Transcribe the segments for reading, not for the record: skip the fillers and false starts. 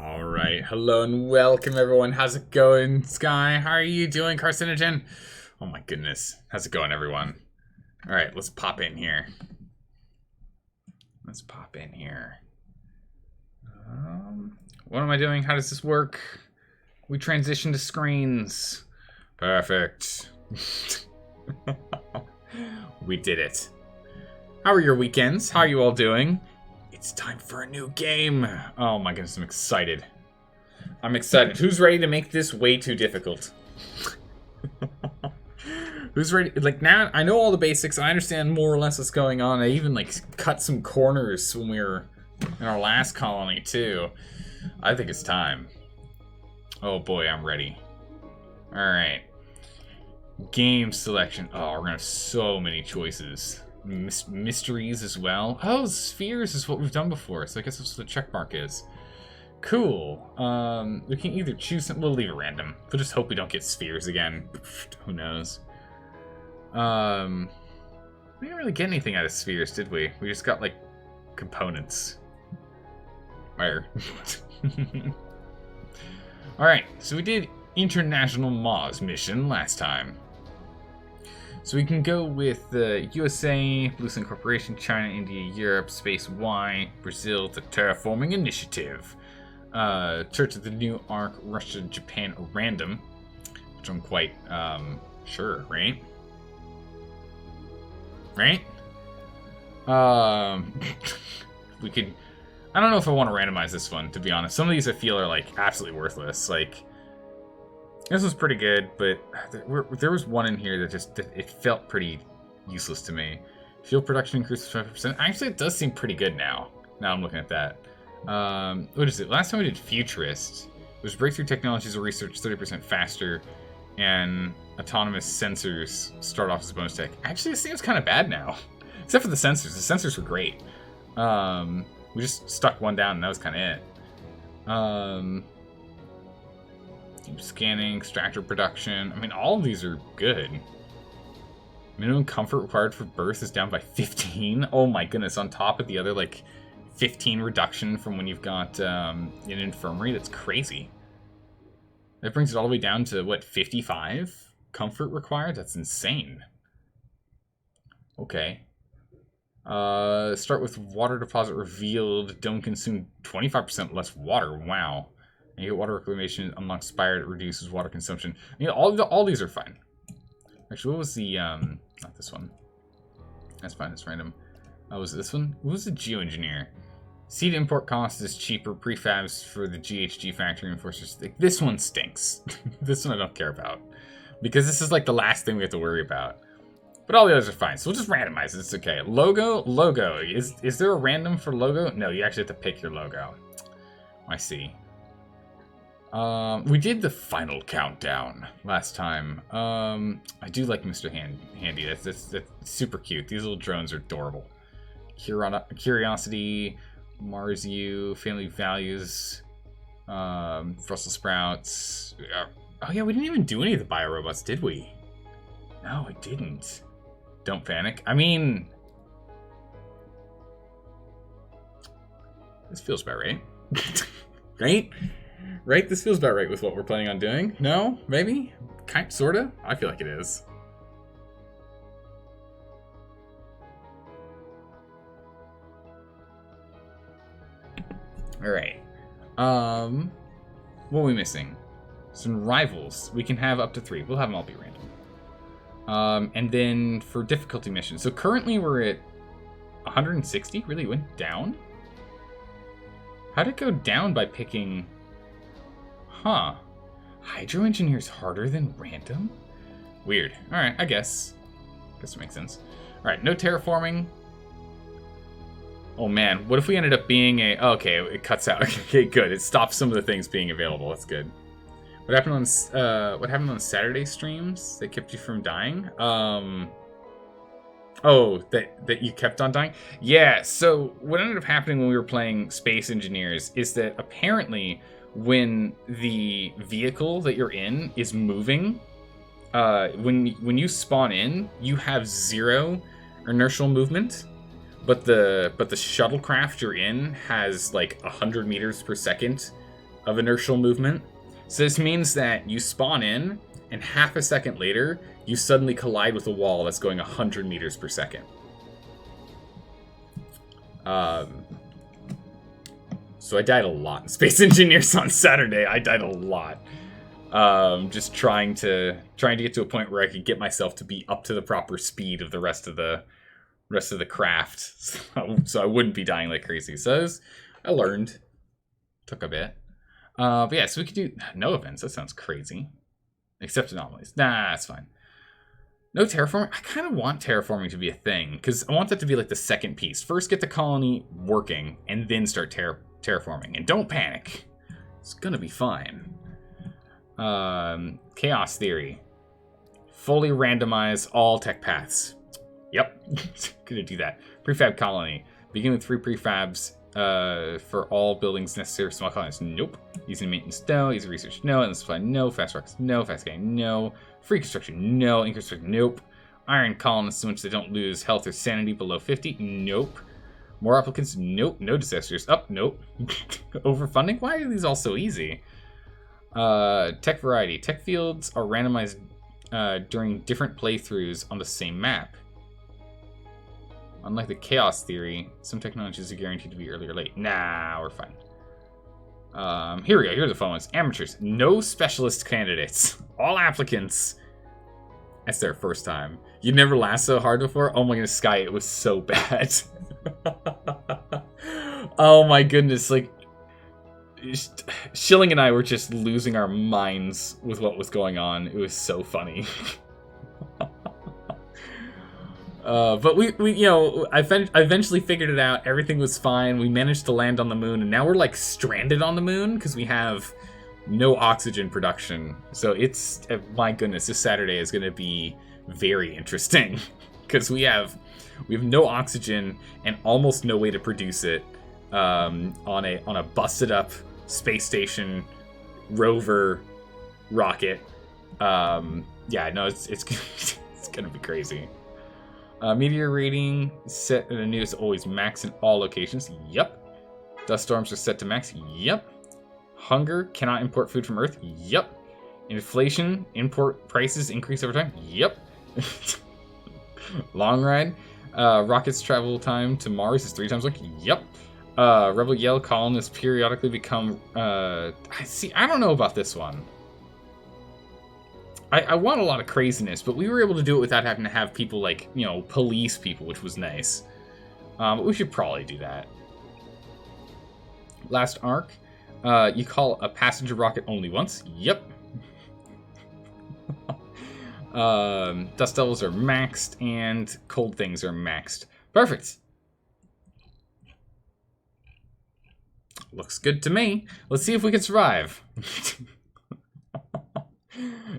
All right, hello and welcome everyone. How's it going, Sky? How are you doing, Carcinogen? Oh my goodness, how's it going, everyone? All right, let's pop in here. What am I doing? How does this work? We transition to screens. Perfect. We did it. How are your weekends? How are you all doing? It's time for a new game. Oh my goodness, I'm excited. Who's ready to make this way too difficult? Who's ready? Like, now I know all the basics. I understand more or less what's going on. I even cut some corners when we were in our last colony too. I think it's time. Oh boy, I'm ready. All right. Game selection. Oh, we're gonna have so many choices. Mysteries as well. Oh, spheres is what we've done before, so I guess that's what the check mark is. Cool. We can either choose something. We'll leave it random. We'll just hope we don't get spheres again. Who knows? We didn't really get anything out of spheres, did we? We just got, like, components. Where? Alright, so we did International Mars mission last time. So we can go with the USA, Blue Sun Corporation, China, India, Europe, Space Y, Brazil, the Terraforming Initiative. Church of the New Ark, Russia, Japan, random. Which I'm quite, sure, right? Right? We could... I don't know if I want to randomize this one, to be honest. Some of these I feel are, like, absolutely worthless. Like... This was pretty good, but there was one in here that just, it felt pretty useless to me. Fuel production increases 5%. Actually, it does seem pretty good now. Now I'm looking at that. What is it? Last time we did Futurist. It was breakthrough technologies are researched 30% faster, and autonomous sensors start off as a bonus tech. Actually, it seems kind of bad now. Except for the sensors. The sensors were great. We just stuck one down, and that was kind of it. Scanning, extractor production. I mean, all of these are good. Minimum comfort required for birth is down by 15. Oh my goodness, on top of the other, like, 15 reduction from when you've got an infirmary. That's crazy. That brings it all the way down to, what, 55 comfort required? That's insane. Okay. Start with water deposit revealed. Don't consume 25% less water. Wow. And you get water reclamation unlocks expired. It reduces water consumption. You know, all these are fine. Actually, what was the not this one? That's fine. It's random. Was it this one? What was the geoengineer? Seed import cost is cheaper. Prefabs for the GHG factory enforcers. This one stinks. This one I don't care about because this is like the last thing we have to worry about. But all the others are fine, so we'll just randomize it. It's okay. Logo. Is there a random for logo? No, you actually have to pick your logo. I see. We did the final countdown last time. I do like Mr. Handy. That's super cute. These little drones are adorable. Curiosity, Mars U, Family Values, Brussels Sprouts. Oh yeah, we didn't even do any of the biorobots, did we? No, we didn't. Don't panic. I mean... This feels about right. Right? Right? This feels about right with what we're planning on doing. No? Maybe? Sorta? I feel like it is. Alright. What are we missing? Some rivals. We can have up to 3. We'll have them all be random. And then for difficulty missions. So currently we're at 160? Really went down? How'd it go down by picking... Huh. Hydro Engineer's harder than random? Weird. Alright, I guess. Guess it makes sense. Alright, no terraforming. Oh man, what if we ended up being a... Oh, okay, it cuts out. Okay, good. It stops some of the things being available. That's good. What happened on Saturday streams that kept you from dying? Oh, that you kept on dying? Yeah, so what ended up happening when we were playing Space Engineers is that apparently when the vehicle that you're in is moving, when you spawn in, you have 0 inertial movement, but the shuttlecraft you're in has like 100 meters per second of inertial movement. So this means that you spawn in, and half a second later, you suddenly collide with a wall that's going 100 meters per second. So I died a lot in Space Engineers on Saturday. I died a lot. Just trying to get to a point where I could get myself to be up to the proper speed of the rest of the craft, so I wouldn't be dying like crazy. So I learned. Took a bit. But yeah, so we could do no events. That sounds crazy. Except anomalies. Nah, that's fine. No terraforming. I kind of want terraforming to be a thing, because I want that to be like the second piece. First get the colony working, and then start terraforming. And don't panic. It's gonna be fine. Chaos theory. Fully randomize all tech paths. Yep. Gonna do that. Prefab colony. Begin with 3 prefabs for all buildings necessary for small colonies. Nope. Easy maintenance, no. Easy research, no. Endless supply, no. Fast rocks, no. Fast game, no. Free construction, no. Construction, nope. Iron colonists, so much they don't lose health or sanity below 50. Nope. More applicants, nope. No disasters. Nope. Overfunding? Why are these all so easy? Tech variety. Tech fields are randomized during different playthroughs on the same map. Unlike the chaos theory, some technologies are guaranteed to be early or late. Nah, we're fine. Here we go. Here are the phone ones. Amateurs. No specialist candidates. All applicants. That's their first time. You never laughed so hard before? Oh my goodness, Sky, it was so bad. Oh my goodness, like... Schilling and I were just losing our minds with what was going on. It was so funny. But we you know, I eventually figured it out. Everything was fine. We managed to land on the moon, and now we're like stranded on the moon because we have no oxygen production. So it's, my goodness, this Saturday is going to be very interesting because we have no oxygen and almost no way to produce it on a busted up space station rover rocket. Yeah, no, it's it's gonna be crazy. Meteor rating set at the newest always max in all locations. Yep. Dust storms are set to max. Yep. Hunger cannot import food from Earth. Yep. Inflation, import prices increase over time. Yep. Long ride. Rockets travel time to Mars is 3 times like. Yep. Rebel Yell colonists periodically become. I don't know about this one. I want a lot of craziness, but we were able to do it without having to have people like, you know, police people, which was nice. But we should probably do that. Last arc. You call a passenger rocket only once. Yep. Dust devils are maxed, and cold things are maxed. Perfect. Looks good to me. Let's see if we can survive.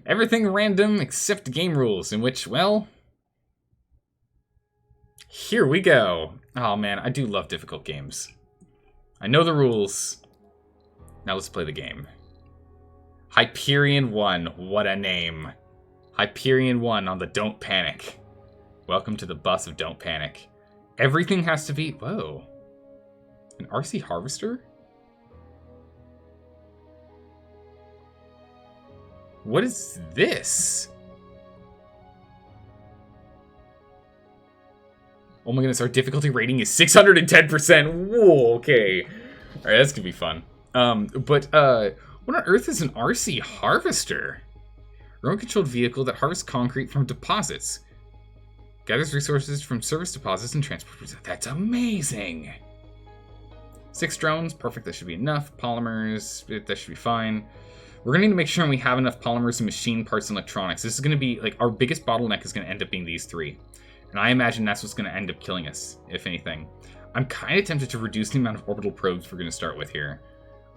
Everything random except game rules, in which, well... Here we go. Oh man, I do love difficult games. I know the rules. Now let's play the game. Hyperion 1, what a name. Hyperion 1 on the Don't Panic. Welcome to the bus of Don't Panic. Everything has to be... Whoa. An RC harvester? What is this? Oh my goodness, our difficulty rating is 610%. Whoa, okay. Alright, that's gonna be fun. What on earth is an RC harvester? Remote-controlled vehicle that harvests concrete from deposits. Gathers resources from service deposits and transports. That's amazing! 6 drones, perfect, that should be enough. Polymers, that should be fine. We're going to need to make sure we have enough polymers and machine parts and electronics. This is going to be, like, our biggest bottleneck is going to end up being these 3. And I imagine that's what's going to end up killing us, if anything. I'm kind of tempted to reduce the amount of orbital probes we're going to start with here.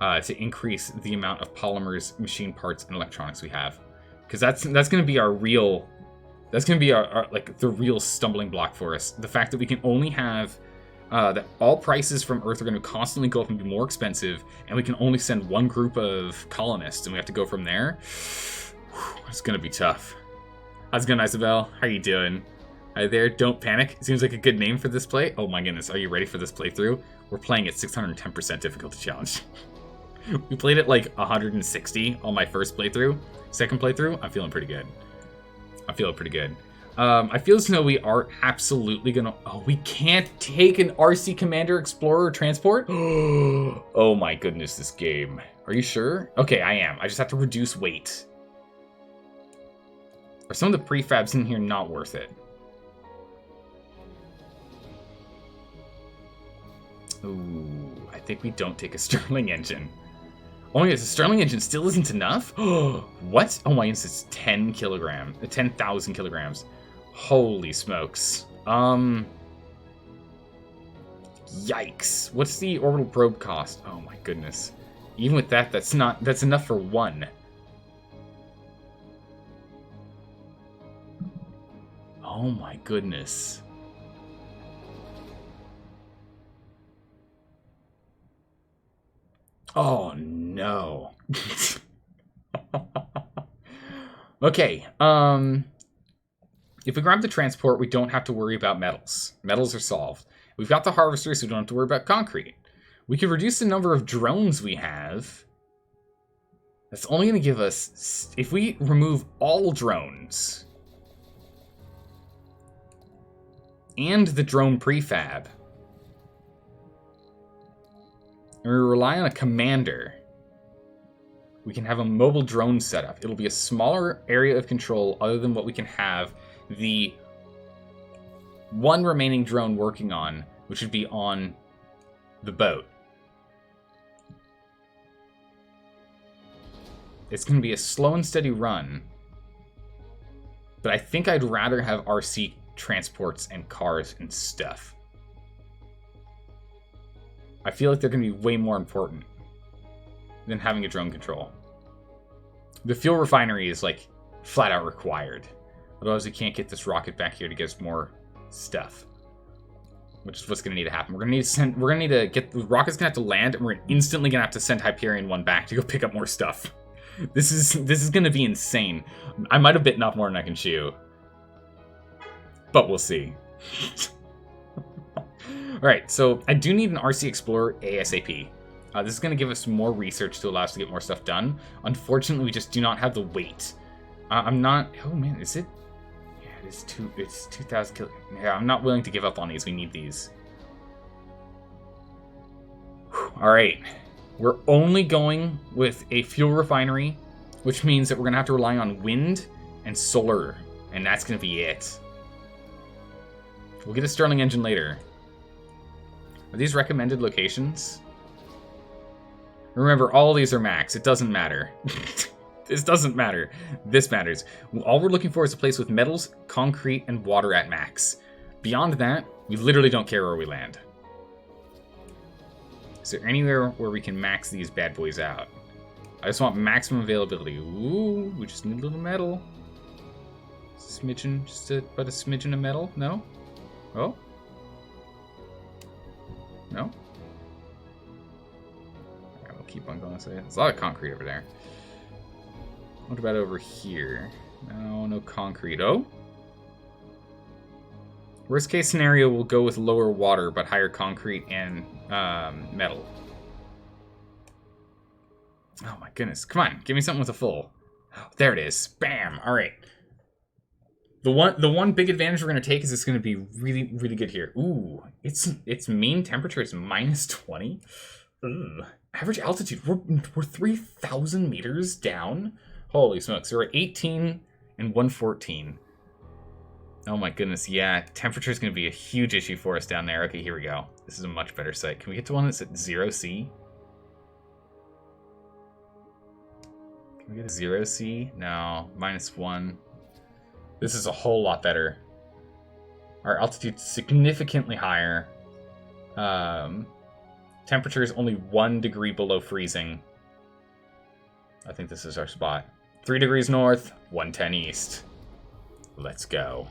To increase the amount of polymers, machine parts, and electronics we have. Because that's going to be our real... That's going to be our, like, the real stumbling block for us. The fact that we can only have... that all prices from Earth are going to constantly go up and be more expensive, and we can only send one group of colonists, and we have to go from there. It's going to be tough. How's it going, Isabel? How are you doing? Hi there, Don't Panic. Seems like a good name for this play. Oh my goodness, are you ready for this playthrough? We're playing at 610% difficulty challenge. We played it like 160 on my first playthrough. Second playthrough, I'm feeling pretty good. I'm feeling pretty good. I feel as though we are absolutely gonna... Oh, we can't take an RC Commander Explorer transport? Oh my goodness, this game. Are you sure? Okay, I am. I just have to reduce weight. Are some of the prefabs in here not worth it? Ooh, I think we don't take a Stirling engine. Oh my goodness, a Stirling engine still isn't enough? What? Oh my goodness, it's 10 kilograms. 10,000 kilograms. Holy smokes. Yikes. What's the orbital probe cost? Oh my goodness. Even with that, that's enough for one. Oh my goodness. Oh no. Okay, if we grab the transport, we don't have to worry about metals. Metals are solved. We've got the harvester, so we don't have to worry about concrete. We can reduce the number of drones we have. That's only going to give us... If we remove all drones and the drone prefab, and we rely on a commander, we can have a mobile drone setup. It'll be a smaller area of control other than what we can have the one remaining drone working on, which would be on the boat. It's going to be a slow and steady run, but I think I'd rather have RC transports and cars and stuff. I feel like they're going to be way more important than having a drone control. The fuel refinery is like flat out required. Otherwise we can't get this rocket back here to get us more stuff. Which is what's gonna need to happen. We're gonna need to get the rocket's gonna have to land, and we're instantly gonna have to send Hyperion 1 back to go pick up more stuff. This is gonna be insane. I might have bitten off more than I can chew. But we'll see. Alright, so I do need an RC Explorer ASAP. This is going to give us more research to allow us to get more stuff done. Unfortunately, we just do not have the weight. I'm not... Oh, man, is it? Yeah, it's 2,000 kilo... Yeah, I'm not willing to give up on these. We need these. Alright. We're only going with a fuel refinery, which means that we're going to have to rely on wind and solar. And that's going to be it. We'll get a Stirling engine later. Are these recommended locations? Remember, all these are max. It doesn't matter. This doesn't matter. This matters. All we're looking for is a place with metals, concrete, and water at max. Beyond that, we literally don't care where we land. Is there anywhere where we can max these bad boys out? I just want maximum availability. Ooh, we just need a little metal. Smidgen, but a smidgen of metal? No? Oh? No? Keep on going. There's a lot of concrete over there. What about over here? No concrete. Oh? Worst case scenario, we'll go with lower water, but higher concrete and metal. Oh my goodness. Come on, give me something with a full. Oh, there it is. Bam! Alright. The one big advantage we're going to take is it's going to be really, really good here. Ooh, its mean temperature is -20. Ugh. Average altitude, we're 3,000 meters down. Holy smokes, we're at 18 and 114. Oh my goodness, yeah, temperature is going to be a huge issue for us down there. Okay, here we go. This is a much better site. Can we get to one that's at 0C? Can we get a 0C? No, -1. This is a whole lot better. Our altitude's significantly higher. Temperature is only 1 degree below freezing. I think this is our spot. 3 degrees north, 110 east. Let's go.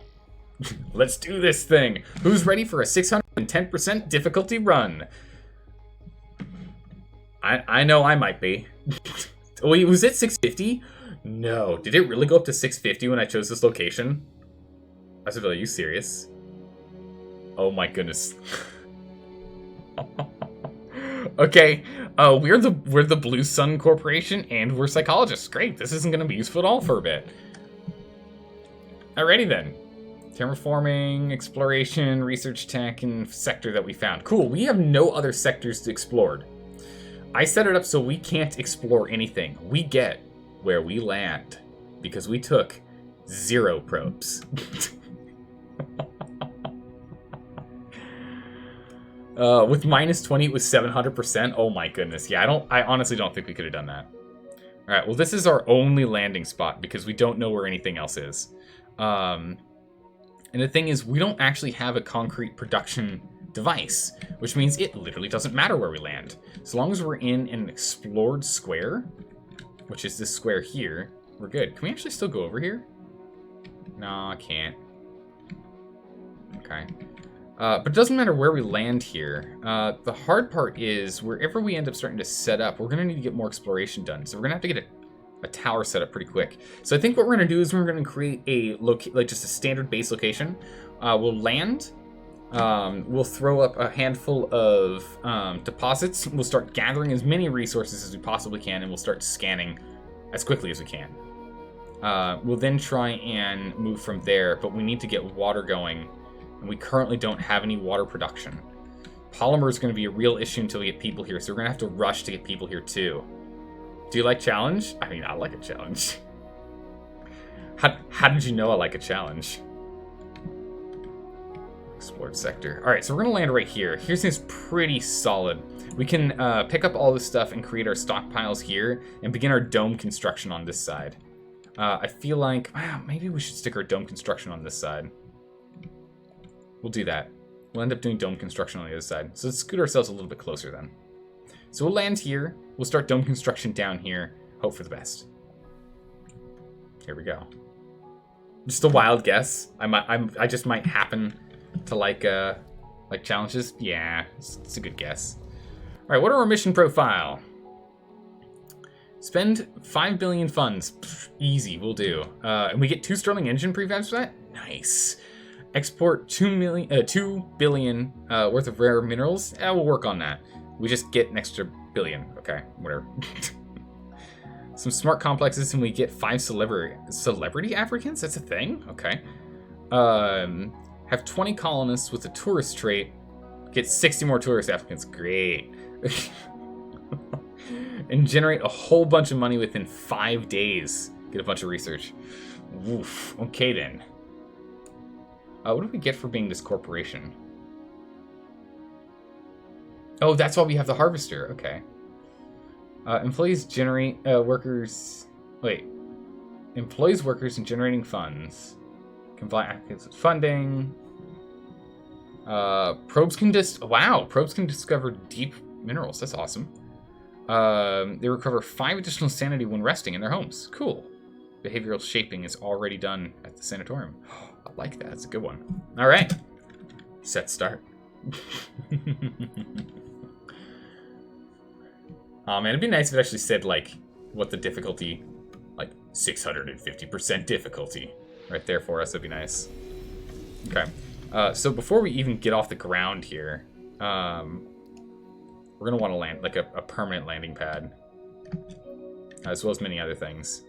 Let's do this thing. Who's ready for a 610% difficulty run? I know I might be. Wait, was it 650? No. Did it really go up to 650 when I chose this location? I said, are you serious? Oh my goodness. Okay, we're the Blue Sun Corporation, and we're psychologists. Great, this isn't going to be useful at all for a bit. Alrighty then. Terraforming, exploration, research tech, and sector that we found. Cool, we have no other sectors explored. I set it up so we can't explore anything. We get where we land because we took 0 probes. With -20, it was 700%. Oh my goodness. Yeah, I honestly don't think we could have done that. All right, well, this is our only landing spot because we don't know where anything else is. And the thing is, we don't actually have a concrete production device, which means it literally doesn't matter where we land. So long as we're in an explored square, which is this square here, we're good. Can we actually still go over here? No, I can't. Okay. But it doesn't matter where we land here. The hard part is, wherever we end up starting to set up, we're going to need to get more exploration done. So we're going to have to get a tower set up pretty quick. So I think what we're going to do is we're going to create a just a standard base location. We'll land. We'll throw up a handful of deposits. We'll start gathering as many resources as we possibly can, and we'll start scanning as quickly as we can. We'll then try and move from there, but we need to get water going, and we currently don't have any water production. Polymer is going to be a real issue until we get people here, so we're going to have to rush to get people here too. Do you like challenge? I mean, I like a challenge. How did you know I like a challenge? Explored sector. All right, so we're gonna land right here. Here seems pretty solid. We can pick up all this stuff and create our stockpiles here and begin our dome construction on this side. I feel like, maybe we should stick our dome construction on this side. We'll do that. We'll end up doing dome construction on the other side. So let's scoot ourselves a little bit closer then. So we'll land here. We'll start dome construction down here. Hope for the best. Here we go. Just a wild guess. I just might happen to like challenges. Yeah, it's a good guess. All right, what are our mission profile? Spend 5 billion funds. Pfft, easy, we'll do. And we get 2 Sterling engine prefabs for that. Nice. Export 2 billion worth of rare minerals. We'll work on that. We just get an extra billion. Okay, whatever. Some smart complexes, and we get 5 celebrity Africans. That's a thing. Okay. Have 20 colonists with a tourist trait. Get 60 more tourist applicants. Great. And generate a whole bunch of money within 5 days. Get a bunch of research. Woof. Okay then. What do we get for being this corporation? Oh, that's why we have the harvester. Okay. Employees generate workers. Wait. Employees workers in generating funds. Comply applicants with funding. Probes can probes can discover deep minerals. That's awesome. They recover 5 additional sanity when resting in their homes. Cool. Behavioral shaping is already done at the sanatorium. I like that. That's a good one. All right. Set start. Oh man, it'd be nice if it actually said like what the difficulty, like 650% difficulty, right there for us. That'd be nice. Okay. So before we even get off the ground here, we're gonna want to land like a permanent landing pad, as well as many other things.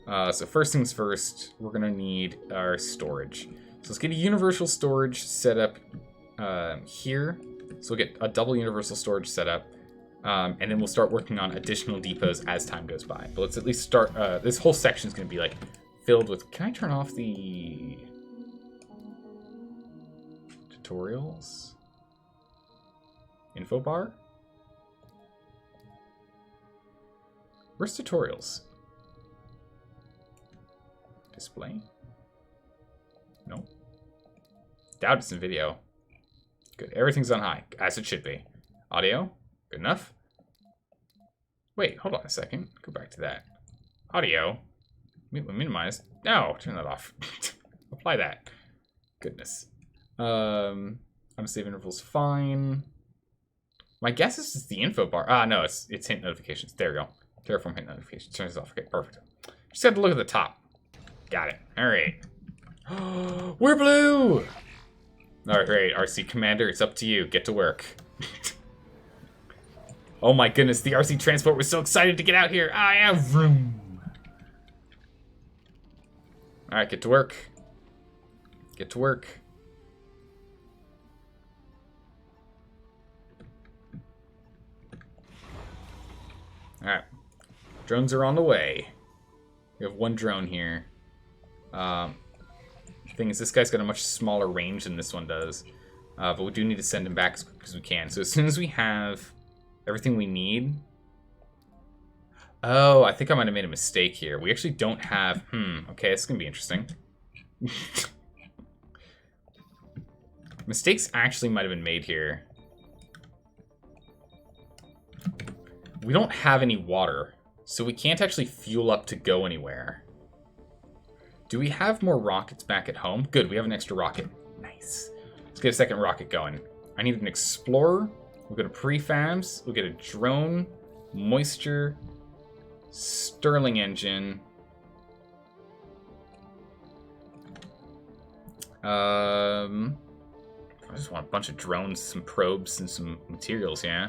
So first things first, we're gonna need our storage. So let's get a universal storage set up here. So we'll get a double universal storage set up, and then we'll start working on additional depots as time goes by. But let's at least start. This whole section is gonna be like filled with. Can I turn off the tutorials? Info bar? Where's tutorials? Display? No. Doubt it's in video. Good. Everything's on high, as it should be. Audio? Good enough? Wait, hold on a second. Go back to that. Audio? Minimize. No, turn that off. Apply that. Goodness. Unsaved interval's fine. My guess is it's the info bar. No, it's hint notifications. There we go. Terraform hint notifications. Turn this off. Okay, perfect. Just have to look at the top. Got it. All right. We're blue! All right, RC Commander, it's up to you. Get to work. Oh my goodness, the RC transport was so excited to get out here. I have room. Alright, get to work. Get to work. Alright. Drones are on the way. We have one drone here. Thing is, this guy's got a much smaller range than this one does. But we do need to send him back as quick as we can. So as soon as we have everything we need... Oh, I think I might have made a mistake here. We actually don't have... okay, this is going to be interesting. Mistakes actually might have been made here. We don't have any water, so we can't actually fuel up to go anywhere. Do we have more rockets back at home? Good, we have an extra rocket. Nice. Let's get a second rocket going. I need an explorer. We'll go to prefabs. We'll get a drone, moisture, Stirling engine. I just want a bunch of drones, some probes, and some materials, yeah?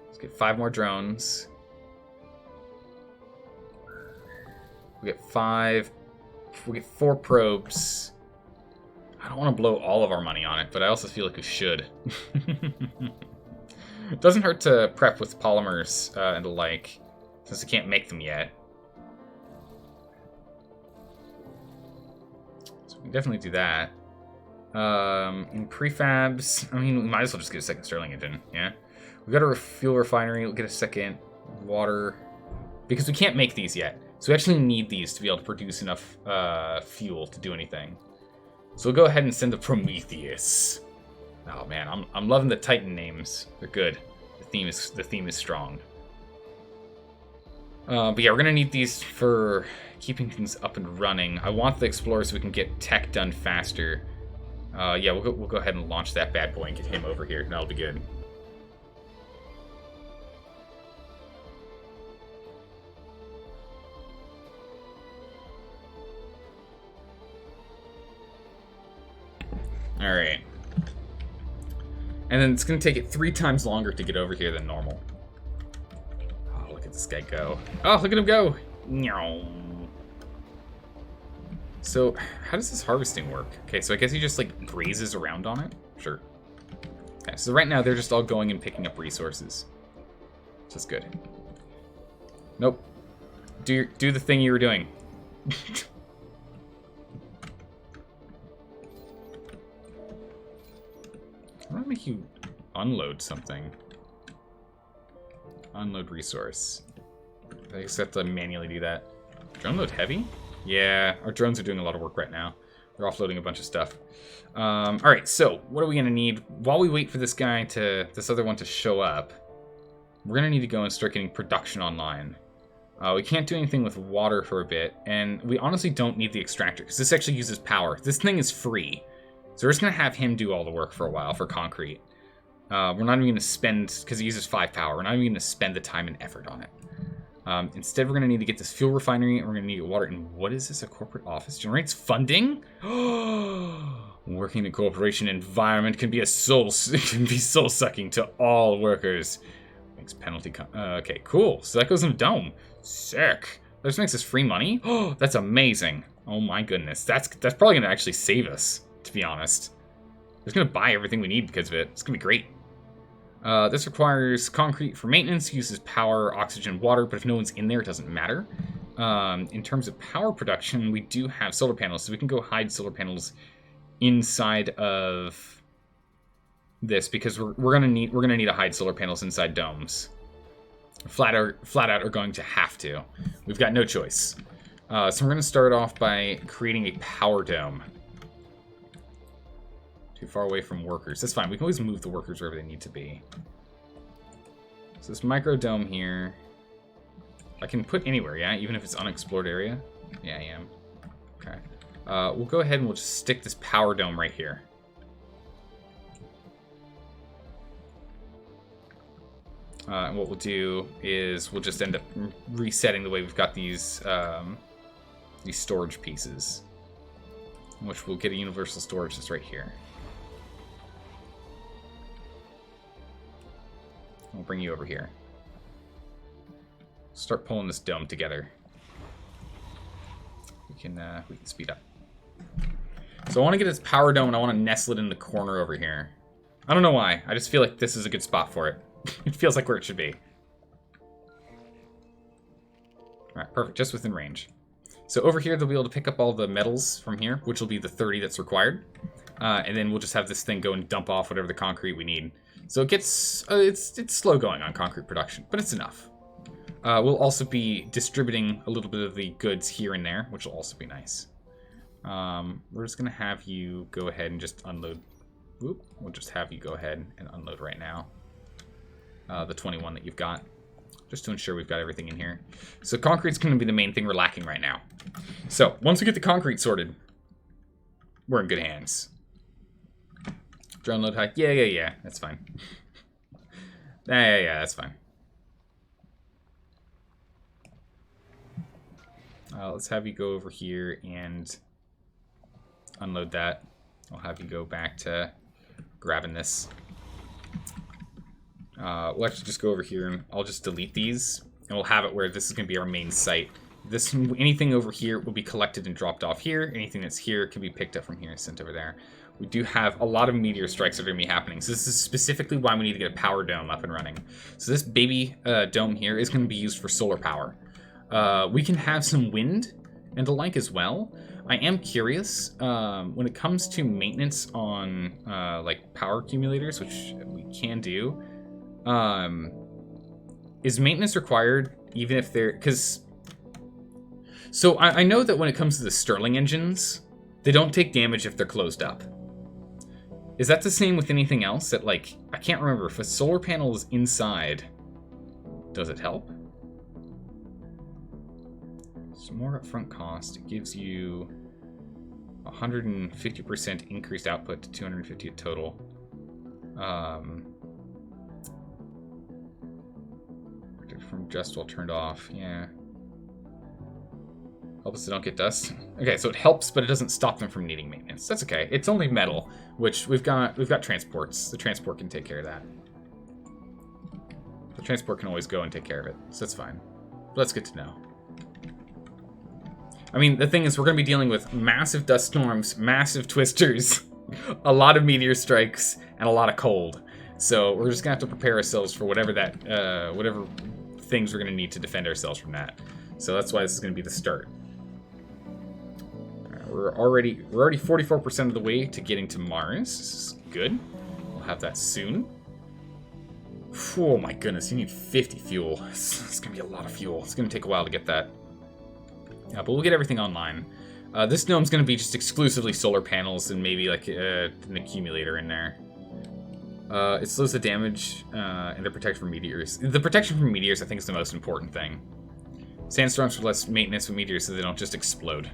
Let's get 5 more drones. We get 5. We get 4 probes. I don't want to blow all of our money on it, but I also feel like we should. It doesn't hurt to prep with polymers and the like, since we can't make them yet. So we can definitely do that. In prefabs, I mean, we might as well just get a second Stirling engine, yeah? We got a fuel refinery, we'll get a second water, because we can't make these yet. So we actually need these to be able to produce enough fuel to do anything. So we'll go ahead and send the Prometheus. Oh man, I'm loving the Titan names. They're good. The theme is strong. But yeah, we're gonna need these for keeping things up and running. I want the Explorer so we can get tech done faster. Yeah, we'll go ahead and launch that bad boy and get him over here. That'll be good. All right. And then it's going to take it 3 times longer to get over here than normal. Oh, look at this guy go. Oh, look at him go. So, how does this harvesting work? Okay, so I guess he just, like, grazes around on it? Sure. Okay, so right now they're just all going and picking up resources. So that's good. Nope. Do the thing you were doing. I want to make you unload something. Unload resource. I just have to manually do that. Drone load heavy? Yeah, our drones are doing a lot of work right now. They're offloading a bunch of stuff. Alright, so what are we going to need? While we wait for this other one to show up, we're going to need to go and start getting production online. We can't do anything with water for a bit, and we honestly don't need the extractor, because this actually uses power. This thing is free. So we're just going to have him do all the work for a while for concrete. We're not even going to spend, because it uses 5 power, we're not even going to spend the time and effort on it. Instead, we're going to need to get this fuel refinery, and we're going to need water. And what is this, a corporate office? Generates funding? Working in a corporation environment can be soul-sucking to all workers. Makes penalty... okay, cool. So that goes in the dome. Sick. That just makes us free money? Oh, that's amazing. Oh my goodness. That's probably going to actually save us, to be honest. We're just going to buy everything we need because of it. It's going to be great. This requires concrete for maintenance, uses power, oxygen, water, but if no one's in there, it doesn't matter. In terms of power production, we do have solar panels, so we can go hide solar panels inside of this because we're gonna need to hide solar panels inside domes. Flat out are going to have to. We've got no choice. So we're gonna start off by creating a power dome. Too far away from workers. That's fine. We can always move the workers wherever they need to be. So this micro dome here, I can put anywhere, yeah? Even if it's unexplored area? Yeah, I am. Okay. We'll go ahead and we'll just stick this power dome right here. And what we'll do is we'll just end up resetting the way we've got these storage pieces, which we'll get a universal storage just right here. We'll bring you over here. Start pulling this dome together. We can speed up. So I want to get this power dome, and I want to nestle it in the corner over here. I don't know why. I just feel like this is a good spot for it. It feels like where it should be. Alright, perfect. Just within range. So over here, they'll be able to pick up all the metals from here, which will be the 30 that's required. And then we'll just have this thing go and dump off whatever the concrete we need. So it gets... it's slow going on concrete production, but it's enough. We'll also be distributing a little bit of the goods here and there, which will also be nice. We're just going to have you go ahead and just unload. Whoop. We'll just have you go ahead and unload right now. The 21 that you've got. Just to ensure we've got everything in here. So concrete's going to be the main thing we're lacking right now. So once we get the concrete sorted, we're in good hands. Drone load high. Yeah. That's fine. Yeah, that's fine. Let's have you go over here and unload that. I'll have you go back to grabbing this. We'll actually just go over here and I'll just delete these. And we'll have it where this is going to be our main site. Anything over here will be collected and dropped off here. Anything that's here can be picked up from here and sent over there. We do have a lot of meteor strikes that are going to be happening. So this is specifically why we need to get a power dome up and running. So this baby dome here is going to be used for solar power. We can have some wind and the like as well. I am curious, when it comes to maintenance on like power accumulators, which we can do, is maintenance required even if they're... So I know that when it comes to the Stirling engines, they don't take damage if they're closed up. Is that the same with anything else? That, like, I can't remember. If a solar panel is inside, does it help? Some more upfront cost. It gives you 150% increased output to 250 at total. From just while turned off. Yeah. Help us to don't get dust. Okay, so it helps, but it doesn't stop them from needing maintenance. That's okay. It's only metal, which we've got transports. The transport can take care of that. The transport can always go and take care of it, so that's fine. But that's good to know. I mean, the thing is, we're going to be dealing with massive dust storms, massive twisters, a lot of meteor strikes, and a lot of cold. So we're just going to have to prepare ourselves for whatever things we're going to need to defend ourselves from that. So that's why this is going to be the start. We're already 44% of the way to getting to Mars. This is good. We'll have that soon. Oh my goodness, you need 50 fuel. It's going to be a lot of fuel. It's going to take a while to get that. Yeah, but we'll get everything online. This dome's going to be just exclusively solar panels and maybe like an accumulator in there. It slows the damage and the protection from meteors. The protection from meteors, I think, is the most important thing. Sandstorms for less maintenance with meteors so they don't just explode.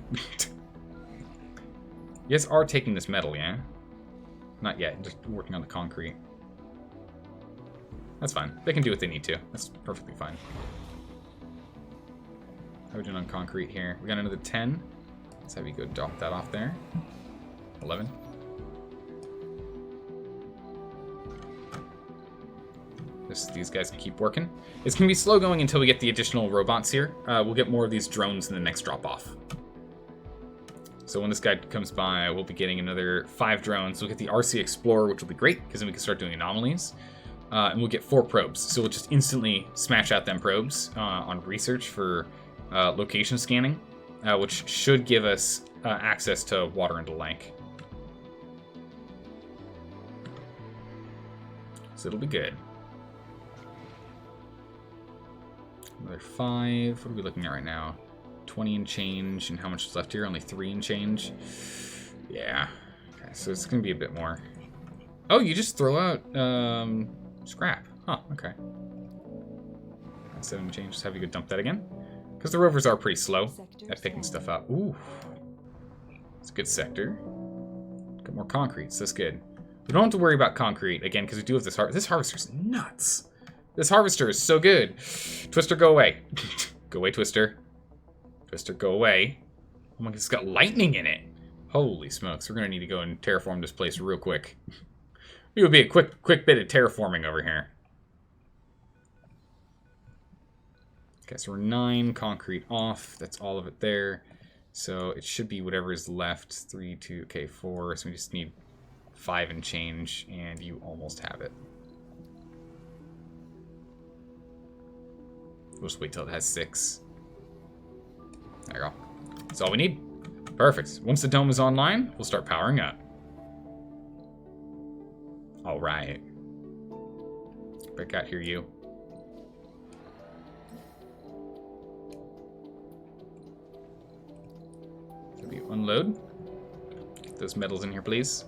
You guys are taking this metal, yeah? Not yet, just working on the concrete. That's fine. They can do what they need to. That's perfectly fine. How are we doing on concrete here? We got another 10. Let's have you go drop that off there. 11. These guys can keep working. It's going to be slow going until we get the additional robots here. We'll get more of these drones in the next drop-off. So when this guy comes by, we'll be getting another 5 drones. We'll get the RC Explorer, which will be great, because then we can start doing anomalies. And we'll get 4 probes. So we'll just instantly smash out them probes on research for location scanning, which should give us access to water and the like. So it'll be good. Another 5. What are we looking at right now? 20 and change. And how much is left here? Only 3 and change. Yeah. Okay, so it's going to be a bit more. Oh, you just throw out scrap. Huh, okay. 7 and change. Just have you go dump that again. Because the rovers are pretty slow at picking stuff up. Ooh. It's a good sector. Got more concrete, so that's good. We don't have to worry about concrete, again, because we do have this harvester. This harvester's nuts. This harvester is so good. Twister, go away. Go away, Twister. Twister, go away. Oh my god, it's got lightning in it. Holy smokes, we're going to need to go and terraform this place real quick. It would be a quick bit of terraforming over here. Okay, so we're 9 concrete off. That's all of it there. So it should be whatever is left. 3, 2, okay, 4. So we just need 5 and change, and you almost have it. We'll just wait till it has 6. There you go. That's all we need. Perfect. Once the dome is online, we'll start powering up. All right. Back out here, you. Can you unload? Get those metals in here, please.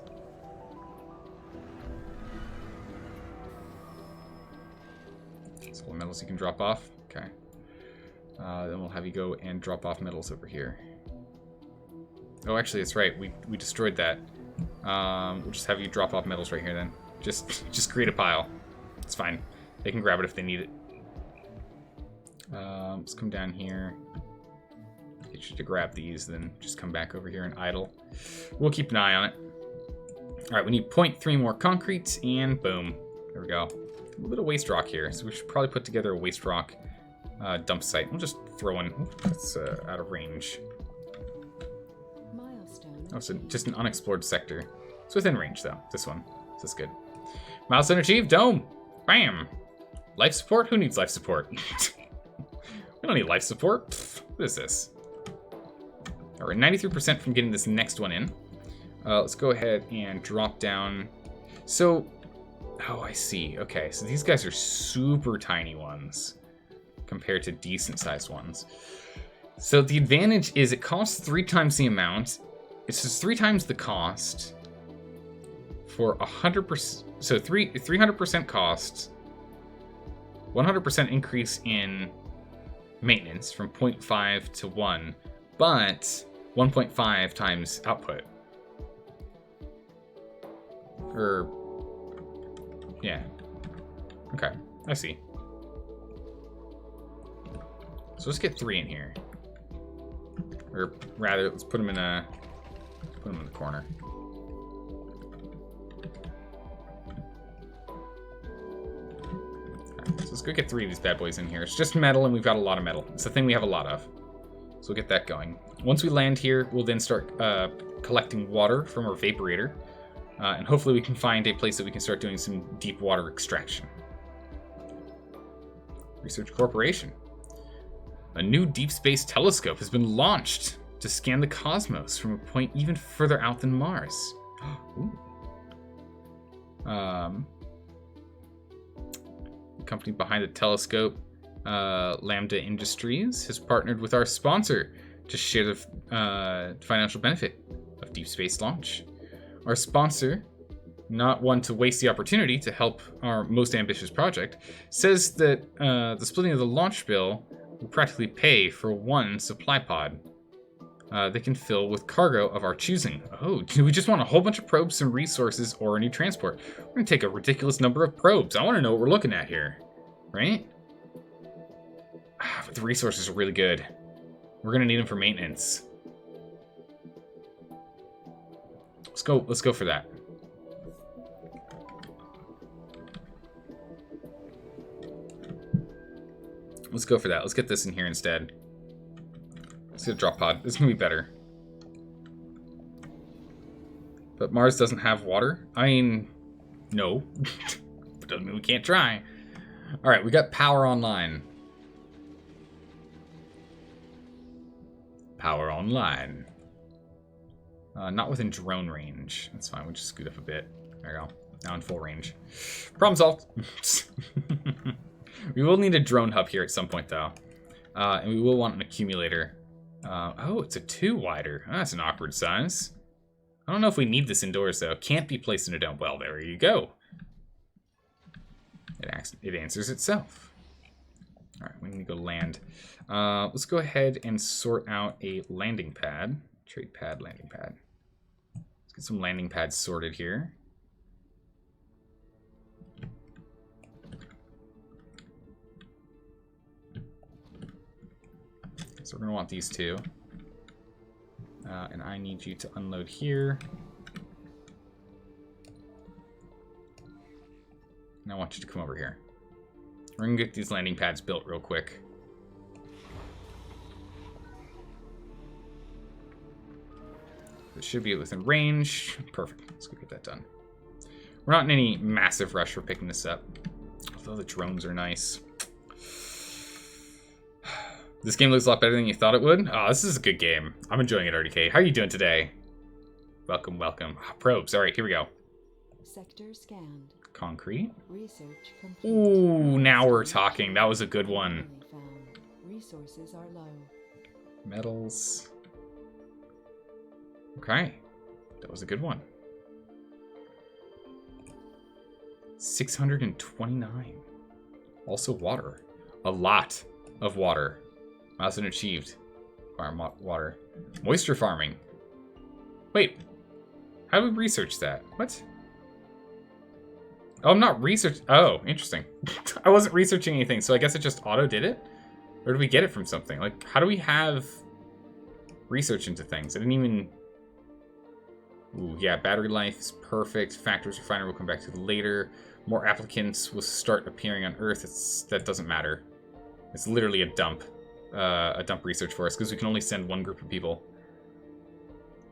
So what metals you can drop off. Okay. Then we'll have you go and drop off metals over here. Oh, actually, that's right. We destroyed that. We'll just have you drop off metals right here then. Just create a pile. It's fine. They can grab it if they need it. Let's come down here. Get you to grab these, then just come back over here and idle. We'll keep an eye on it. All right, we need 0.3 more concrete, and boom. There we go. A little bit of waste rock here, so we should probably put together a waste rock dump site. We'll just throw one. That's out of range. Oh, so just an unexplored sector. It's within range, though, this one. This is good. Milestone achieved, dome! Bam! Life support? Who needs life support? We don't need life support. Pfft, what is this? All right, 93% from getting this next one in. Let's go ahead and drop down. So, oh, I see. Okay, so these guys are super tiny ones compared to decent-sized ones. So the advantage is it costs 3 times the amount. It's just 3 times the cost for 100%. So 300% cost, 100% increase in maintenance from 0.5 to 1, but 1.5 times output. Or, yeah. Okay, I see. So let's get 3 in here. Or rather, let's put them in the corner. So let's go get 3 of these bad boys in here. It's just metal, and we've got a lot of metal. It's the thing we have a lot of. So we'll get that going. Once we land here, we'll then start collecting water from our vaporator. And hopefully we can find a place that we can start doing some deep water extraction. Research Corporation. A new deep space telescope has been launched to scan the cosmos from a point even further out than Mars. Ooh. The company behind the telescope, Lambda Industries, has partnered with our sponsor to share the financial benefit of deep space launch. Our sponsor, not one to waste the opportunity to help our most ambitious project, says that the splitting of the launch bill will practically pay for 1 supply pod. They can fill with cargo of our choosing. Oh, do we just want a whole bunch of probes, some resources, or a new transport? We're going to take a ridiculous number of probes. I want to know what we're looking at here, right? But the resources are really good. We're going to need them for maintenance. Let's go for that. Let's go for that. Let's get this in here instead. Let's get a drop pod. This is going to be better. But Mars doesn't have water? I mean, no. But doesn't mean we can't try. Alright, we got power online. Power online. Not within drone range. That's fine. We'll just scoot up a bit. There we go. Now in full range. Problem solved. We will need a drone hub here at some point, though. And we will want an accumulator. Oh, it's a 2 wider. Oh, that's an awkward size. I don't know if we need this indoors, though. Can't be placed in a dome. Well, there you go. It answers itself. All right, we need to go land. Let's go ahead and sort out a landing pad. Trade pad, landing pad. Let's get some landing pads sorted here. So we're going to want these 2. And I need you to unload here. And I want you to come over here. We're going to get these landing pads built real quick. It should be within range. Perfect. Let's go get that done. We're not in any massive rush for picking this up. Although the drones are nice. This game looks a lot better than you thought it would. Oh, this is a good game. I'm enjoying it, RDK. How are you doing today? Welcome, welcome. Probes. All right, here we go. Sector scanned. Concrete. Research complete. Ooh, now we're talking. That was a good one. Resources are low. Metals. Okay. That was a good one. 629. Also water. A lot of water. Milestone achieved. Farm water. Moisture farming. Wait. How do we research that? What? Oh, I'm not research. Oh, interesting. I wasn't researching anything, so I guess it just auto did it? Or did we get it from something? Like, how do we have research into things? I didn't even... Ooh, yeah, battery life is perfect. Factors refiner will come back to later. More applicants will start appearing on Earth. That doesn't matter. It's literally a dump research for us, because we can only send one group of people.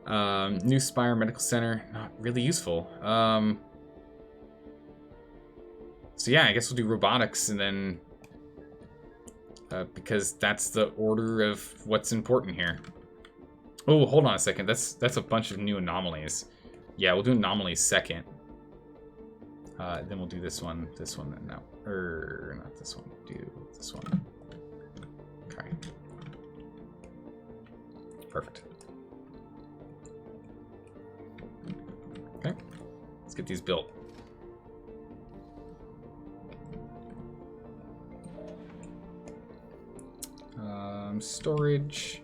New Spire Medical Center, not really useful. So yeah, I guess we'll do robotics, and then... because that's the order of what's important here. Oh, hold on a second. That's a bunch of new anomalies. Yeah, we'll do anomalies second. Then we'll do this one, no. Not this one. Do this one. Okay. Perfect. Okay. Let's get these built. Storage.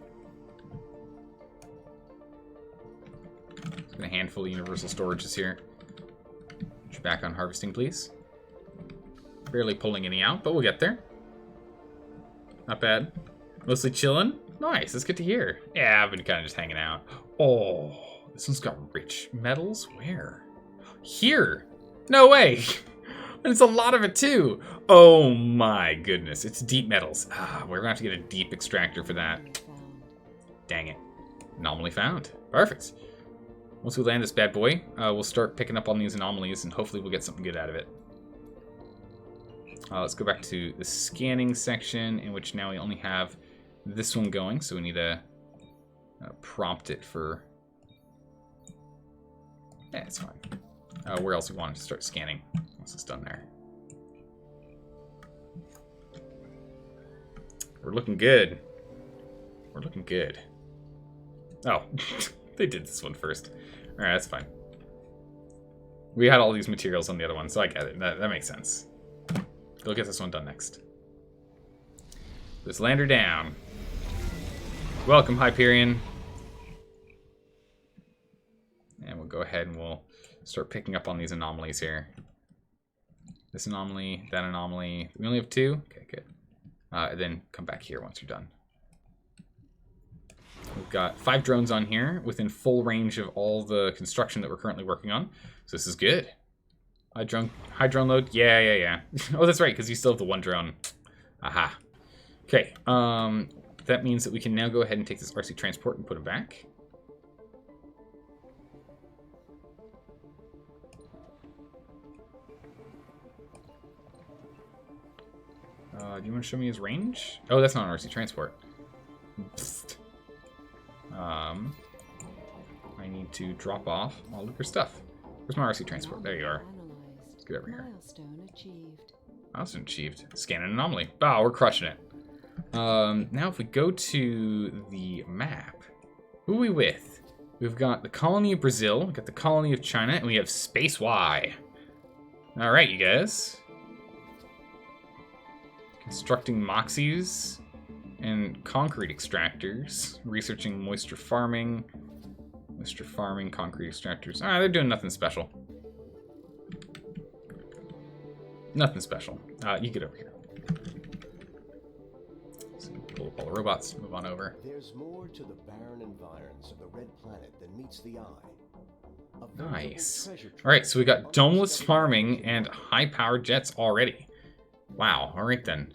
A handful of universal storages here. Put you back on harvesting, please. Barely pulling any out, but we'll get there. Not bad. Mostly chilling. Nice, that's good to hear. Yeah, I've been kind of just hanging out. Oh, this one's got rich metals. Where? Here. No way. And it's a lot of it too. Oh my goodness. It's deep metals. We're gonna have to get a deep extractor for that. Dang it. Anomaly found. Perfect. Once we land this bad boy, we'll start picking up on these anomalies and hopefully we'll get something good out of it. Let's go back to the scanning section, in which now we only have this one going, so we need to prompt it for... Yeah, it's fine. Where else we want to start scanning once it's done there. We're looking good. We're looking good. Oh, they did this one first. Alright, that's fine. We had all these materials on the other one, so I get it. That makes sense. They'll get this one done next. Let's land her down. Welcome, Hyperion. And we'll go ahead and we'll start picking up on these anomalies here. This anomaly, that anomaly. We only have 2? Okay, good. And then come back here once you're done. We've got 5 drones on here within full range of all the construction that we're currently working on. So this is good. High drone load. Yeah. Oh, that's right, because you still have the 1 drone. Aha. Okay. That means that we can now go ahead and take this RC transport and put it back. Do you want to show me his range? Oh, that's not an RC transport. Psst. I need to drop off all of your stuff. Where's my RC transport? There you are. Let's get over here. Milestone achieved. Milestone achieved. Scan an anomaly. Wow, we're crushing it. Now if we go to the map, who are we with? We've got the colony of Brazil, we've got the colony of China, and we have Space Y. Alright, you guys. Constructing Moxies and concrete extractors. Researching moisture farming, concrete extractors. Alright, they're doing nothing special. Nothing special. You get over here. So pull up all the robots, move on over. There's more to the barren environs of the red planet than meets the eye. Nice. Alright, so we got domeless farming and high-powered jets already. Wow, alright then.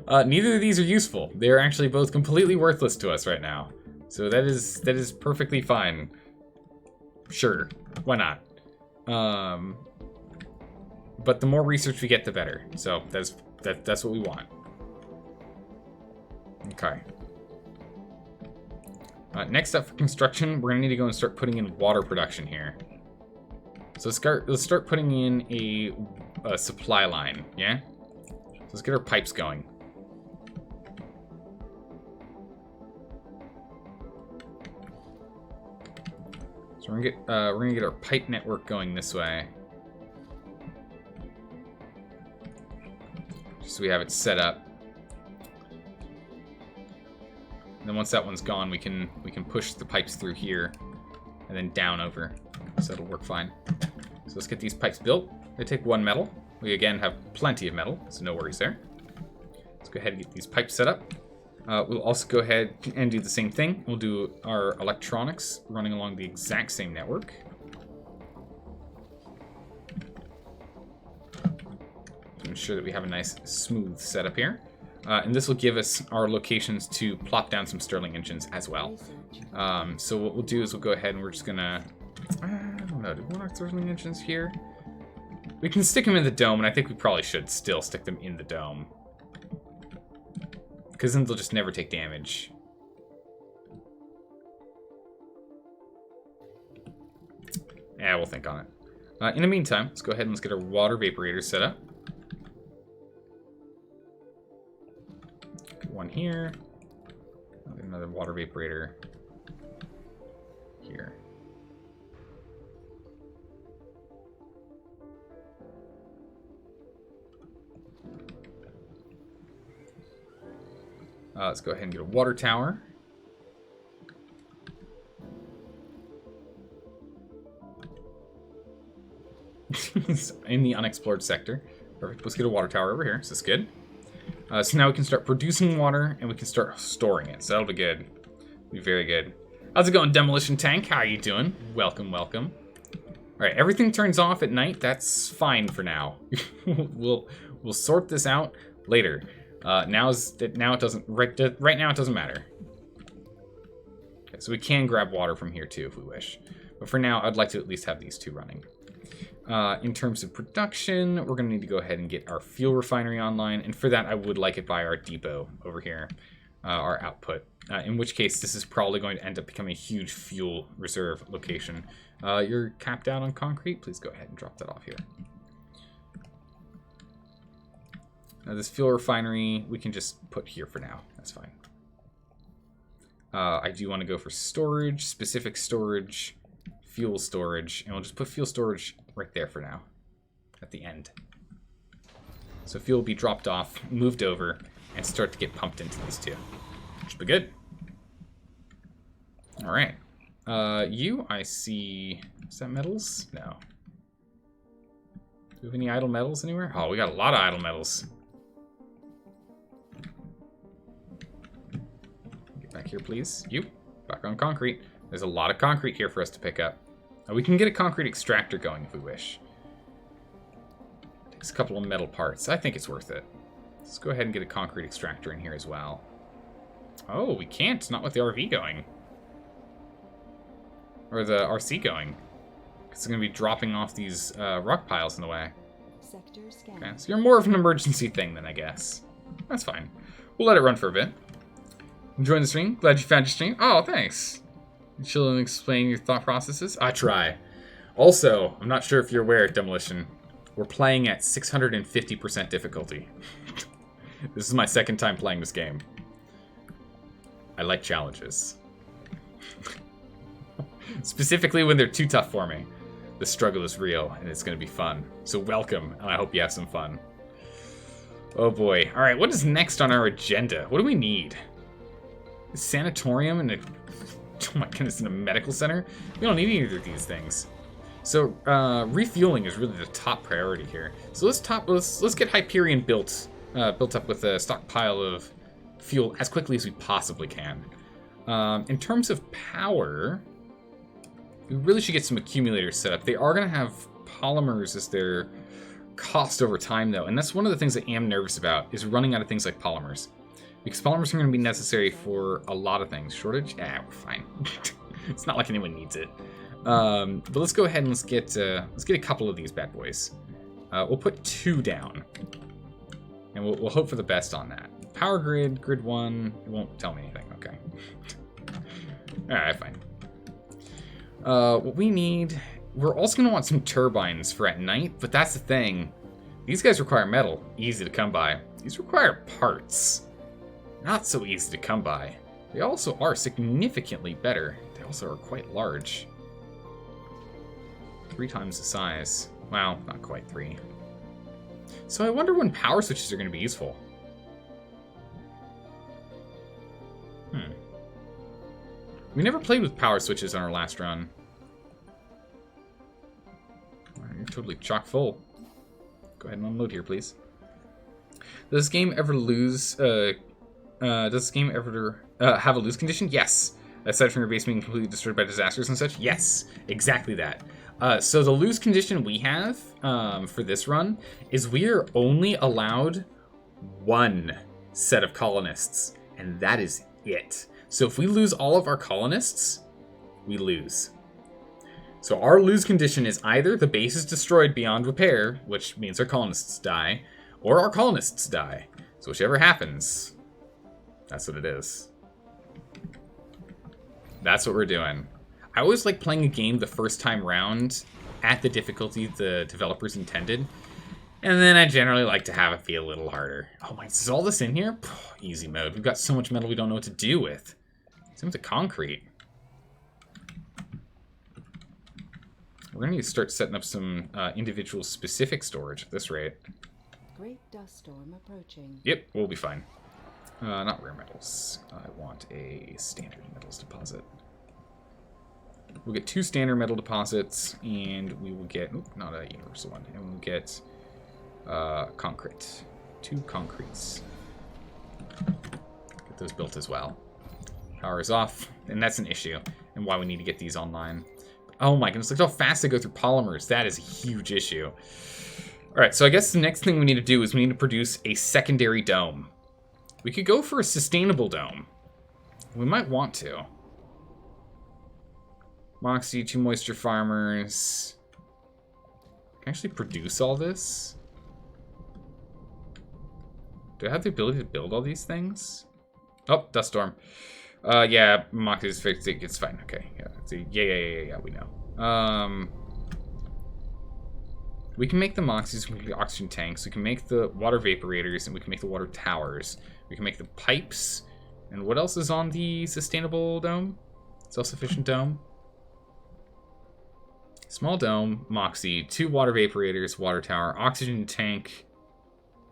Neither of these are useful. They're actually both completely worthless to us right now. So that is perfectly fine. Sure, why not? But the more research we get, the better. So that's what we want. Okay. Next up for construction, we're gonna need to go and start putting in water production here. So let's start putting in a supply line. Yeah. So let's get our pipes going. So we're gonna get our pipe network going this way. Just so we have it set up. And then once that one's gone, we can push the pipes through here and then down over. So it'll work fine. So let's get these pipes built. They take 1 metal. We again have plenty of metal, so no worries there. Let's go ahead and get these pipes set up. We'll also go ahead and do the same thing. We'll do our electronics running along the exact same network. To ensure that we have a nice smooth setup here. And this will give us our locations to plop down some Stirling engines as well. So what we'll do is we'll go ahead and we're just gonna... I don't know, do we want our Stirling engines here? We can stick them in the dome, and I think we probably should still stick them in the dome. Because then they'll just never take damage. Yeah, we'll think on it. In the meantime, let's go ahead and let's get our water vaporators set up. Get one here. I'll get another water vaporator here. Let's go ahead and get a water tower. In the unexplored sector. Perfect. Let's get a water tower over here. So that's good. So now we can start producing water and we can start storing it. So that'll be good. Be very good. How's it going, Demolition Tank? How are you doing? Welcome, welcome. All right, everything turns off at night. That's fine for now. we'll sort this out later. Now it doesn't right now it doesn't matter. Okay, so we can grab water from here too if we wish, but for now I'd like to at least have these two running. In terms of production, we're gonna need to go ahead and get our fuel refinery online, and for that I would like it by our depot over here, our output. In which case this is probably going to end up becoming a huge fuel reserve location. You're capped out on concrete. Please go ahead and drop that off here. Now this fuel refinery, we can just put here for now. That's fine. I do want to go for storage, specific storage, fuel storage, and we'll just put fuel storage right there for now, at the end. So fuel will be dropped off, moved over, and start to get pumped into these two. Should be good. All right. You, I see, is that metals? No. Do we have any idle metals anywhere? Oh, we got a lot of idle metals. Back here, please. You, back on concrete. There's a lot of concrete here for us to pick up. We can get a concrete extractor going if we wish. Takes a couple of metal parts. I think it's worth it. Let's go ahead and get a concrete extractor in here as well. Oh, we can't. Not with the RV going. Or the RC going. It's going to be dropping off these rock piles in the way. Sector scan. Okay, so you're more of an emergency thing then, I guess. That's fine. We'll let it run for a bit. Enjoying the stream? Glad you found your stream. Oh, thanks. You chill and explain your thought processes? I try. Also, I'm not sure if you're aware, Demolition, we're playing at 650% difficulty. This is my second time playing this game. I like challenges. Specifically when they're too tough for me. The struggle is real, and it's going to be fun. So welcome, and I hope you have some fun. Oh boy. Alright, what is next on our agenda? What do we need? A sanatorium and a... Oh my goodness, in a medical center? We don't need either of these things. So, refueling is really the top priority here. So let's get Hyperion built up with a stockpile of fuel as quickly as we possibly can. In terms of power, we really should get some accumulators set up. They are going to have polymers as their cost over time, though, and that's one of the things I am nervous about, is running out of things like polymers. Because polymers are going to be necessary for a lot of things. Shortage? Yeah, we're fine. It's not like anyone needs it. But let's go ahead and let's get a couple of these bad boys. We'll put 2 down. And we'll hope for the best on that. Power grid, grid 1. It won't tell me anything. Okay. Alright, fine. What we need... We're also going to want some turbines for at night, but that's the thing. These guys require metal. Easy to come by. These require parts. Not so easy to come by. They also are significantly better. They also are quite large. 3 times the size. Wow, not quite 3. So I wonder when power switches are going to be useful. We never played with power switches on our last run. You're totally chock full. Go ahead and unload here, please. Does this game ever lose... does this game ever have a lose condition? Yes. Aside from your base being completely destroyed by disasters and such? Yes, exactly that. So the lose condition we have for this run is we are only allowed 1 set of colonists, and that is it. So if we lose all of our colonists, we lose. So our lose condition is either the base is destroyed beyond repair, which means our colonists die, or our colonists die. So whichever happens, that's what it is. That's what we're doing. I always like playing a game the first time round at the difficulty the developers intended. And then I generally like to have it be a little harder. Oh my, is all this in here? Easy mode. We've got so much metal we don't know what to do with. Same with the concrete. We're going to need to start setting up some individual specific storage at this rate. Great dust storm approaching. Yep, we'll be fine. Not rare metals. I want a standard metals deposit. We'll get 2 standard metal deposits, and we will get... Oop, not a universal one. And we'll get concrete. 2 concretes. Get those built as well. Power is off, and that's an issue, and why we need to get these online. Oh my goodness, look how fast they go through polymers. That is a huge issue. Alright, so I guess the next thing we need to do is we need to produce a secondary dome. We could go for a sustainable dome. We might want to. Moxie, 2 moisture farmers. Can I actually produce all this? Do I have the ability to build all these things? Oh, dust storm. Yeah, Moxie's fixed it. It's fine. Okay. Yeah, we know. We can make the Moxies, we can make the oxygen tanks, we can make the water vaporators, and we can make the water towers. We can make the pipes. And what else is on the sustainable dome? Self-sufficient dome? Small dome, Moxie, 2 water vaporators, water tower, oxygen tank,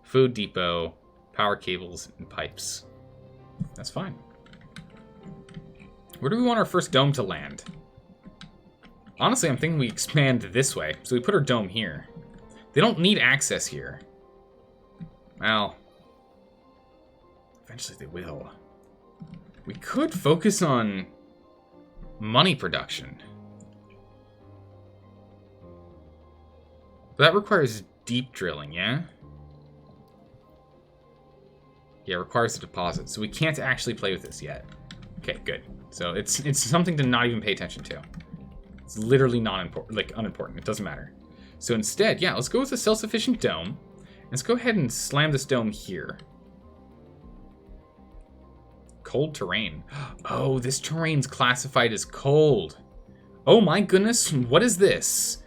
food depot, power cables, and pipes. That's fine. Where do we want our first dome to land? Honestly, I'm thinking we expand this way. So we put our dome here. They don't need access here. Well, eventually they will. We could focus on money production. But that requires deep drilling, yeah? Yeah, it requires a deposit. So we can't actually play with this yet. Okay, good. So it's something to not even pay attention to. It's literally not important, like unimportant. It doesn't matter. So instead, yeah, let's go with a self-sufficient dome. Let's go ahead and slam this dome here. Cold terrain. Oh, this terrain's classified as cold. Oh my goodness, what is this?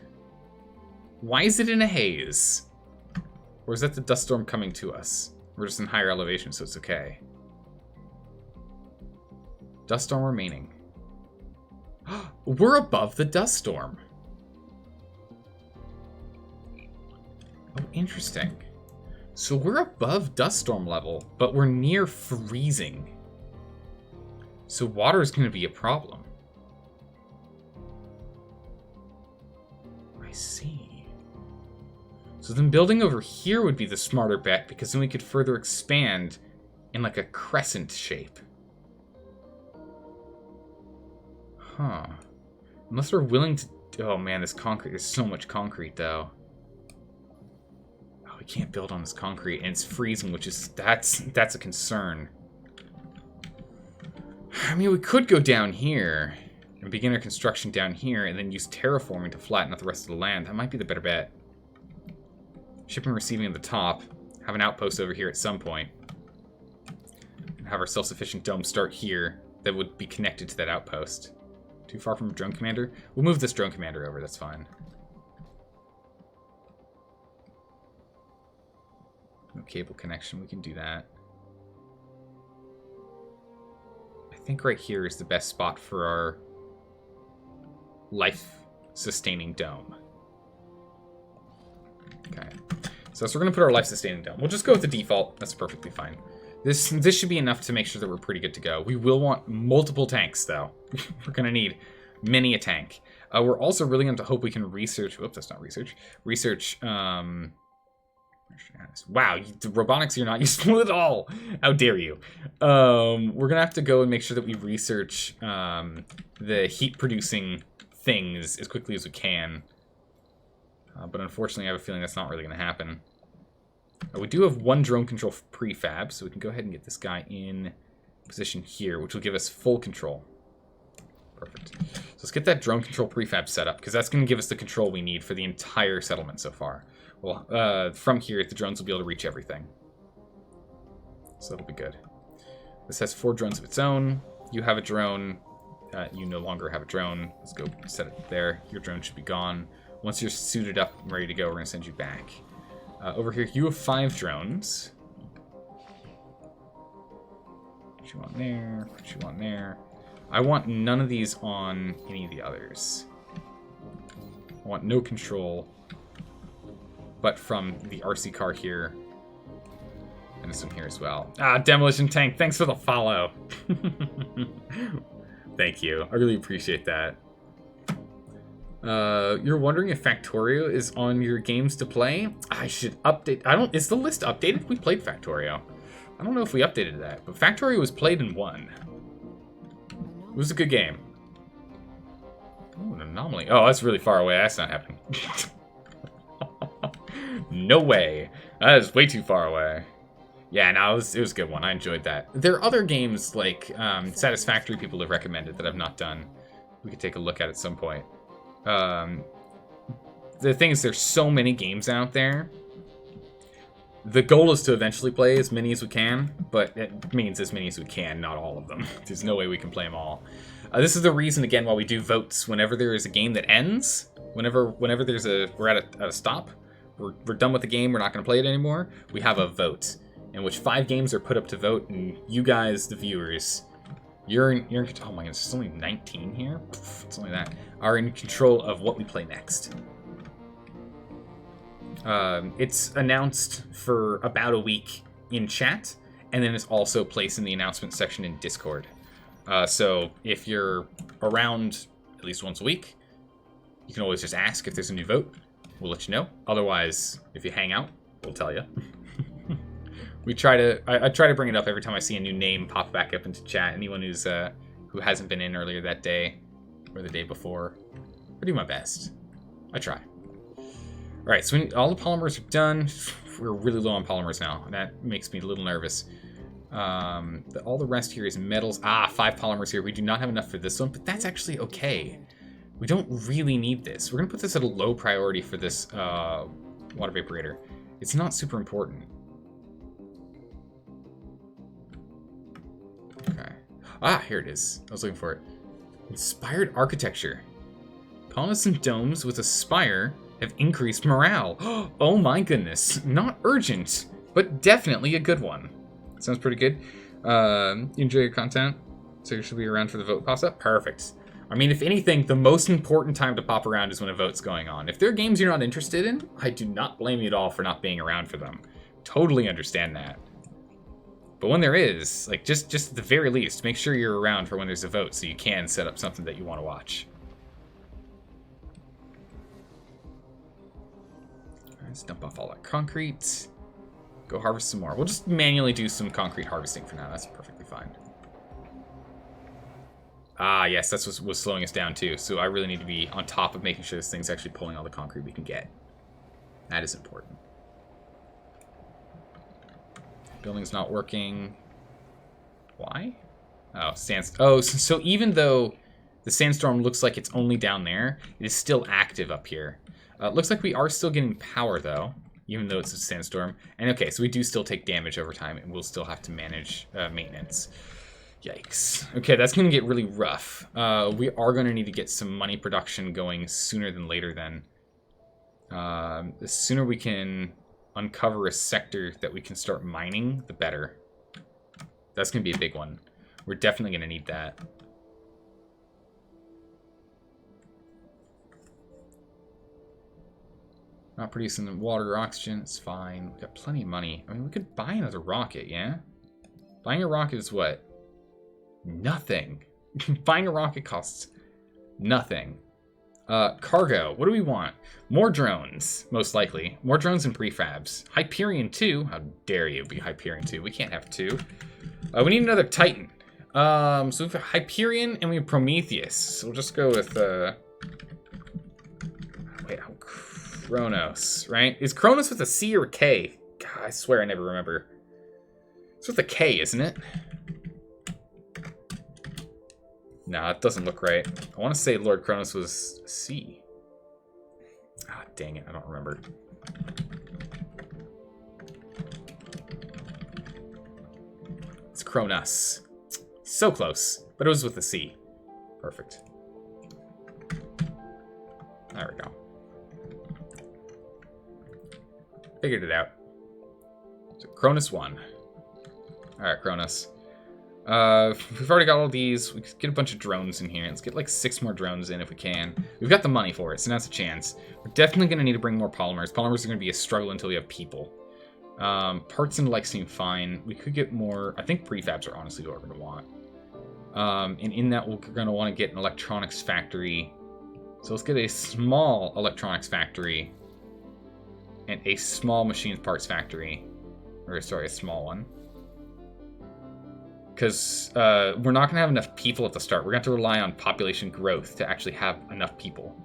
Why is it in a haze? Or is that the dust storm coming to us? We're just in higher elevation, so it's okay. Dust storm remaining. We're above the dust storm. Oh, interesting. So we're above dust storm level, but we're near freezing. So water is going to be a problem. I see. So then building over here would be the smarter bet, because then we could further expand in like a crescent shape. Huh. Unless we're willing to... Oh man, this concrete... There's so much concrete, though. Oh, we can't build on this concrete, and it's freezing, which is... That's a concern. I mean, we could go down here and begin our construction down here and then use terraforming to flatten out the rest of the land. That might be the better bet. Shipping and receiving at the top. Have an outpost over here at some point. And have our self-sufficient dome start here that would be connected to that outpost. Too far from a drone commander? We'll move this drone commander over, that's fine. No cable connection, we can do that. I think right here is the best spot for our life-sustaining dome. Okay. So we're going to put our life-sustaining dome. We'll just go with the default. That's perfectly fine. This should be enough to make sure that we're pretty good to go. We will want multiple tanks, though. We're going to need many a tank. We're also really going to hope we can research... Whoops, that's not research. Research... Wow, the robotics, you're not useful at all. How dare you? We're going to have to go and make sure that we research the heat-producing things as quickly as we can. But unfortunately, I have a feeling that's not really going to happen. We do have one drone control prefab, so we can go ahead and get this guy in position here, which will give us full control. Perfect. So let's get that drone control prefab set up, because that's going to give us the control we need for the entire settlement so far. Well, from here, the drones will be able to reach everything. So that'll be good. This has 4 drones of its own. You have a drone. You no longer have a drone. Let's go set it there. Your drone should be gone. Once you're suited up and ready to go, we're going to send you back. Over here, you have 5 drones. Put you on there. Put you on there. I want none of these on any of the others. I want no control, but from the RC car here. And this one here as well. Ah, Demolition Tank, thanks for the follow. Thank you. I really appreciate that. You're wondering if Factorio is on your games to play? I should update. Is the list updated? We played Factorio. I don't know if we updated that, but Factorio was played and won. It was a good game. Oh, an anomaly. Oh, that's really far away. That's not happening. No way. That is way too far away. Yeah, no, it was a good one. I enjoyed that. There are other games like Satisfactory people have recommended that I've not done. We could take a look at some point. The thing is, there's so many games out there. The goal is to eventually play as many as we can, but it means as many as we can, not all of them. There's no way we can play them all. This is the reason, again, why we do votes. Whenever there is a game that ends, whenever there's we're at a stop, we're done with the game, we're not going to play it anymore, we have a vote, in which 5 games are put up to vote, and you guys, the viewers, you're in oh my goodness, there's only 19 here? It's only that. Are in control of what we play next. It's announced for about a week in chat, and then it's also placed in the announcement section in Discord. So if you're around at least once a week, you can always just ask if there's a new vote. We'll let you know. Otherwise, if you hang out, we'll tell you. I try to bring it up every time I see a new name pop back up into chat. Anyone who hasn't been in earlier that day or the day before, I do my best. I try. All right, so all the polymers are done. We're really low on polymers now. That makes me a little nervous. All the rest here is metals. 5 polymers here. We do not have enough for this one, but that's actually okay. We don't really need this. We're going to put this at a low priority for this water vaporator. It's not super important. Okay. Here it is. I was looking for it. Inspired architecture. Colonies and domes with a spire have increased morale. Oh my goodness. Not urgent, but definitely a good one. Sounds pretty good. You enjoy your content? So you should be around for the vote pops up? Perfect. I mean, if anything, the most important time to pop around is when a vote's going on. If there are games you're not interested in, I do not blame you at all for not being around for them. Totally understand that. But when there is, like, just at the very least, make sure you're around for when there's a vote so you can set up something that you want to watch. Let's dump off all that concrete. Go harvest some more. We'll just manually do some concrete harvesting for now. That's perfectly fine. Yes, that's what was slowing us down too. So I really need to be on top of making sure this thing's actually pulling all the concrete we can get. That is important. Building's not working. Why? Oh, so even though the sandstorm looks like it's only down there, it is still active up here. It looks like we are still getting power, though, even though it's a sandstorm. And okay, so we do still take damage over time, and we'll still have to manage maintenance. Yikes. Okay, that's going to get really rough. We are going to need to get some money production going sooner than later, then. The sooner we can uncover a sector that we can start mining, the better. That's going to be a big one. We're definitely going to need that. Not producing the water or oxygen. It's fine. We've got plenty of money. I mean, we could buy another rocket, yeah? Buying a rocket is what? Nothing. Buying a rocket costs nothing. Cargo. What do we want? More drones, most likely. More drones and prefabs. Hyperion 2. How dare you be Hyperion 2? We can't have 2. We need another Titan. So we've got Hyperion and we have Prometheus. So we'll just go with, Kronos, right? Is Kronos with a C or a K? God, I swear I never remember. It's with a K, isn't it? Nah, it doesn't look right. I want to say Lord Kronos was C. Ah, dang it, I don't remember. It's Kronos. So close, but it was with a C. Perfect. There we go. Figured it out. So Cronus 1. Alright, Cronus. We've already got all these. We could get a bunch of drones in here. Let's get like 6 more drones in if we can. We've got the money for it, so now's a chance. We're definitely going to need to bring more polymers. Polymers are going to be a struggle until we have people. Parts and like seem fine. We could get more. I think prefabs are honestly what we're going to want. And in that, we're going to want to get an electronics factory. So let's get a small electronics factory. And a small machines parts factory. Or, sorry, a small one. Because we're not going to have enough people at the start. We're going to have to rely on population growth to actually have enough people.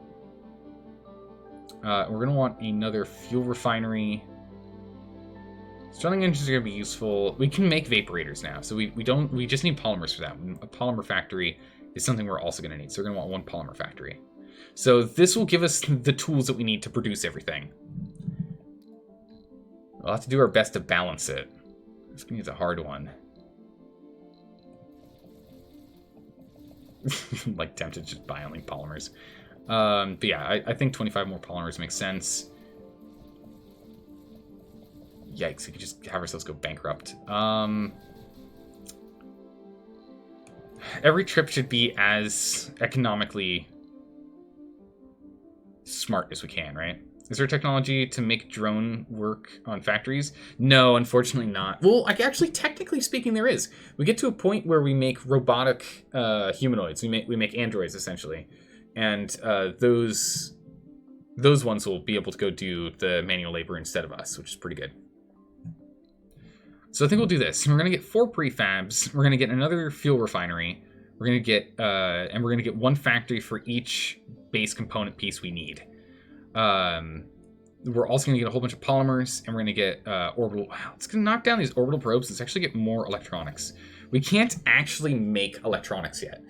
We're going to want another fuel refinery. Sterling engines are going to be useful. We can make vaporators now. So we just need polymers for that. A polymer factory is something we're also going to need. So we're going to want one polymer factory. So this will give us the tools that we need to produce everything. We'll have to do our best to balance it. This going to be the hard one. Like tempted to just buy only polymers. But yeah, I think 25 more polymers makes sense. Yikes, we could just have ourselves go bankrupt. Every trip should be as economically smart as we can, right? Is there technology to make drone work on factories? No, unfortunately not. Well, actually, technically speaking, there is. We get to a point where we make robotic humanoids. We make androids, essentially. And those ones will be able to go do the manual labor instead of us, which is pretty good. So I think we'll do this. We're going to get 4 prefabs. We're going to get another fuel refinery. We're going to get, and we're going to get 1 factory for each base component piece we need. We're also going to get a whole bunch of polymers, and we're going to get orbital. Wow, it's going to knock down these orbital probes. Let's actually get more electronics. We can't actually make electronics yet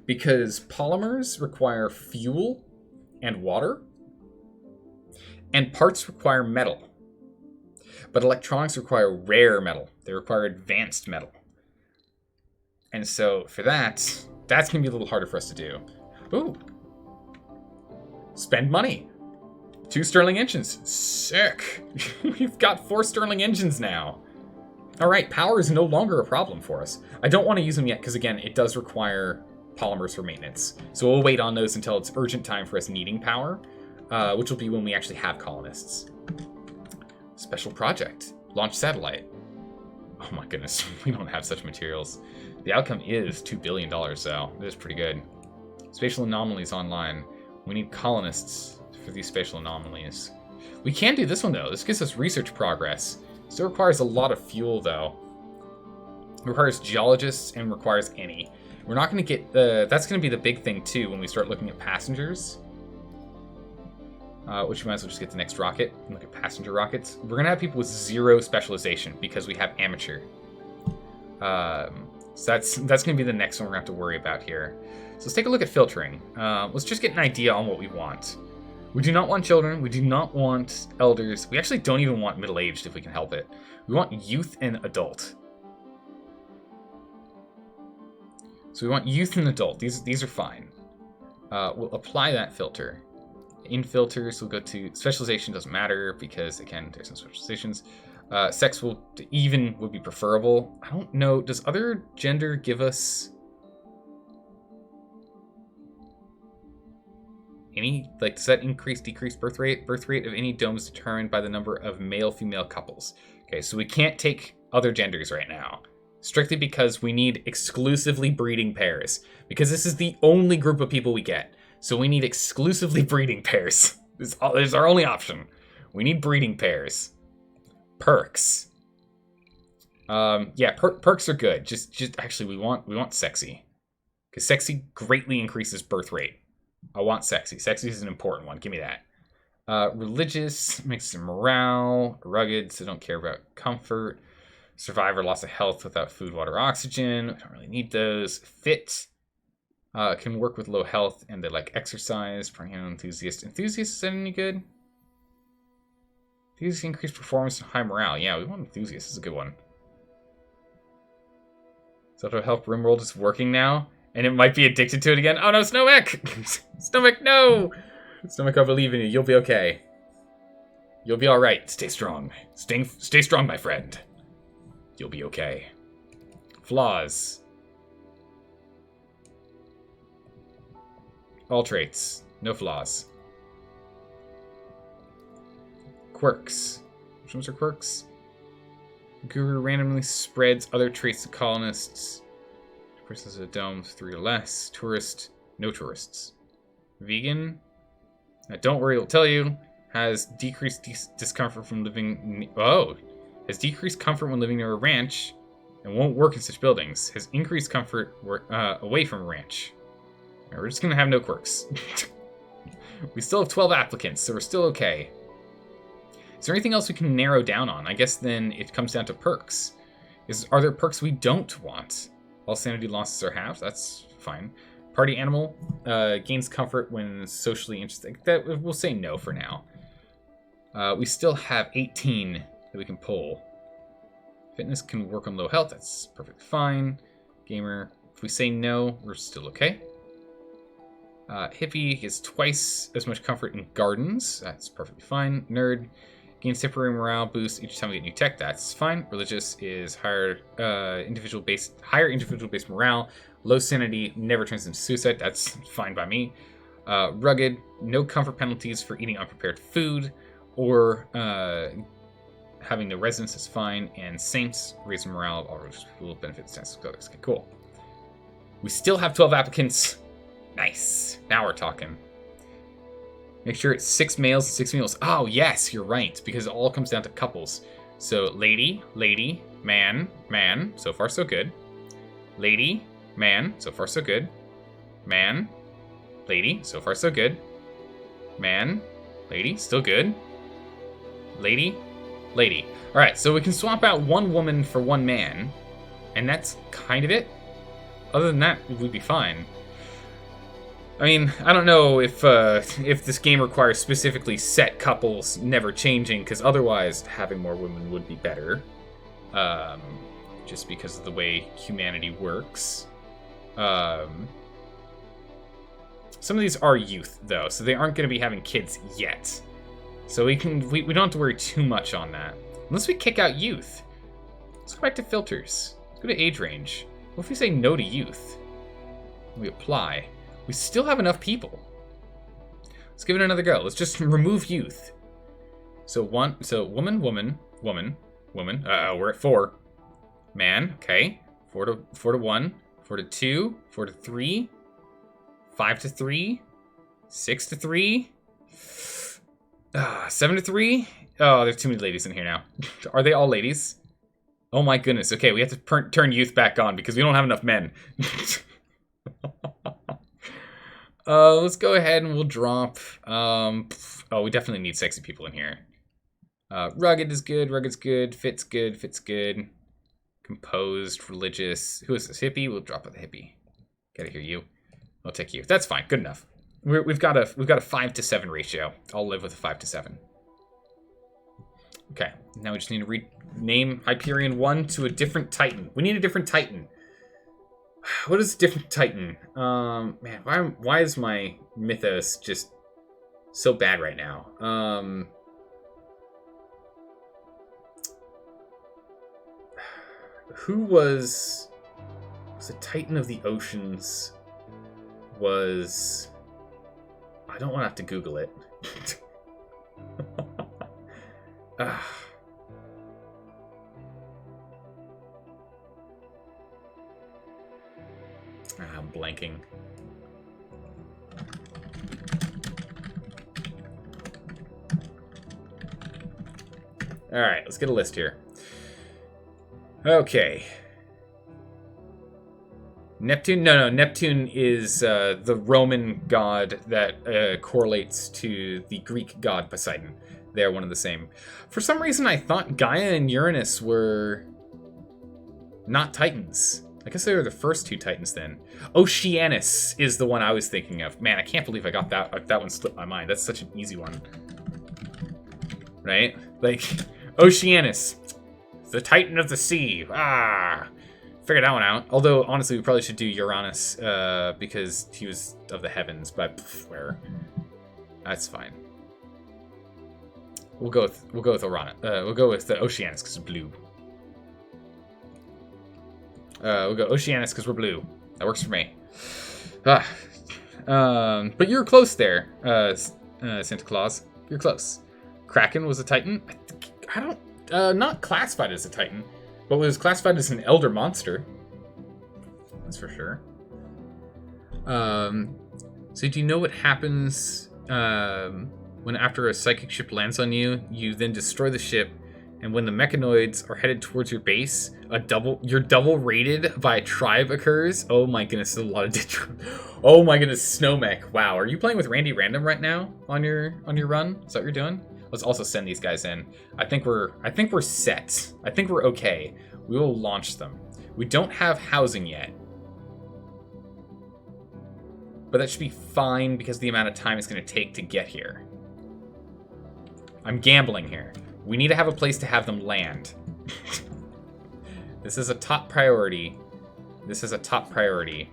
because polymers require fuel and water, and parts require metal. But electronics require rare metal. They require advanced metal. And so for that's going to be a little harder for us to do. Ooh. Spend money. 2 Sterling engines. Sick. We've got 4 Sterling engines now. All right, power is no longer a problem for us. I don't want to use them yet because, again, it does require polymers for maintenance. So we'll wait on those until it's urgent time for us needing power, which will be when we actually have colonists. Special project. Launch satellite. Oh my goodness, we don't have such materials. The outcome is $2 billion, so it is pretty good. Spatial anomalies online. We need colonists for these spatial anomalies. We can do this one, though. This gives us research progress. Still requires a lot of fuel, though. It requires geologists and requires any. We're not going to get the... That's going to be the big thing, too, when we start looking at passengers. Which we might as well just get the next rocket and look at passenger rockets. We're going to have people with 0 specialization because we have amateur. So that's going to be the next one we're going to have to worry about here. So let's take a look at filtering. Let's just get an idea on what we want. We do not want children. We do not want elders. We actually don't even want middle-aged if we can help it. We want youth and adult. So we want youth and adult. These are fine. We'll apply that filter. In filters, we'll go to specialization. Doesn't matter because, again, there's no specializations. Sex will even would be preferable. I don't know. Does other gender give us any, like, does that increase, decrease birth rate? Birth rate of any dome is determined by the number of male-female couples. Okay, so we can't take other genders right now. Strictly because we need exclusively breeding pairs. Because this is the only group of people we get. So we need exclusively breeding pairs. This is our only option. We need breeding pairs. Perks. Yeah, perks are good. Just actually, we want sexy. Because sexy greatly increases birth rate. I want sexy. Sexy is an important one. Give me that. Religious makes some morale. Rugged, so don't care about comfort. Survivor, loss of health without food, water, oxygen. We don't really need those. Fit. Can work with low health and they like exercise. Perennial enthusiast. Enthusiast, is that any good? Enthusiast increased performance and high morale. Yeah, we want enthusiast. This is a good one. So to help Rimworld is working now. And it might be addicted to it again. Oh no, Snowmech! Snowmech, no! Snowmech, I believe in you. You'll be okay. You'll be alright. Stay strong. Stay strong, my friend. You'll be okay. Flaws. All traits. No flaws. Quirks. Which ones are quirks? Guru randomly spreads other traits to colonists. Persons of dome, 3 or less. Tourist. No tourists. Vegan. Don't worry, it'll tell you. Has decreased discomfort from living... Has decreased comfort when living near a ranch and won't work in such buildings. Has increased comfort away from a ranch. Right, we're just going to have no quirks. We still have 12 applicants, so we're still okay. Is there anything else we can narrow down on? I guess then it comes down to perks. Are there perks we don't want? All sanity losses are halved. That's fine. Party animal gains comfort when socially interested. That we'll say no for now. We still have 18 that we can pull. Fitness can work on low health. That's perfectly fine. Gamer, if we say no, we're still okay. Hippie gets twice as much comfort in gardens. That's perfectly fine. Nerd gains temporary morale boost each time we get new tech. That's fine. Religious is higher individual based morale. Low sanity never turns into suicide. That's fine by me. Rugged, no comfort penalties for eating unprepared food or having no residence is fine. And Saints raise morale of all religious people, benefits sense. Okay, cool. We still have 12 applicants. Nice. Now we're talking. Make sure it's 6 males and 6 females. Oh, yes, you're right, because it all comes down to couples. So, lady, man, man. So far, so good. Lady, man. So far, so good. Man, lady. So far, so good. Man, lady. Still good. Lady. All right, so we can swap out 1 woman for 1 man, and that's kind of it. Other than that, we'd be fine. I mean, I don't know if this game requires specifically set couples never changing, because otherwise having more women would be better. Just because of the way humanity works. Some of these are youth, though, so they aren't going to be having kids yet. So we don't have to worry too much on that. Unless we kick out youth. Let's go back to filters. Let's go to age range. What if we say no to youth? We apply. We still have enough people. Let's give it another go. Let's just remove youth. So woman. We're at 4. Man, okay. 4 to 1, 4 to 2, 4 to 3, 5 to 3, 6 to 3, 7 to 3. Oh, there's too many ladies in here now. Are they all ladies? Oh my goodness. Okay, we have to turn youth back on because we don't have enough men. Let's go ahead and we'll drop. We definitely need sexy people in here. Rugged is good. Rugged's good. Fit's good. Composed, religious. Who is this? Hippie? We'll drop out the hippie. Gotta hear you. I'll take you. That's fine. Good enough. We've got a 5 to 7 ratio. I'll live with a 5 to 7. Okay. Now we just need to rename Hyperion 1 to a different Titan. We need a different Titan. What is a different Titan? Man, why is my mythos just so bad right now? Who was the Titan of the Oceans? I don't want to have to Google it. I'm blanking. Alright, let's get a list here. Okay. Neptune? No. Neptune is the Roman god that correlates to the Greek god Poseidon. They're one and the same. For some reason, I thought Gaia and Uranus were not Titans. I guess they were the first 2 Titans then. Oceanus is the one I was thinking of. Man, I can't believe I got that one slipped my mind. That's such an easy one. Right? Like, Oceanus. The Titan of the Sea. Figured that one out. Although, honestly, we probably should do Uranus, because he was of the heavens, but where? That's fine. We'll go with Uranus. We'll go with the Oceanus because it's blue. We'll go Oceanus because we're blue. That works for me. But you're close there, Santa Claus. You're close. Kraken was a Titan. I don't. Not classified as a Titan, but was classified as an elder monster. That's for sure. So do you know what happens when after a psychic ship lands on you, you then destroy the ship, and when the mechanoids are headed towards your base, you're double rated by a tribe occurs? Oh my goodness, there's a lot of oh my goodness, Snow Mech. Wow, are you playing with Randy Random right now on your run? Is that what you're doing? Let's also send these guys in. I think we're set. I think we're okay. We will launch them. We don't have housing yet. But that should be fine because of the amount of time it's going to take to get here. I'm gambling here. We need to have a place to have them land. This is a top priority. This is a top priority.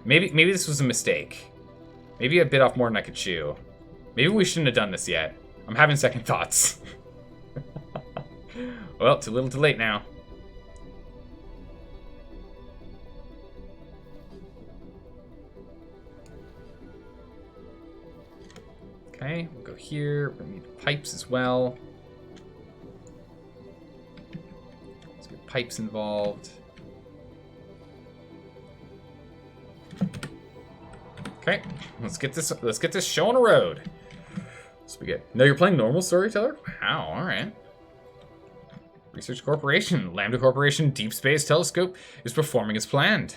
Maybe this was a mistake. Maybe I bit off more than I could chew. Maybe we shouldn't have done this yet. I'm having second thoughts. Well, too little too late now. Okay, we'll go here. We're gonna need pipes as well. Let's get pipes involved. Okay, let's get this show on the road. So we get. No, you're playing normal storyteller? Wow, alright. Research Corporation, Lambda Corporation, Deep Space Telescope is performing as planned.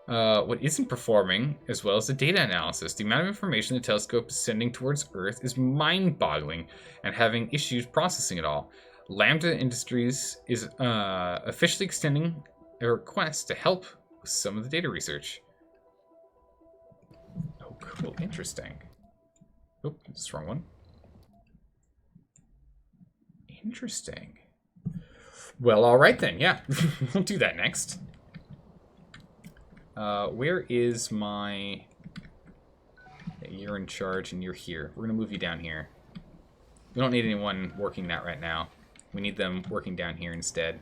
What isn't performing, as well as the data analysis. The amount of information the telescope is sending towards Earth is mind-boggling and having issues processing it all. Lambda Industries is officially extending a request to help with some of the data research. Oh, cool. Interesting. Oh, that's the wrong one. Interesting. Well, all right then. Yeah, we'll do that next. Where is my... You're in charge and you're here. We're going to move you down here. We don't need anyone working that right now. We need them working down here instead.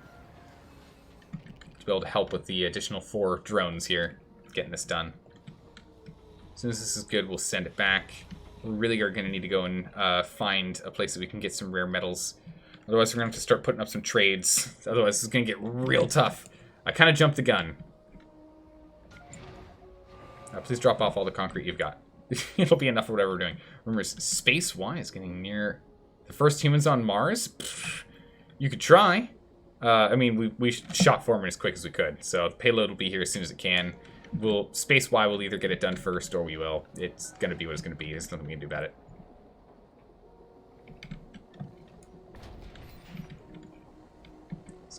To be able to help with the additional 4 drones here. Getting this done. As soon as this is good, we'll send it back. We really are going to need to go and find a place that we can get some rare metals. Otherwise, we're going to have to start putting up some trades. Otherwise, this is going to get real tough. I kind of jumped the gun. Please drop off all the concrete you've got. It'll be enough for whatever we're doing. Remember, Space Y is getting near the first humans on Mars. Pfft, you could try. I mean, we shot forward as quick as we could, so the payload will be here as soon as it can. Space Y will either get it done first, or we will. It's going to be what it's going to be. There's nothing we can do about it.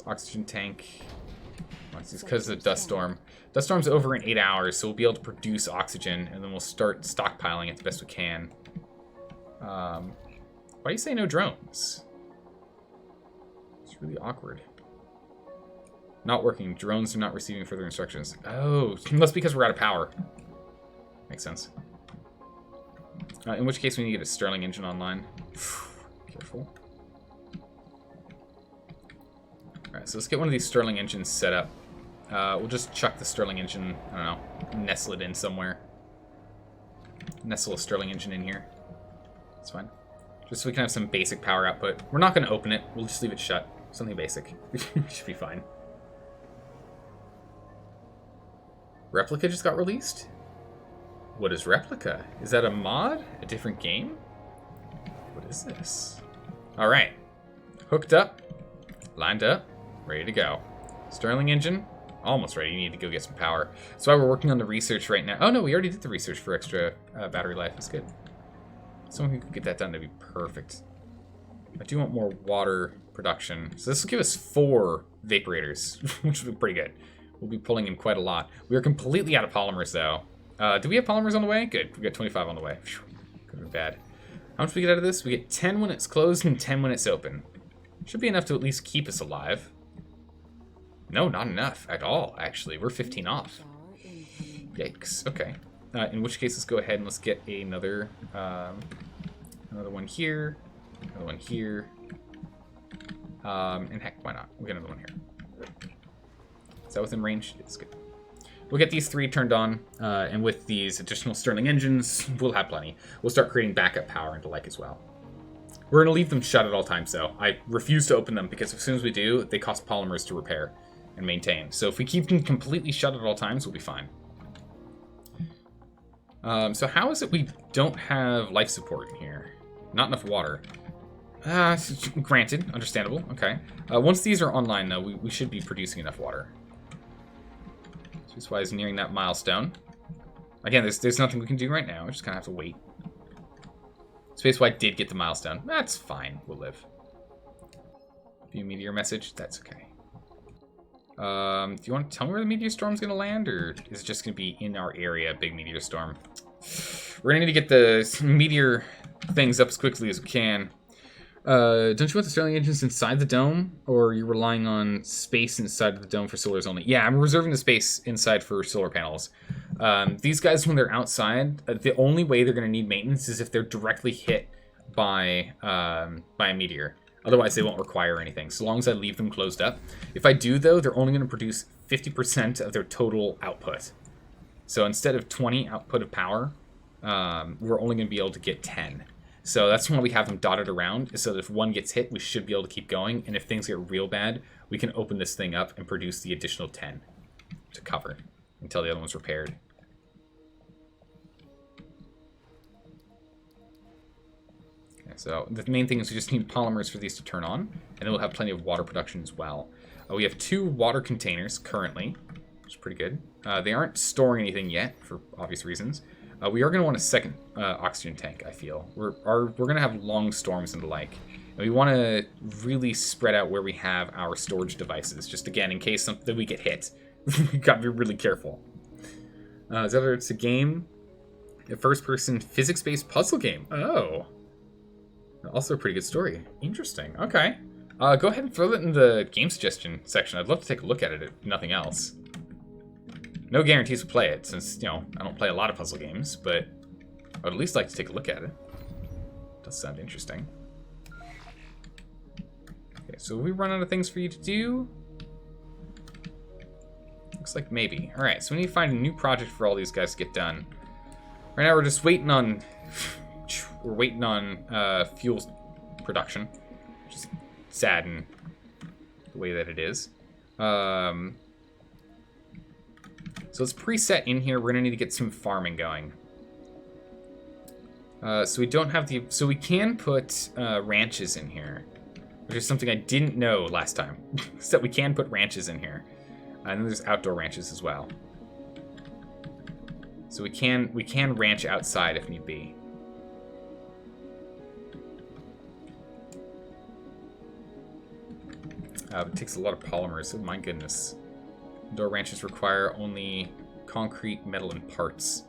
It's oxygen tank. It's because of the dust storm. Dust storm's over in 8 hours, so we'll be able to produce oxygen, and then we'll start stockpiling it the best we can. Why do you say no drones? It's really awkward. Not working. Drones are not receiving further instructions. Oh, that's because we're out of power. Makes sense. In which case we need to get a Stirling engine online. Careful. Alright, so let's get one of these Stirling engines set up. We'll just chuck the Stirling engine, I don't know, nestle it in somewhere. Nestle a Stirling engine in here. That's fine. Just so we can have some basic power output. We're not going to open it. We'll just leave it shut. Something basic. Should be fine. Replica just got released? What is Replica? Is that a mod? A different game? What is this? Alright. Hooked up. Lined up. Ready to go. Stirling engine. Almost ready. You need to go get some power. That's why we're working on the research right now. Oh no, we already did the research for extra battery life. That's good. Someone who could get that done, that'd be perfect. I do want more water production. So this will give us 4 vaporators, which would be pretty good. We'll be pulling in quite a lot. We are completely out of polymers, though. Do we have polymers on the way? Good. We got 25 on the way. Could have been bad. How much do we get out of this? We get 10 when it's closed and 10 when it's open. Should be enough to at least keep us alive. No, not enough at all, actually. We're 15 off. Yikes. Okay. In which case, let's go ahead and let's get another one here. Another one here. And heck, why not? We'll get another one here. Is that within range? It's good. We'll get these 3 turned on, and with these additional Stirling engines, we'll have plenty. We'll start creating backup power and the like as well. We're going to leave them shut at all times, though. I refuse to open them, because as soon as we do, they cost polymers to repair and maintain. So if we keep them completely shut at all times, we'll be fine. So how is it we don't have life support in here? Not enough water. Granted, understandable, okay. Once these are online, though, we should be producing enough water. Space-wise, nearing that milestone. Again, there's nothing we can do right now. We just kind of have to wait. Space-wide did get the milestone. That's fine. We'll live. View meteor message. That's okay. Do you want to tell me where the meteor storm's going to land, or is it just going to be in our area, big meteor storm? We're going to need to get the meteor things up as quickly as we can. Don't you want the Stirling engines inside the dome, or are you relying on space inside of the dome for solars only? Yeah, I'm reserving the space inside for solar panels. These guys, when they're outside, the only way they're going to need maintenance is if they're directly hit by a meteor. Otherwise, they won't require anything, so long as I leave them closed up. If I do, though, they're only going to produce 50% of their total output. So instead of 20 output of power, we're only going to be able to get 10. So that's why we have them dotted around, so that if one gets hit, we should be able to keep going. And if things get real bad, we can open this thing up and produce the additional 10 to cover until the other one's repaired. Okay, so the main thing is we just need polymers for these to turn on, and then we'll have plenty of water production as well. We have 2 water containers currently, which is pretty good. They aren't storing anything yet, for obvious reasons. We are going to want a second oxygen tank, I feel. We're going to have long storms and the like. And we want to really spread out where we have our storage devices, just again, in case that we get hit. We've got to be really careful. It's a game, a first-person physics-based puzzle game. Oh. Also a pretty good story. Interesting. Okay. Go ahead and throw that in the game suggestion section. I'd love to take a look at it, if nothing else. No guarantees to play it, since, you know, I don't play a lot of puzzle games, but I would at least like to take a look at it. Does sound interesting. Okay, so we run out of things for you to do. Looks like maybe. Alright, so we need to find a new project for all these guys to get done. Right now we're just waiting on... We're waiting on fuel production. Which is sad in the way that it is. So let's preset in here. We're gonna need to get some farming going. So we don't have the... So we can put ranches in here, which is something I didn't know last time. So that we can put ranches in here. And then there's outdoor ranches as well. So we can ranch outside if need be. It takes a lot of polymers. Oh my goodness. Indoor ranches require only concrete, metal, and parts.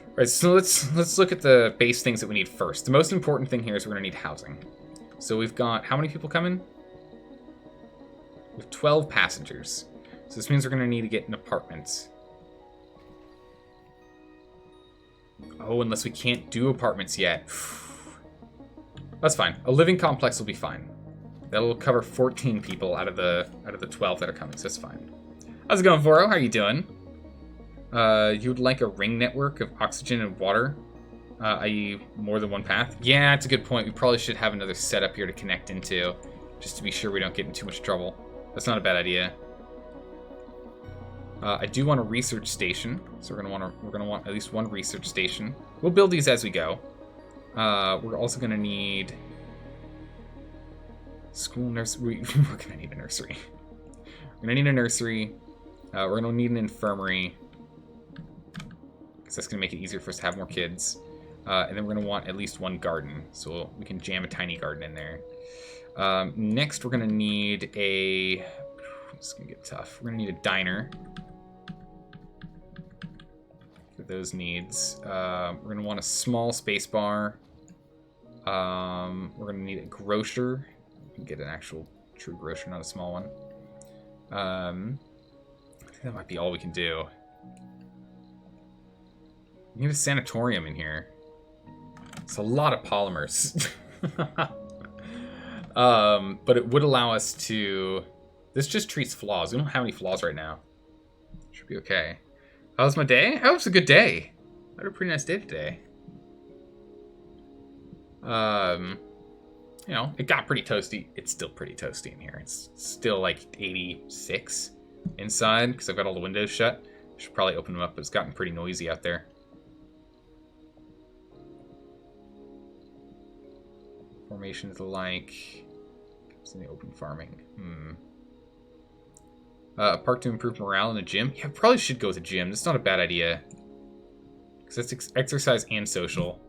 All right, so let's look at the base things that we need first. The most important thing here is we're gonna need housing. So we've got how many people coming? We have 12 passengers. So this means we're gonna need to get an apartment. Oh, unless we can't do apartments yet. That's fine. A living complex will be fine. That'll cover 14 people out of the 12 that are coming, so that's fine. How's it going, Voro? How are you doing? You would like a ring network of oxygen and water, i.e. more than one path? Yeah, it's a good point. We probably should have another setup here to connect into, just to be sure we don't get in too much trouble. That's not a bad idea. I do want a research station, so we're gonna want at least one research station. We'll build these as we go. We're also gonna need school nursery. We're gonna need a nursery. We're gonna need a nursery. We're gonna need an infirmary, because that's gonna make it easier for us to have more kids. And then we're gonna want at least one garden, so we can jam a tiny garden in there. Next, we're gonna need a. This is gonna get tough. We're gonna need a diner. Those needs. We're gonna want a small space bar. We're gonna need a grocer. We can get an actual true grocer, not a small one. I think that might be all we can do. We need a sanatorium in here. It's a lot of polymers. But it would allow us to. This just treats flaws. We don't have any flaws right now. Should be okay. How was my day? That was a good day. I had a pretty nice day today. You know, it got pretty toasty. It's still pretty toasty in here. It's still like 86 inside because I've got all the windows shut. I should probably open them up, but it's gotten pretty noisy out there. Formations like it's in the open farming. A park to improve morale in a gym. Yeah, probably should go with a gym. That's not a bad idea. Because that's exercise and social.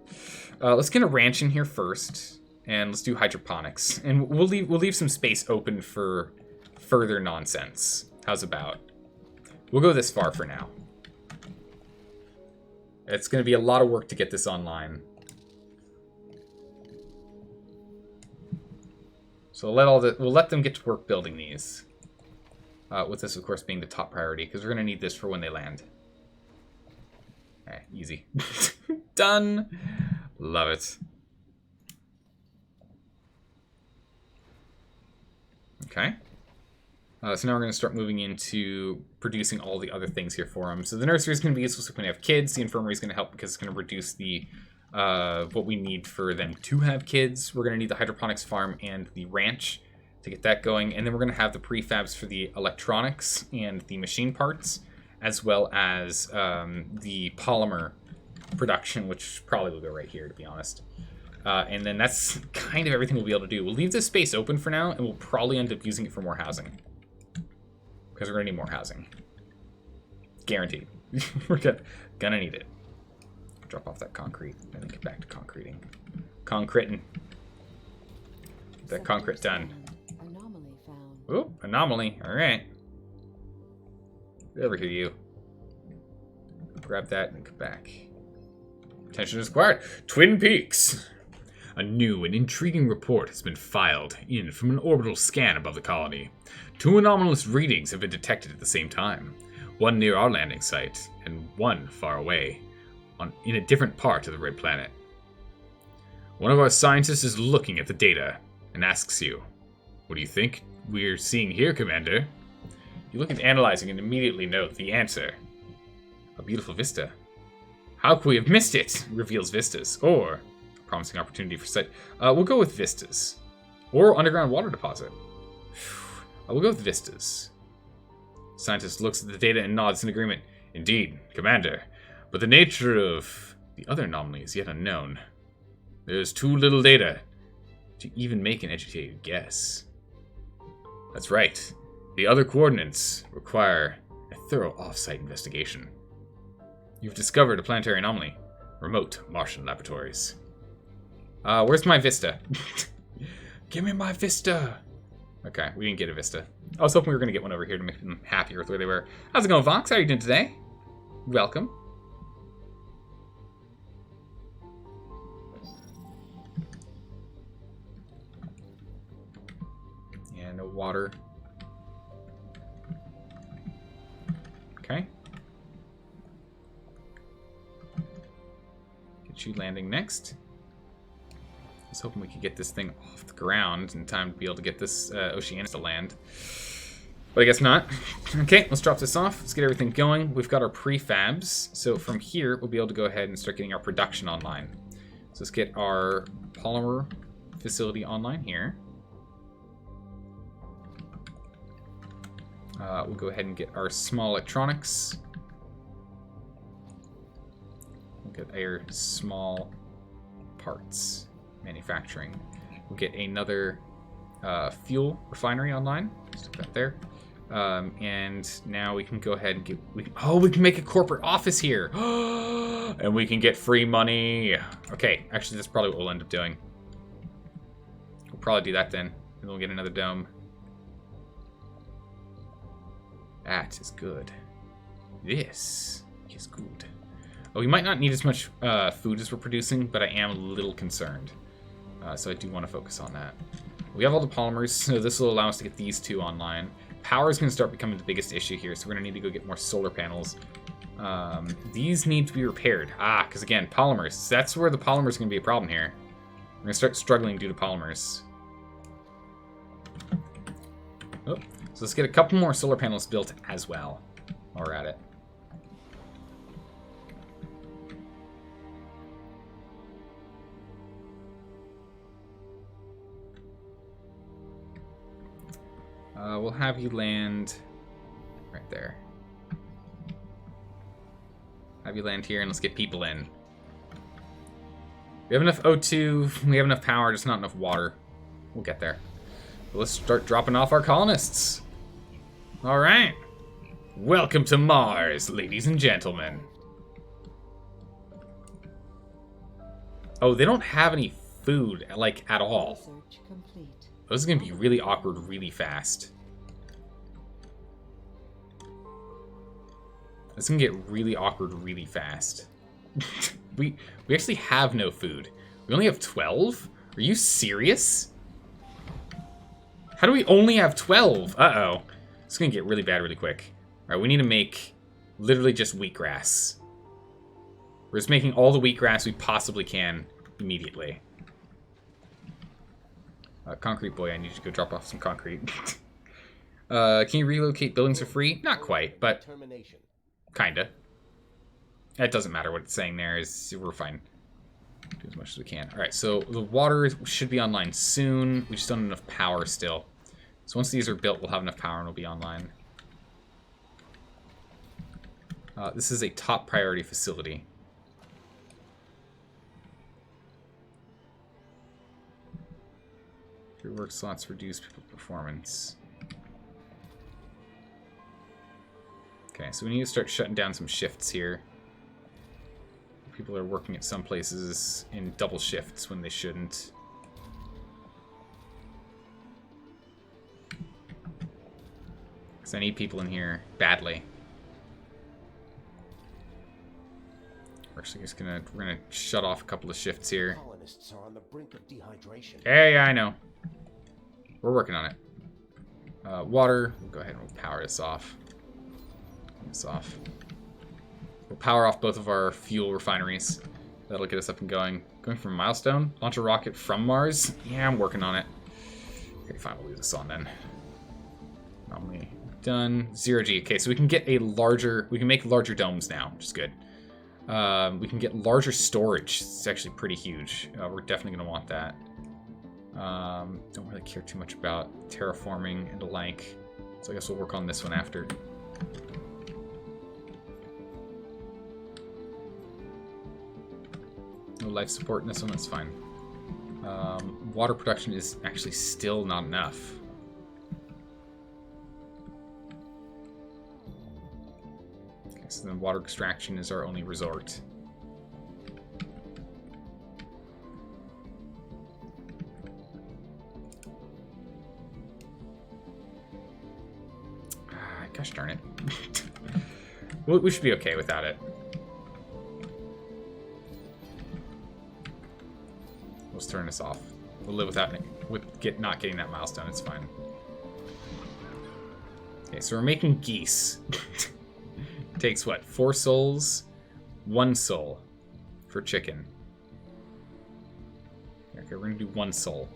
Let's get a ranch in here first. And let's do hydroponics. And we'll leave some space open for further nonsense. How's about? We'll go this far for now. It's going to be a lot of work to get this online. So we'll let them get to work building these. With this, of course, being the top priority, because we're going to need this for when they land. Easy. Done. Love it. Okay. So now we're going to start moving into producing all the other things here for them. So the nursery is going to be useful when we have kids. The infirmary is going to help because it's going to reduce the what we need for them to have kids. We're going to need the hydroponics farm and the ranch to get that going. And then we're going to have the prefabs for the electronics and the machine parts, as well as the polymer production, which probably will go right here, to be honest. And then that's kind of everything we'll be able to do. We'll leave this space open for now, and we'll probably end up using it for more housing. Because we're going to need more housing. Guaranteed. We're gonna need it. Drop off that concrete, and then get back to concreting. Concreting. Get that concrete done. Anomaly found. Oh, anomaly. Alright. Get over here, you. Grab that and get back. Attention is required. Twin Peaks. A new and intriguing report has been filed in from an orbital scan above the colony. 2 anomalous readings have been detected at the same time. One near our landing site, and one far away, in a different part of the Red Planet. One of our scientists is looking at the data and asks you, "What do you think we're seeing here, Commander?" You look at analyzing and immediately note the answer. A beautiful vista. How could we have missed it? Reveals vistas. Or a promising opportunity for sight. We'll go with vistas. Or underground water deposit. We'll go with vistas. Scientist looks at the data and nods in agreement. Indeed, Commander. But the nature of the other anomaly is yet unknown. There's too little data to even make an educated guess. That's right. The other coordinates require a thorough off-site investigation. You've discovered a planetary anomaly. Remote Martian laboratories. Where's my vista? Give me my vista! Okay, we didn't get a Vista. I was hoping we were going to get one over here to make them happier with where they were. How's it going, Vox? How are you doing today? Welcome. Yeah, no water. Okay. Get you landing next. I was hoping we could get this thing off the ground in time to be able to get this Oceanus to land. But I guess not. Okay, let's drop this off. Let's get everything going. We've got our prefabs. So from here, we'll be able to go ahead and start getting our production online. So let's get our polymer facility online here. We'll go ahead and get our small electronics. We'll get our small parts manufacturing. We'll get another fuel refinery online. Stick that there. And now we can go ahead and get... we can make a corporate office here. And we can get free money. Okay, actually that's probably what we'll end up doing. We'll probably do that then. And then we'll get another dome. That is good. This is good. Oh, we might not need as much food as we're producing, but I am a little concerned. So I do want to focus on that. We have all the polymers, so this will allow us to get these two online. Power is going to start becoming the biggest issue here, so we're going to need to go get more solar panels. These need to be repaired. Because again, polymers. That's where the polymers are going to be a problem here. We're going to start struggling due to polymers. Oh, so let's get a couple more solar panels built as well while we're at it. We'll have you land right there. Have you land here, and let's get people in. We have enough O2, we have enough power, just not enough water. We'll get there. But let's start dropping off our colonists. Alright. Welcome to Mars, ladies and gentlemen. Oh, they don't have any food, like, at all. Research complete. This is going to be really awkward really fast. This is going to get really awkward really fast. we actually have no food. We only have 12? Are you serious? How do we only have 12? Uh-oh. It's going to get really bad really quick. Alright, we need to make literally just wheatgrass. We're just making all the wheatgrass we possibly can immediately. Concrete boy, I need you to go drop off some concrete. Can you relocate buildings for free? Not quite, but kinda. It doesn't matter what it's saying there. We're fine. Do as much as we can. Alright, so the water should be online soon. We just don't have enough power still. So once these are built, we'll have enough power and we'll be online. This is a top priority facility. Your work slots reduce people performance. Okay, so we need to start shutting down some shifts here. People are working at some places in double shifts when they shouldn't. Because I need people in here badly. We're actually just we're gonna shut off a couple of shifts here. Colonists are on the brink of dehydration. Yeah, I know. We're working on it. Water. We'll go ahead and we'll power this off. Turn this off. We'll power off both of our fuel refineries. That'll get us up and going. Going for a milestone? Launch a rocket from Mars? Yeah, I'm working on it. Okay, fine. We'll leave this on then. Anomaly done. 0G. Okay, so we can get a larger... We can make larger domes now, which is good. We can get larger storage. It's actually pretty huge. We're definitely going to want that. Don't really care too much about terraforming and the like. So I guess we'll work on this one after. No life support in this one, that's fine. Water production is actually still not enough. Okay, so then water extraction is our only resort. Gosh darn it. We should be okay without it. Let's turn this off. We'll live without it. Not getting that milestone. It's fine. Okay, so we're making geese. Takes what? 4 souls? 1 soul for chicken. Okay, we're gonna do 1 soul.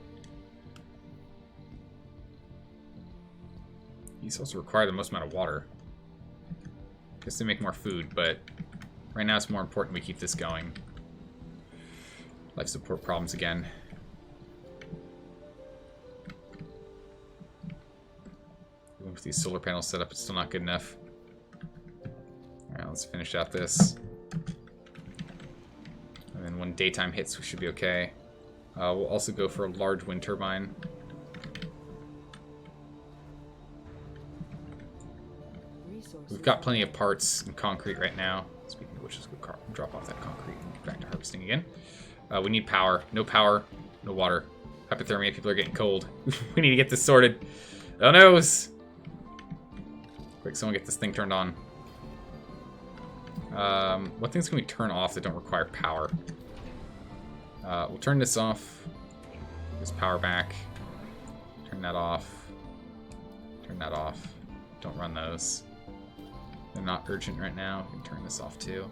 Geese also require the most amount of water. Guess they make more food, but right now it's more important we keep this going. Life support problems again. Even with these solar panels set up, it's still not good enough. Alright, let's finish out this. And then when daytime hits, we should be okay. We'll also go for a large wind turbine. We've got plenty of parts and concrete right now. Speaking of which, let's go drop off that concrete and get back to harvesting again. We need power. No power, no water. Hypothermia, people are getting cold. We need to get this sorted. Oh no! Quick, someone get this thing turned on. What things can we turn off that don't require power? We'll turn this off. This power back. Turn that off. Turn that off. Don't run those. They're not urgent right now. We can turn this off too.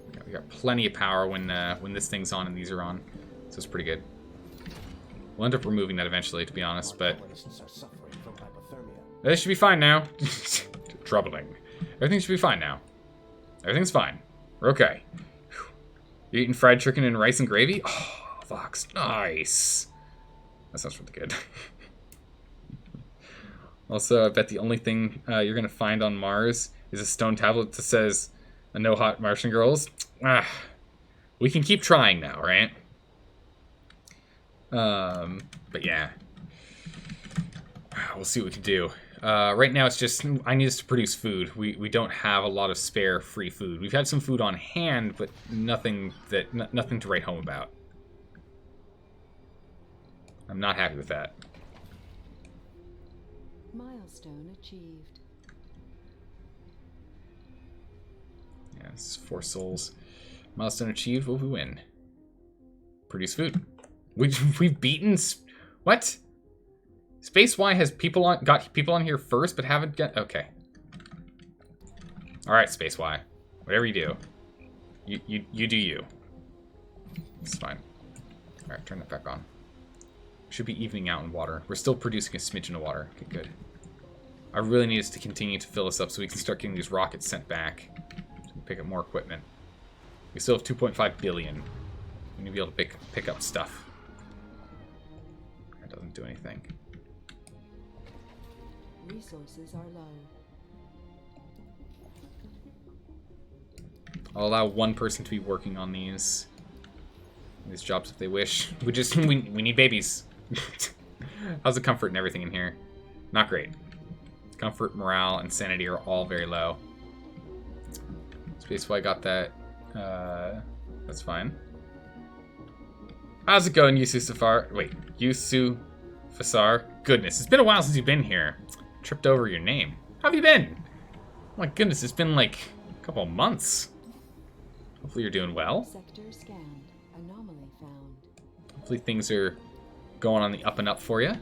Okay, we got plenty of power when this thing's on and these are on, so it's pretty good. We'll end up removing that eventually, to be honest, but this should be fine now. Troubling. Everything should be fine now. Everything's fine. We're okay. You eating fried chicken and rice and gravy? Oh, Fox, nice. That sounds really good. Also, I bet the only thing you're going to find on Mars is a stone tablet that says, "No hot Martian girls." We can keep trying now, right? But yeah. We'll see what we can do. Right now, it's just, I need us to produce food. We don't have a lot of spare free food. We've had some food on hand, but nothing to write home about. I'm not happy with that. Milestone achieved. Yeah, this is 4 souls. Milestone achieved. What will we win? Produce food. We've beaten... What? Space Y has got people on here first, but haven't got... Okay. Alright, Space Y. Whatever you do. You do you. It's fine. Alright, turn that back on. Should be evening out in water. We're still producing a smidgen of water. Okay, good. I really need us to continue to fill us up so we can start getting these rockets sent back. So we can pick up more equipment. We still have 2.5 billion. We need to be able to pick up stuff. That doesn't do anything. Resources are low. I'll allow 1 person to be working on these jobs if they wish. We need babies. How's the comfort and everything in here? Not great. Comfort, morale, and sanity are all very low. Space Y got that. That's fine. How's it going, Yusu Safar? Wait, Yusu Fasar? Goodness, it's been a while since you've been here. Tripped over your name. How have you been? Oh my goodness, it's been like a couple of months. Hopefully you're doing well. Sector scanned. Anomaly found. Hopefully things are going on the up and up for you.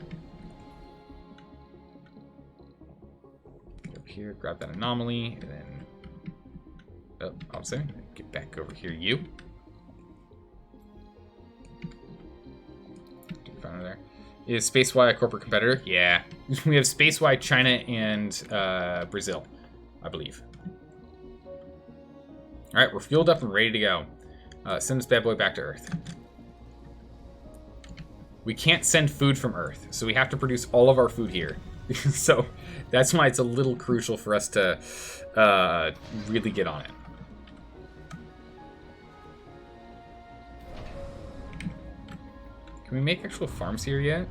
Get over here, grab that anomaly, and then... Oh, I'm sorry. Get back over here, you. Found her there. Is Space Y a corporate competitor? Yeah. We have Space Y, China, and Brazil, I believe. Alright, we're fueled up and ready to go. Send this bad boy back to Earth. We can't send food from Earth, so we have to produce all of our food here. So that's why it's a little crucial for us to really get on it. Can we make actual farms here yet?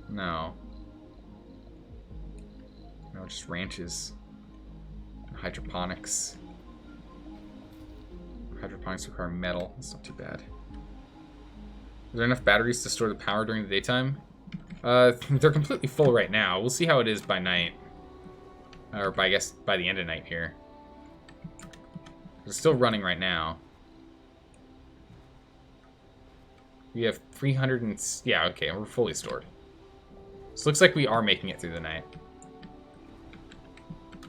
No. No, just ranches. Hydroponics. Hydroponics require metal. That's not too bad. Are there enough batteries to store the power during the daytime? They're completely full right now. We'll see how it is by night. Or by, I guess, by the end of night here. It's still running right now. We have 300 and... Yeah, okay, we're fully stored. So it looks like we are making it through the night.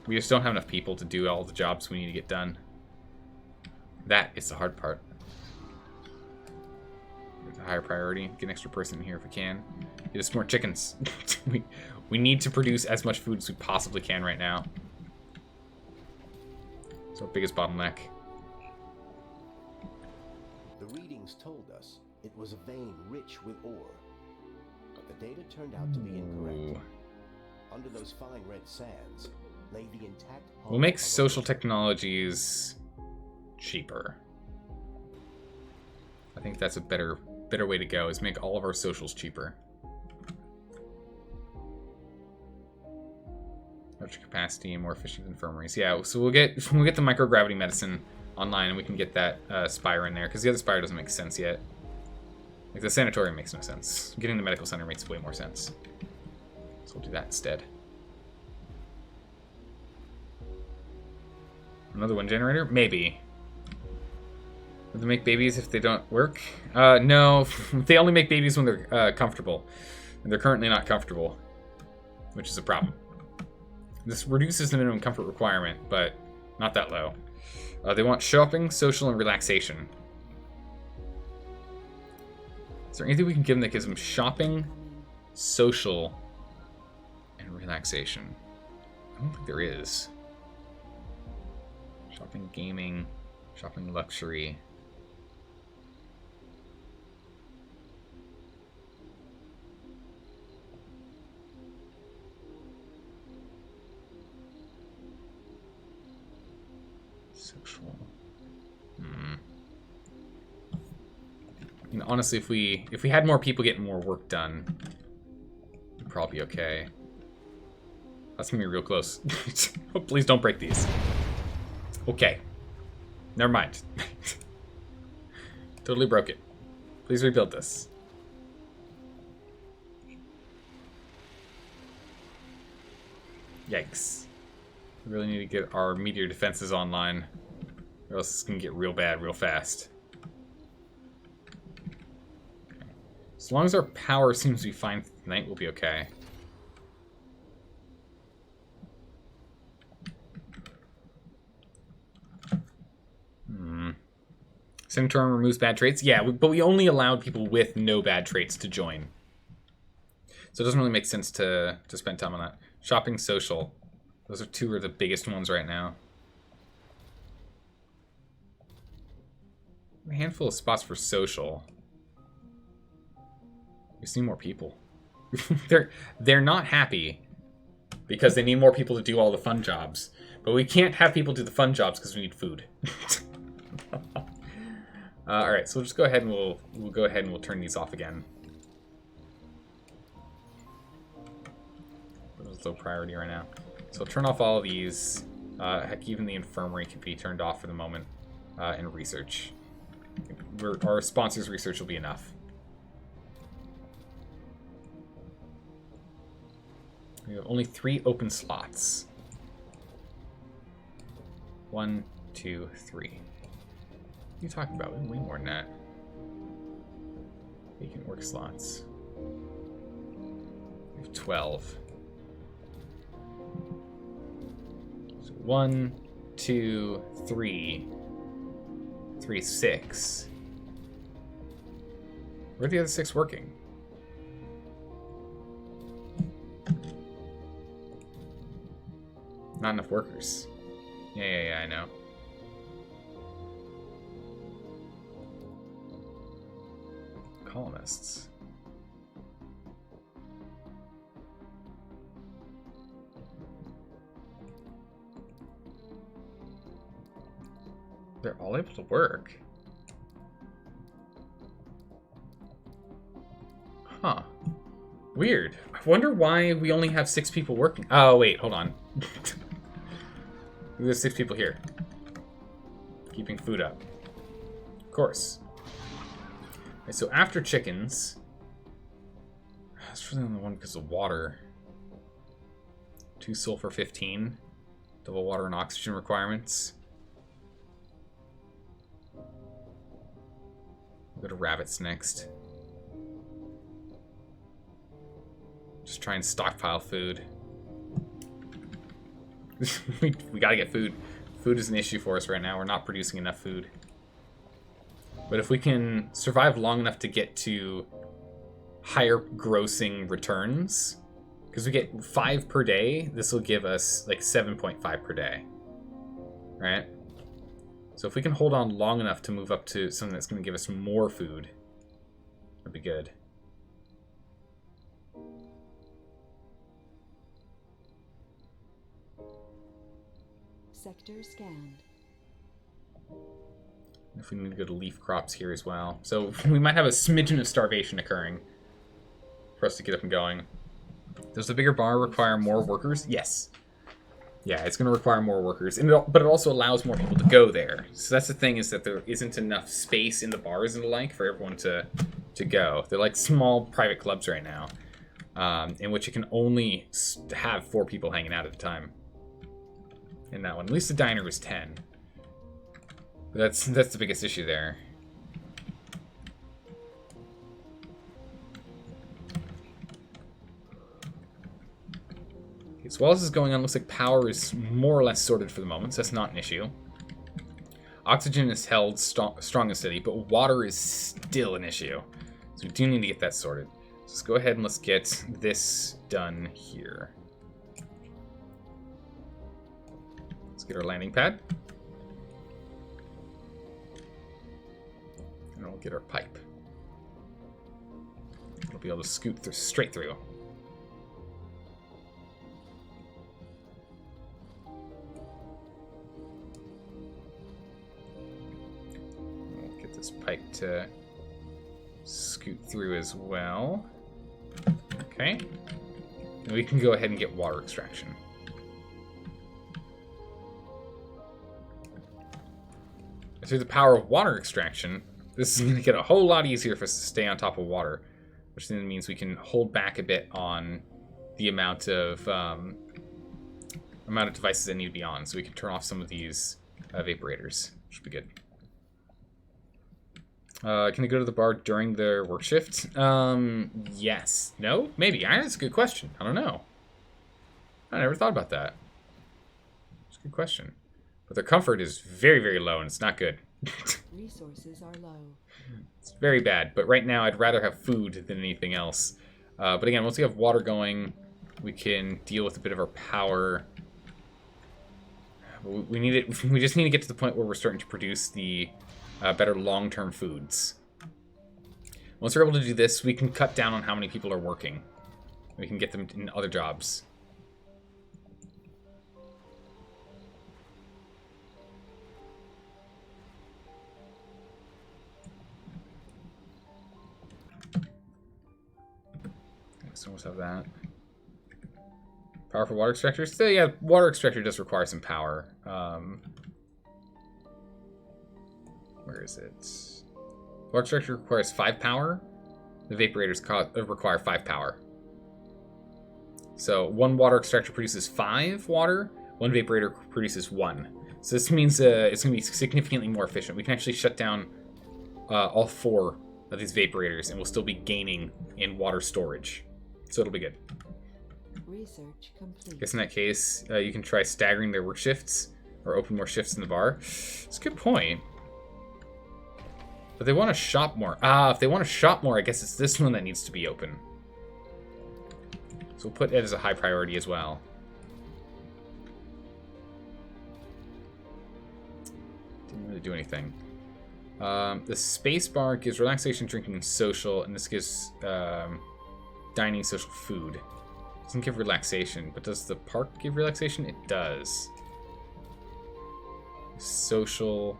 We just don't have enough people to do all the jobs we need to get done. That is the hard part. It's a higher priority. Get an extra person in here if we can. Get us more chickens. we need to produce as much food as we possibly can right now. It's our biggest bottleneck. The readings told us it was a vein rich with ore, but the data turned out to be incorrect. Ooh. Under those fine red sands lay the intact hull We'll make of a social ship. technologies cheaper. I think that's a better way to go, is make all of our socials cheaper. Larger capacity and more efficient infirmaries. Yeah, so we'll get the microgravity medicine online, and we can get that spire in there, because the other spire doesn't make sense yet. Like, the sanatorium makes no sense. Getting the medical center makes way more sense. So we'll do that instead. Another one generator? Maybe. Would they make babies if they don't work? No. They only make babies when they're comfortable. And they're currently not comfortable, which is a problem. This reduces the minimum comfort requirement, but not that low. They want shopping, social, and relaxation. Is there anything we can give them that gives them shopping, social, and relaxation? I don't think there is. Shopping, gaming, shopping, luxury. Social. You know, honestly, if we had more people getting more work done, we'd probably be okay. That's gonna be real close. Please don't break these. Okay. Never mind. Totally broke it. Please rebuild this. Yikes. We really need to get our meteor defenses online, or else it's gonna get real bad real fast. Okay. As long as our power seems to be fine tonight, we'll be okay. Sanatorium removes bad traits? Yeah, but we only allowed people with no bad traits to join. So it doesn't really make sense to spend time on that. Shopping, social. Those are two of the biggest ones right now. A handful of spots for social. We just need more people. They're not happy because they need more people to do all the fun jobs. But we can't have people do the fun jobs because we need food. All right, so we'll just go ahead and we'll go ahead and we'll turn these off again. It's low priority right now. So we'll turn off all of these. Heck, even the infirmary can be turned off for the moment. And research. Our sponsors' research will be enough. We have only 3 open slots. 1, 2, 3. What are you talking about? We have way more than that. Vacant work slots. We have 12. So 1, 2, 3. 3, 6. Where are the other 6 working? Not enough workers. Yeah, I know. Colonists. They're all able to work. Huh. Weird. I wonder why we only have 6 people working. Oh, wait, hold on. There's 6 people here. Keeping food up. Of course. Okay, so after chickens... That's really only one because of water. 2 sulfur 15. Double water and oxygen requirements. We'll go to rabbits next. Just try and stockpile food. we gotta get food. Food is an issue for us right now. We're not producing enough food. But if we can survive long enough to get to higher grossing returns, because we get 5 per day, this will give us like 7.5 per day. Right? So if we can hold on long enough to move up to something that's going to give us more food, that'd be good. Sector scanned. If we need to go to leaf crops here as well. So we might have a smidgen of starvation occurring for us to get up and going. Does the bigger bar require more workers? Yes. Yeah, it's going to require more workers, but it also allows more people to go there. So that's the thing, is that there isn't enough space in the bars and the like for everyone to go. They're like small private clubs right now, in which you can only have 4 people hanging out at a time. In that one, at least the diner was 10. But that's the biggest issue there. Okay, so while this is going on, looks like power is more or less sorted for the moment, so that's not an issue. Oxygen is held strong and steady, but water is still an issue. So we do need to get that sorted. So let's go ahead and let's get this done here. Let's get our landing pad. And we'll get our pipe. We'll be able to scoot straight through. We'll get this pipe to scoot through as well. Okay. And we can go ahead and get water extraction. Through the power of water extraction, this is going to get a whole lot easier for us to stay on top of water, which then means we can hold back a bit on the amount of devices that need to be on, so we can turn off some of these evaporators, which would be good. Can they go to the bar during their work shift? Yes. No? Maybe. That's a good question. I don't know. I never thought about that. It's a good question. But their comfort is very, very low, and it's not good. Resources are low. It's very bad, but right now I'd rather have food than anything else. But again, once we have water going, we can deal with a bit of our power. We need it. We just need to get to the point where we're starting to produce the better long-term foods. Once we're able to do this, we can cut down on how many people are working. We can get them in other jobs. So let's have that. Power for water extractors? So yeah, water extractor does require some power. Where is it? Water extractor requires 5 power. The vaporators require 5 power. So 1 water extractor produces 5 water, 1 vaporator produces 1. So this means it's going to be significantly more efficient. We can actually shut down all 4 of these vaporators, and we'll still be gaining in water storage. So it'll be good. Research complete. I guess in that case, you can try staggering their work shifts or open more shifts in the bar. It's a good point. But they want to shop more. If they want to shop more, I guess it's this one that needs to be open. So we'll put it as a high priority as well. Didn't really do anything. The space bar gives relaxation, drinking, and social, and this gives dining, social, food. Doesn't give relaxation, but does the park give relaxation? It does. Social,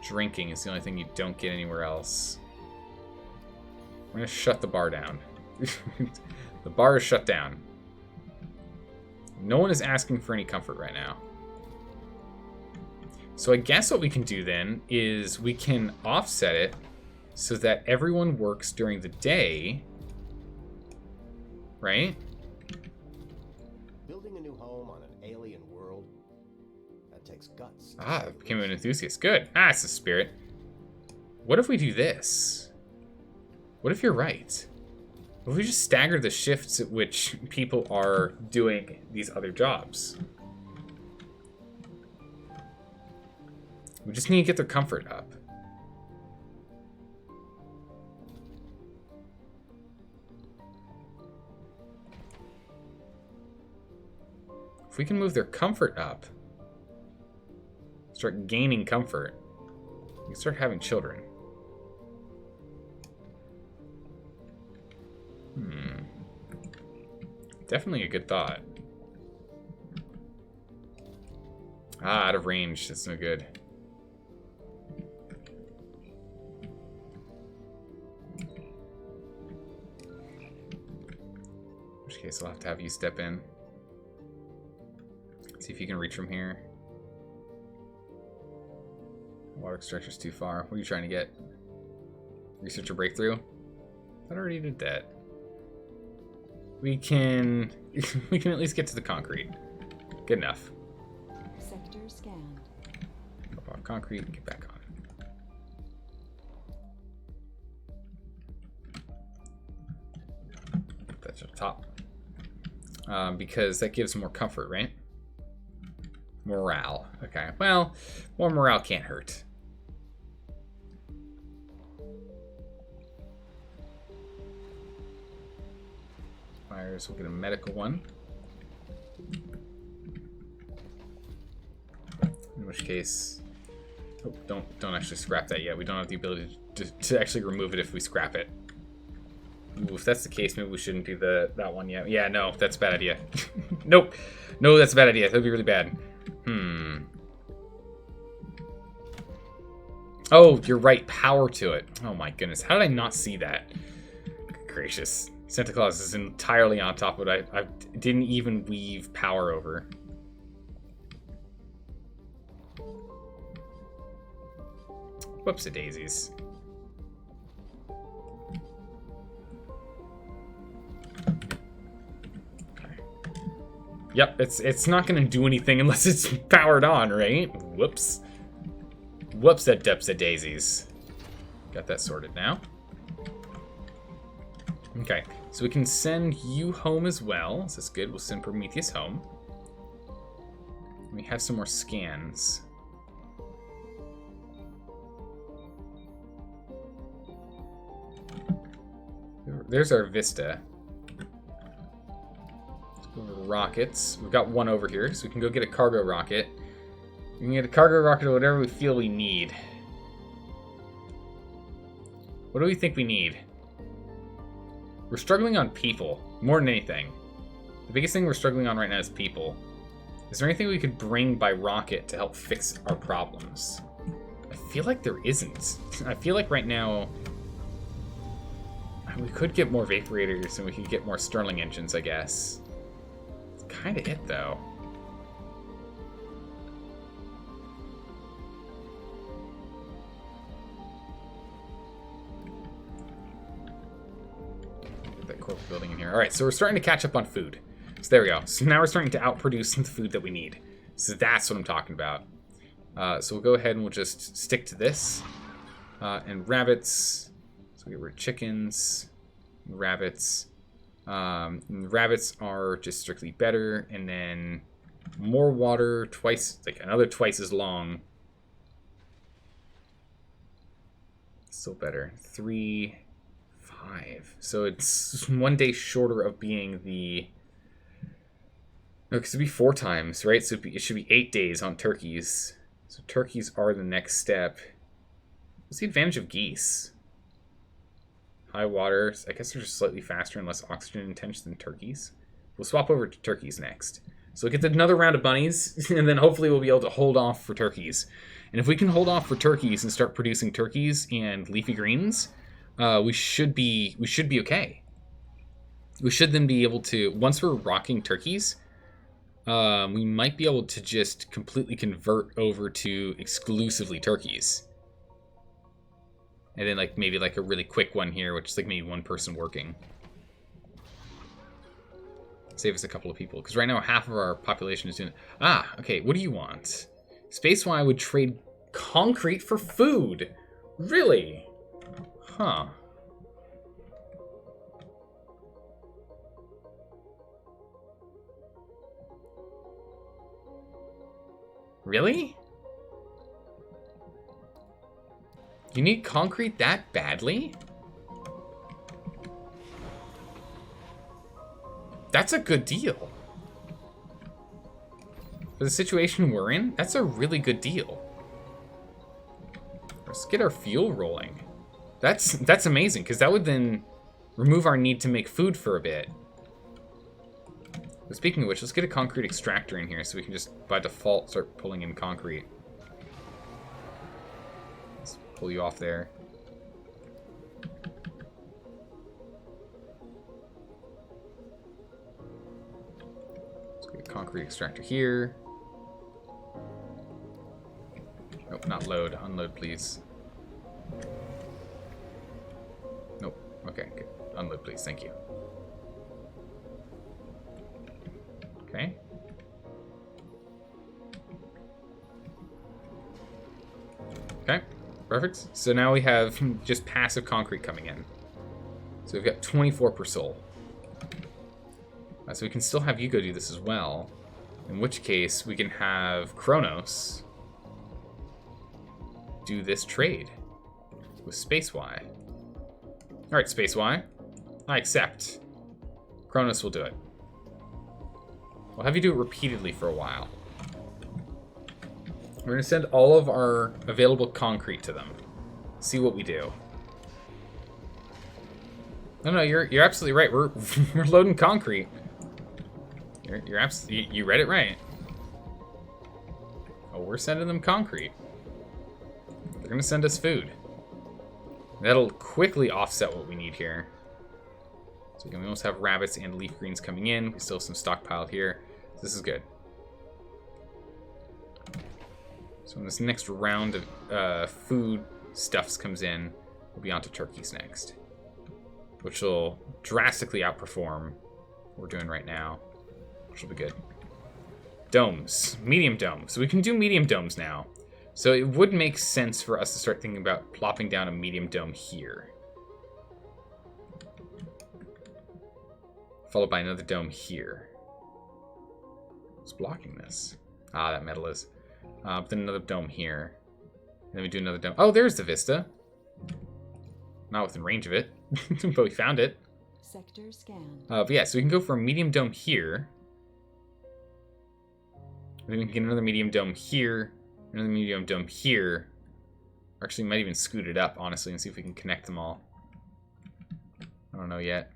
drinking is the only thing you don't get anywhere else. We're gonna shut the bar down. The bar is shut down. No one is asking for any comfort right now. So I guess what we can do then is we can offset it so that everyone works during the day, right? Building a new home on an alien world, that takes guts. Ah, became an enthusiast. Good. Ah, it's the spirit. What if we do this? What if you're right? What if we just stagger the shifts at which people are doing these other jobs? We just need to get their comfort up. If we can move their comfort up, start gaining comfort, we can start having children. Definitely a good thought. Ah, out of range. That's no good. In which case, I'll have to have you step in. See if you can reach from here. Water extractor's too far. What are you trying to get? Researcher breakthrough? I already did that. We can at least get to the concrete. Good enough. Sector scanned. Pop off concrete, get back on. That's up top. Because that gives more comfort, right? Morale. Okay. Well, more morale can't hurt. Fires, we'll get a medical one. In which case, oh, don't actually scrap that yet. We don't have the ability to actually remove it if we scrap it. Ooh, if that's the case, maybe we shouldn't do that one yet. Yeah, no, that's a bad idea. Nope. No, that's a bad idea. That would be really bad. Oh, you're right. Power to it. Oh my goodness. How did I not see that? Good gracious. Santa Claus is entirely on top of it. I didn't even weave power over. Whoopsie-daisies. Yep, it's not gonna do anything unless it's powered on, right? Whoops. Whoops-a-dupsa-daisies. Got that sorted now. Okay, so we can send you home as well. This is good. We'll send Prometheus home. We have some more scans. There's our Vista. Let's go over to rockets. We've got one over here, so we can go get a cargo rocket. We can get a cargo rocket or whatever we feel we need. What do we think we need? We're struggling on people, more than anything. The biggest thing we're struggling on right now is people. Is there anything we could bring by rocket to help fix our problems? I feel like there isn't. I feel like right now we could get more vaporators and we could get more Stirling engines, I guess. It's kind of it, though. That corporate building in here. All right, so we're starting to catch up on food. So there we go. So now we're starting to outproduce the food that we need. So that's what I'm talking about. So we'll go ahead and we'll just stick to this. And rabbits. So we get rid of chickens. Rabbits. Rabbits are just strictly better. And then more water, twice, like another twice as long. Still better. 3, 5. So it's 1 day shorter of being the... No, because it'd be 4 times, right? So it should be 8 days on turkeys. So turkeys are the next step. What's the advantage of geese? High water. I guess they're just slightly faster and less oxygen intense than turkeys. We'll swap over to turkeys next. So we'll get another round of bunnies, and then hopefully we'll be able to hold off for turkeys. And if we can hold off for turkeys and start producing turkeys and leafy greens, we should be okay. We should then be able to, once we're rocking turkeys, we might be able to just completely convert over to exclusively turkeys. And then like maybe like a really quick one here, which is like maybe one person working. Save us a couple of people. Because right now half of our population is doing it. Ah, okay, what do you want? Spacewise would trade concrete for food. Really? Huh. Really? You need concrete that badly? That's a good deal. For the situation we're in, that's a really good deal. Let's get our fuel rolling. That's amazing, because that would then remove our need to make food for a bit. But speaking of which, let's get a concrete extractor in here so we can just, by default, start pulling in concrete. Let's pull you off there. Let's get a concrete extractor here. Nope, not load. Unload, please. Nope. Okay, good. Unload, please. Thank you. Okay. Okay, perfect. So now we have just passive concrete coming in. So we've got 24 per soul. So we can still have you go do this as well. In which case, we can have Kronos do this trade with Space Y. Alright, Space Y. I accept. Kronos will do it. We'll have you do it repeatedly for a while. We're going to send all of our available concrete to them. See what we do. No, you're absolutely right. We're loading concrete. You're absolutely, you read it right. Oh, we're sending them concrete. They're going to send us food. That'll quickly offset what we need here. So we almost have rabbits and leaf greens coming in. We still have some stockpiled here. This is good. So when this next round of food stuffs comes in, we'll be on to turkeys next. Which will drastically outperform what we're doing right now. Which will be good. Domes. Medium domes. So we can do medium domes now. So it would make sense for us to start thinking about plopping down a medium dome here. Followed by another dome here. What's blocking this? Ah, that metal is. But then another dome here. And then we do another dome. Oh, there's the vista. Not within range of it, but we found it. Sector scan. But yeah, so we can go for a medium dome here. Then we can get another medium dome here. Another medium dome here. Actually, might even scoot it up, honestly, and see if we can connect them all. I don't know yet.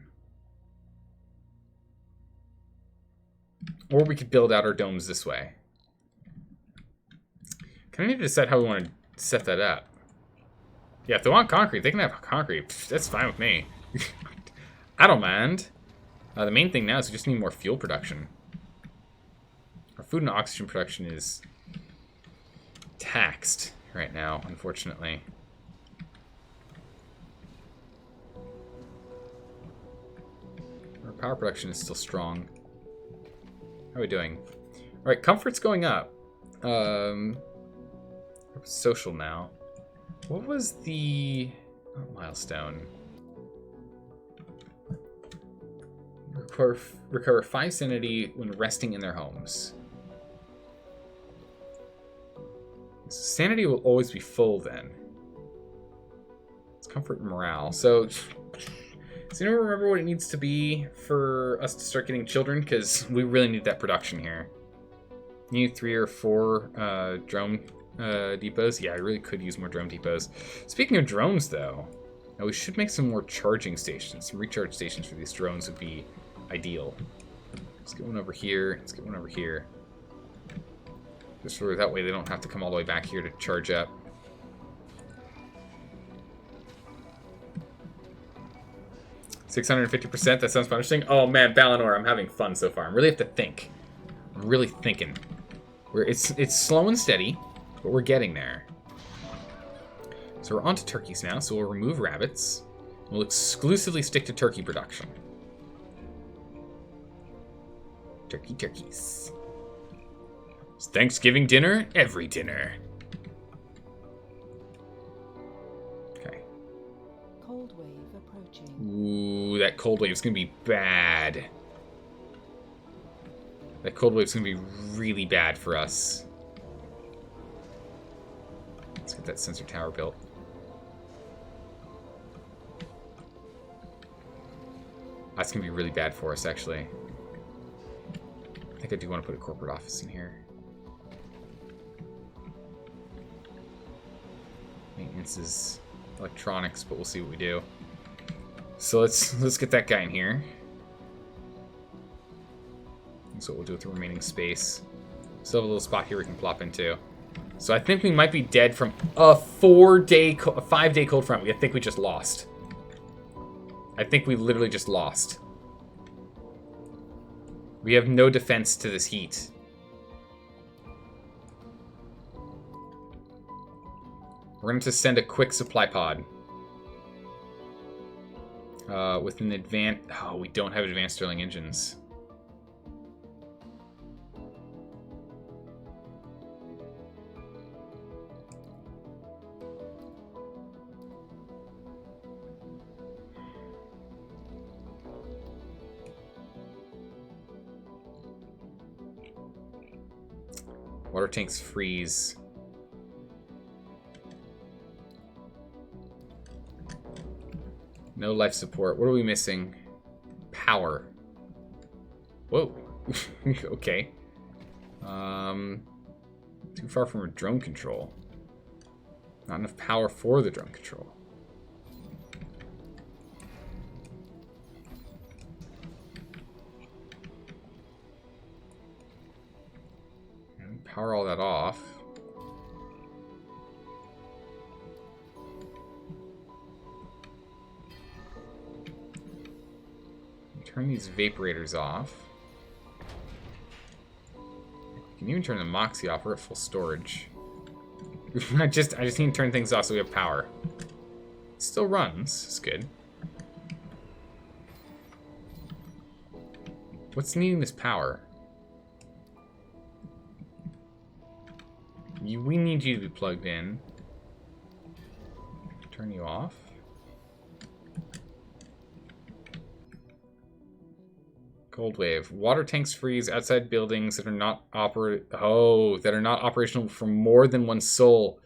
Or we could build out our domes this way. Kind of need to decide how we want to set that up. Yeah, if they want concrete, they can have concrete. Pfft, that's fine with me. I don't mind. The main thing now is we just need more fuel production. Our food and oxygen production is taxed right now, unfortunately. Our power production is still strong. How are we doing? Alright, comfort's going up. Social now. What was the milestone? Recover 5 sanity when resting in their homes. Sanity will always be full then. It's comfort and morale. So, does anyone remember what it needs to be for us to start getting children? Because we really need that production here. You need 3 or 4 drone depots. Yeah, I really could use more drone depots. Speaking of drones, though, we should make some more charging stations. Some recharge stations for these drones would be ideal. Let's get one over here. Let's get one over here. Just so that way they don't have to come all the way back here to charge up. $650%. That sounds fun. Interesting. Oh man, Valinor, I'm having fun so far. I really have to think. I'm really thinking. It's slow and steady, but we're getting there. So we're onto turkeys now, so we'll remove rabbits. We'll exclusively stick to turkey production. Turkeys. It's Thanksgiving dinner, every dinner. Okay. Cold wave approaching. Ooh, that cold wave is going to be bad. That cold wave is going to be really bad for us. Let's get that sensor tower built. That's going to be really bad for us, actually. I think I do want to put a corporate office in here. Maintenance is electronics, but we'll see what we do. So let's get that guy in here. That's what we'll do with the remaining space. Still have a little spot here we can plop into. So I think we might be dead from a 5-day cold front. I think we just lost. I think we literally just lost. We have no defense to this heat. We're going to send a quick supply pod. With an advanced... Oh, we don't have advanced Stirling engines. Water tanks freeze. No life support. What are we missing? Power. Whoa. Okay. Too far from a drone control. Not enough power for the drone control. And power all that off. Turn these vaporators off. You can even turn the Moxie off. We're at full storage. I just need to turn things off so we have power. It still runs. It's good. What's needing this power? We need you to be plugged in. Turn you off. Cold wave. Water tanks freeze outside buildings that are not operational for more than one sol.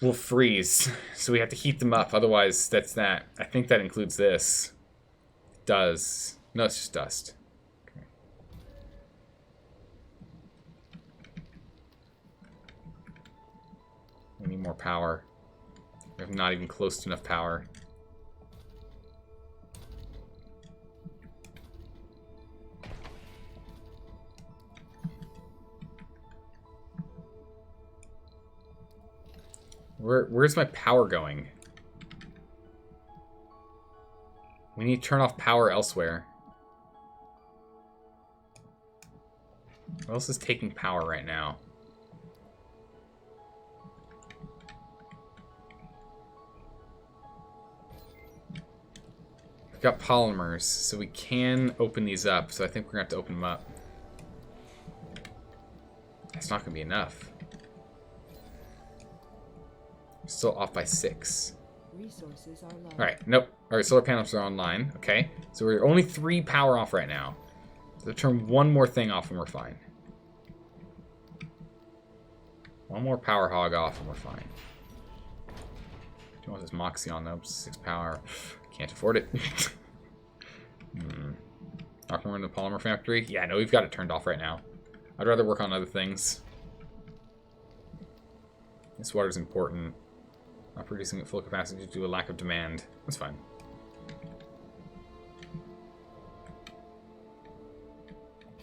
Will freeze. So we have to heat them up. Otherwise, that's that. I think that includes this. It does. No, it's just dust. Okay. We need more power. We have not even close to enough power. Where's my power going? We need to turn off power elsewhere. What else is taking power right now? We've got polymers, so we can open these up. So I think we're going to have to open them up. That's not going to be enough. Still off by 6. Resources are low. Alright, nope. Alright, solar panels are online. Okay. So we're only 3 power off right now. So turn one more thing off and we're fine. One more power hog off and we're fine. Do you want this Moxie on though? 6 power. Can't afford it. Not gonna run the polymer factory? Yeah, no, we've got it turned off right now. I'd rather work on other things. This water's important. Not producing at full capacity due to a lack of demand. That's fine.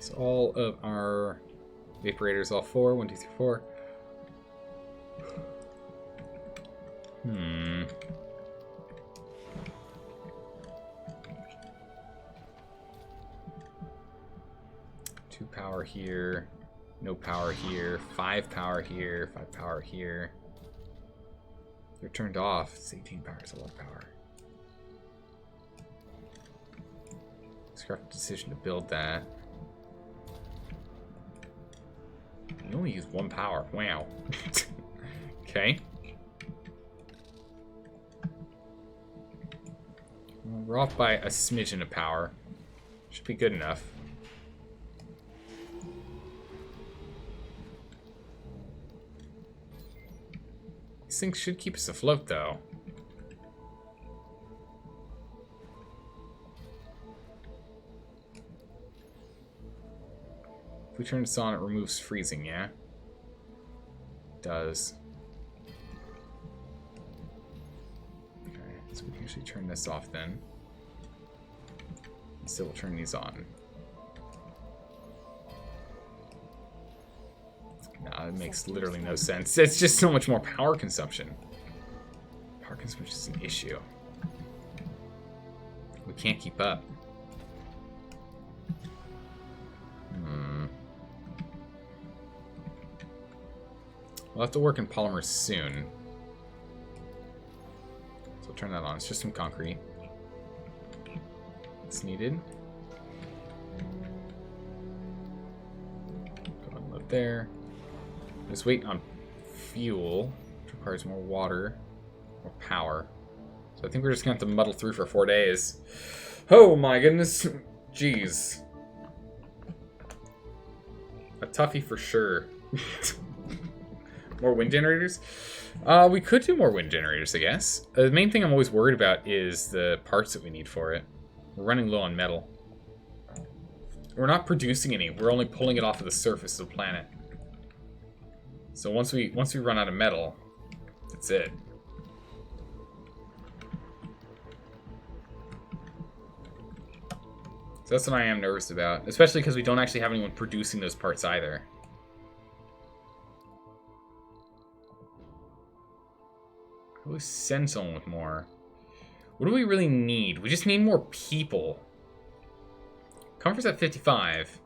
So all of our vaporators, all 4. 1, 2, 3, 4. 2 power here. No power here. 5 power here. 5 power here. They're turned off. It's 18 power. It's a lot of power. Scrap the decision to build that. You only use 1 power. Wow. Okay. Well, we're off by a smidgen of power. Should be good enough. These things should keep us afloat, though. If we turn this on, it removes freezing, yeah? It does. Okay, so we can actually turn this off then. And still we'll turn these on. No, it makes literally no sense. It's just so much more power consumption. Power consumption is an issue. We can't keep up. We'll have to work in polymers soon. So we'll turn that on. It's just some concrete. It's needed. Go and load there. Just wait on fuel, which requires more water, more power. So I think we're just gonna have to muddle through for 4 days. Oh my goodness. Jeez. A toughie for sure. More wind generators? We could do more wind generators, I guess. The main thing I'm always worried about is the parts that we need for it. We're running low on metal. We're not producing any. We're only pulling it off of the surface of the planet. So once we run out of metal, that's it. So that's what I am nervous about, especially because we don't actually have anyone producing those parts either. We'll send someone with more. What do we really need? We just need more people. Comfort's at 55.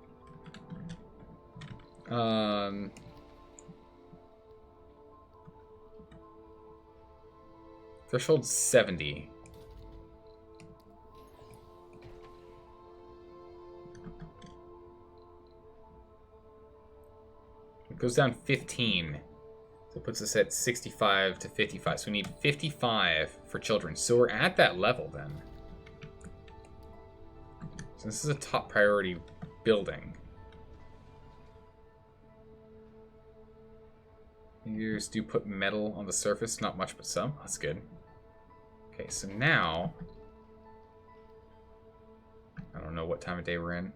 Threshold 70. It goes down 15. So it puts us at 65 to 55. So we need 55 for children. So we're at that level then. So this is a top priority building. Meters do put metal on the surface. Not much, but some. That's good. Okay, so now... I don't know what time of day we're in.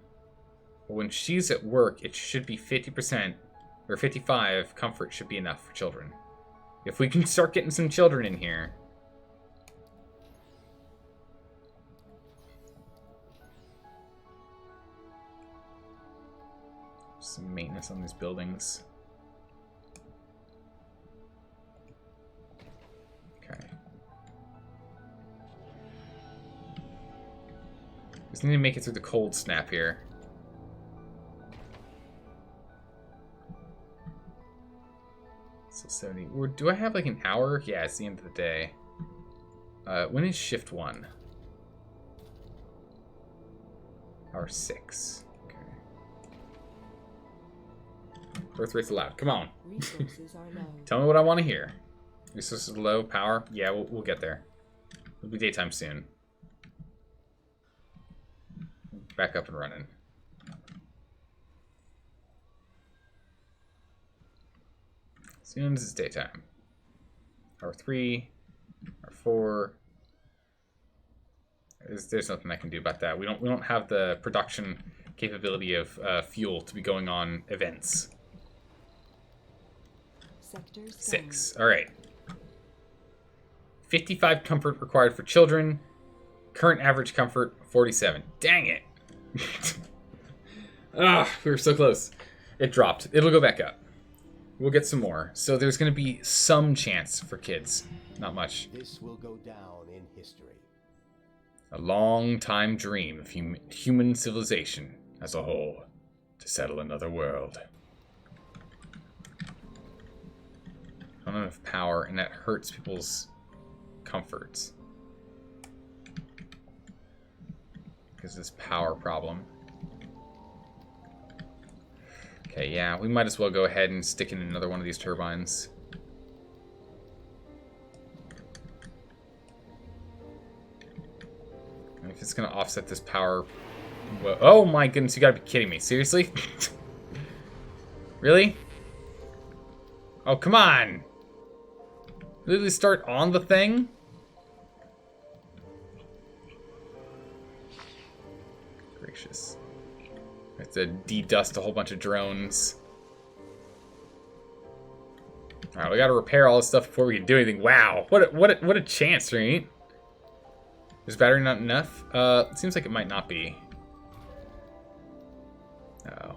But when she's at work, it should be 50%... or 55 comfort should be enough for children. If we can start getting some children in here. Some maintenance on these buildings. Okay. Just need to make it through the cold snap here. So 70. Or do I have like an hour? Yeah, it's the end of the day. When is shift 1? Hour 6. Okay. Birth rate's allowed. Come on. Resources are low. Tell me what I want to hear. Resources low, power. Yeah, we'll get there. It'll be daytime soon. Back up and running. Soon as it's daytime. Hour 3, hour 4. There's nothing I can do about that. We don't have the production capability of fuel to be going on events. Sectors 6. All right. 55 comfort required for children. Current average comfort 47. Dang it. We were so close. It dropped. It'll go back up. We'll get some more. So there's going to be some chance for kids. Not much. This will go down in history. A long time dream of human civilization as a whole. to settle another world. Not enough power, and that hurts people's comforts. Because of this power problem. Okay, yeah, we might as well go ahead and stick in another one of these turbines. And if it's going to offset this power... Well, oh my goodness, you gotta be kidding me. Seriously? Really? Oh, come on! Literally start on the thing? Gracious. I have to de-dust a whole bunch of drones. Alright, we gotta repair all this stuff before we can do anything. Wow, what a chance, right? Is battery not enough? It seems like it might not be. Uh-oh.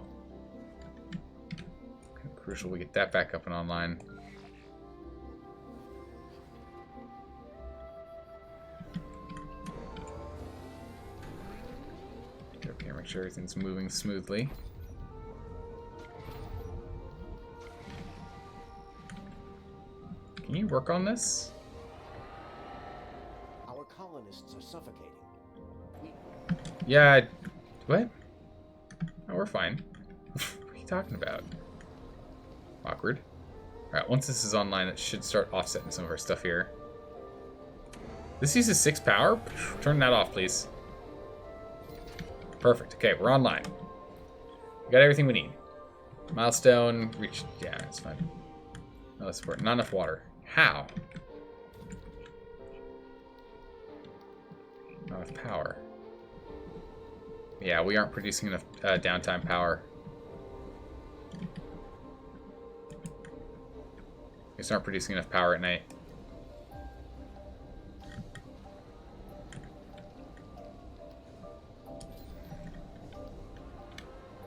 Crucial we get that back up and online. Okay, make sure everything's moving smoothly. Can you work on this? Our colonists are suffocating. Yeah, what? Oh, we're fine. What are you talking about? Awkward. Alright, once this is online, it should start offsetting some of our stuff here. This uses 6 power? Turn that off, please. Perfect. Okay, we're online. We got everything we need. Milestone, reach. Yeah, it's fine. No support. Not enough water. How? Not enough power. Yeah, we aren't producing enough downtime power. We just aren't producing enough power at night.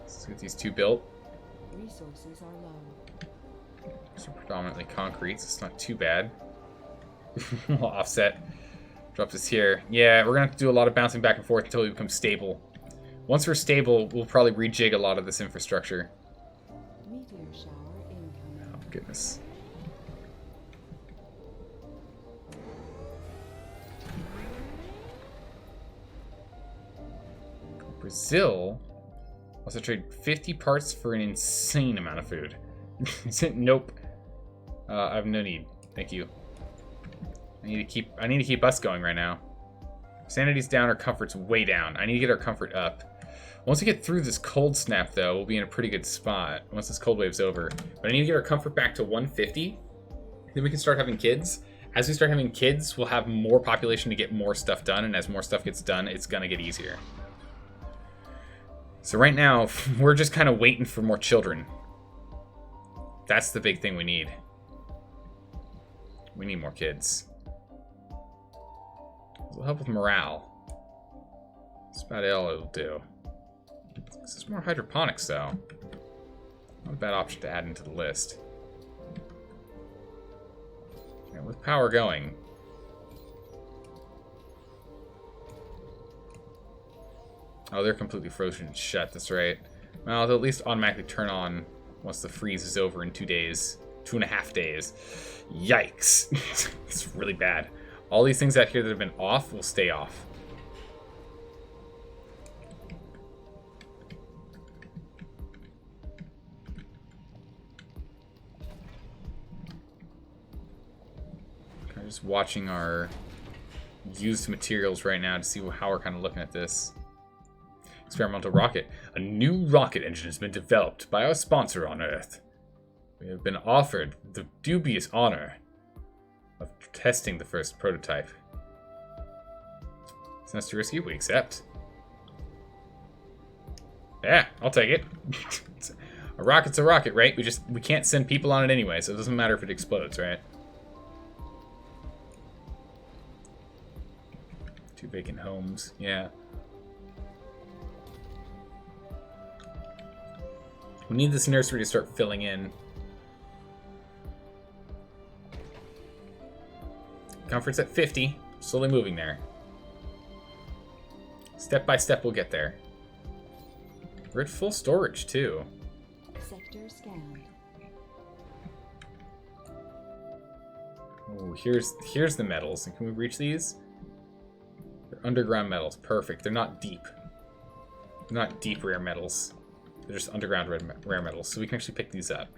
Let's get these 2 built. Resources are low. These are predominantly concrete, so it's not too bad. We'll offset. Drop this here. Yeah, we're going to have to do a lot of bouncing back and forth until we become stable. Once we're stable, we'll probably rejig a lot of this infrastructure. Meteor shower incoming. Oh, goodness. Brazil also trade 50 parts for an insane amount of food. Nope. I have no need. Thank you. I need to keep us going right now. Sanity's down, our comfort's way down. I need to get our comfort up. Once we get through this cold snap, though, we'll be in a pretty good spot once this cold wave's over. But I need to get our comfort back to 150. Then we can start having kids. As we start having kids, we'll have more population to get more stuff done. And as more stuff gets done, it's going to get easier. So right now, we're just kind of waiting for more children. That's the big thing we need. We need more kids. It'll help with morale. That's about all it'll do. This is more hydroponics, though. Not a bad option to add into the list. Yeah, with power going. Oh, they're completely frozen shut, that's right. Well, they'll at least automatically turn on once the freeze is over in 2 days. 2.5 days. Yikes. It's really bad. All these things out here that have been off will stay off. I'm just watching our used materials right now to see how we're kind of looking at this. Experimental rocket. A new rocket engine has been developed by our sponsor on Earth. We have been offered the dubious honor of testing the first prototype. Sounds too risky. We accept. Yeah, I'll take it. A rocket's a rocket, right? We can't send people on it anyway, so it doesn't matter if it explodes, right? 2 vacant homes. Yeah. We need this nursery to start filling in. Comfort's at 50. Slowly moving there. Step by step, we'll get there. We're at full storage, too. Sector scanned. Ooh, here's the metals. And can we reach these? They're underground metals. Perfect. They're not deep. They're not deep rare metals. They're just underground rare metals. So we can actually pick these up.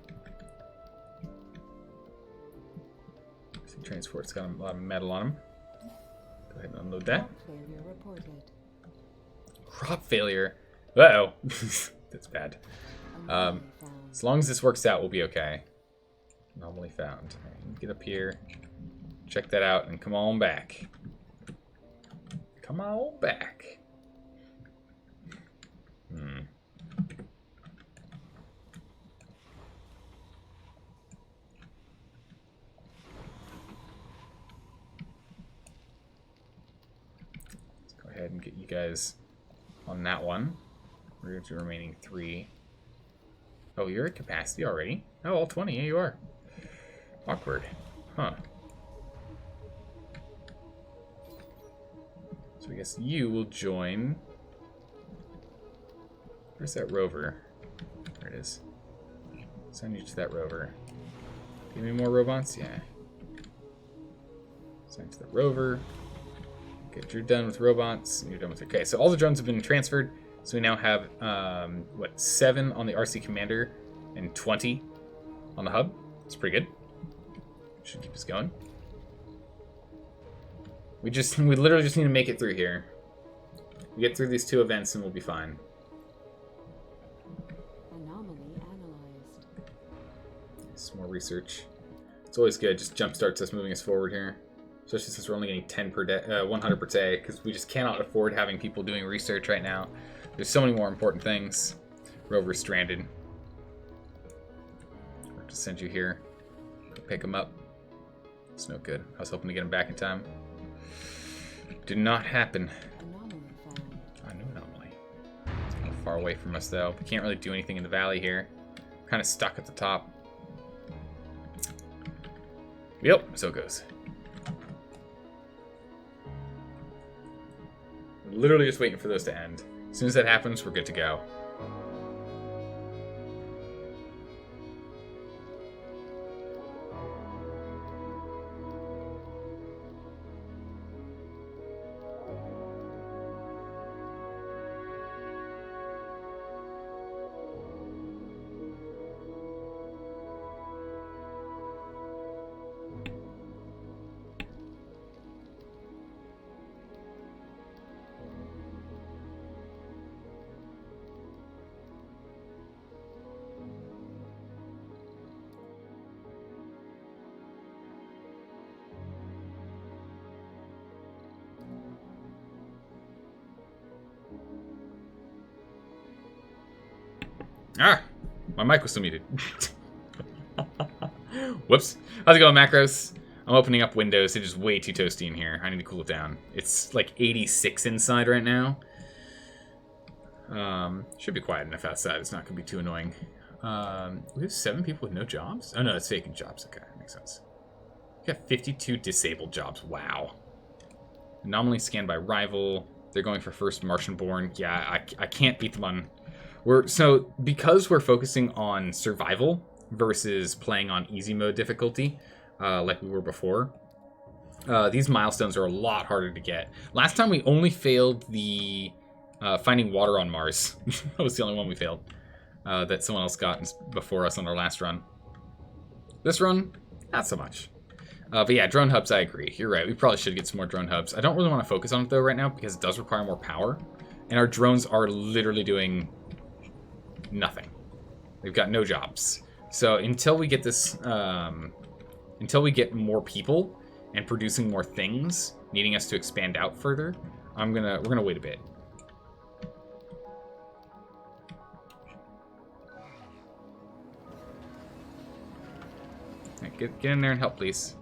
Transport's got a lot of metal on them. Go ahead and unload that. Crop failure reported. Crop failure. Uh-oh. That's bad. Anomaly found. As long as this works out, we'll be okay. Anomaly found. Right, get up here. Check that out and come on back. Come on back. Let's go ahead and get you guys on that one. We're going to the remaining 3. Oh, you're at capacity already? Oh, all 20. Yeah, you are. Awkward. Huh. So I guess you will join... Where's that rover? There it is. Send you to that rover. Give me more robots? Yeah. Send to the rover. Get you're done with robots. And you're done with... Okay, so all the drones have been transferred. So we now have, 7 on the RC Commander and 20 on the hub. It's pretty good. Should keep us going. We literally just need to make it through here. We get through these 2 events and we'll be fine. Anomaly analyzed. Some more research. It's always good. Just jumpstarts us moving us forward here. Especially since we're only getting 10 per day, 100 per day, because we just cannot afford having people doing research right now. There's so many more important things. Rover's stranded. We'll have to send you here. Go pick him up. It's no good. I was hoping to get him back in time. Did not happen. Anomaly found. I know anomaly. It's a little far away from us, though. We can't really do anything in the valley here. We're kind of stuck at the top. Yep, so it goes. We're literally just waiting for those to end. As soon as that happens, we're good to go. Ah! My mic was still muted. Whoops. How's it going, Macros? I'm opening up Windows. It's just way too toasty in here. I need to cool it down. It's like 86 inside right now. Should be quiet enough outside. It's not going to be too annoying. We have 7 people with no jobs? Oh, no, that's vacant jobs. Okay, that makes sense. We got 52 disabled jobs. Wow. Anomaly scanned by rival. They're going for first Martian-born. Yeah, I can't beat them on... So, because we're focusing on survival versus playing on easy mode difficulty, like we were before, these milestones are a lot harder to get. Last time we only failed the finding water on Mars. That was the only one we failed. That someone else got before us on our last run. This run, not so much. But yeah, drone hubs, I agree. You're right. We probably should get some more drone hubs. I don't really want to focus on it, though, right now, because it does require more power. And our drones are literally doing nothing. They've got no jobs. So until we get this, until we get more people and producing more things, needing us to expand out further, we're gonna wait a bit. Right, get in there and help, please.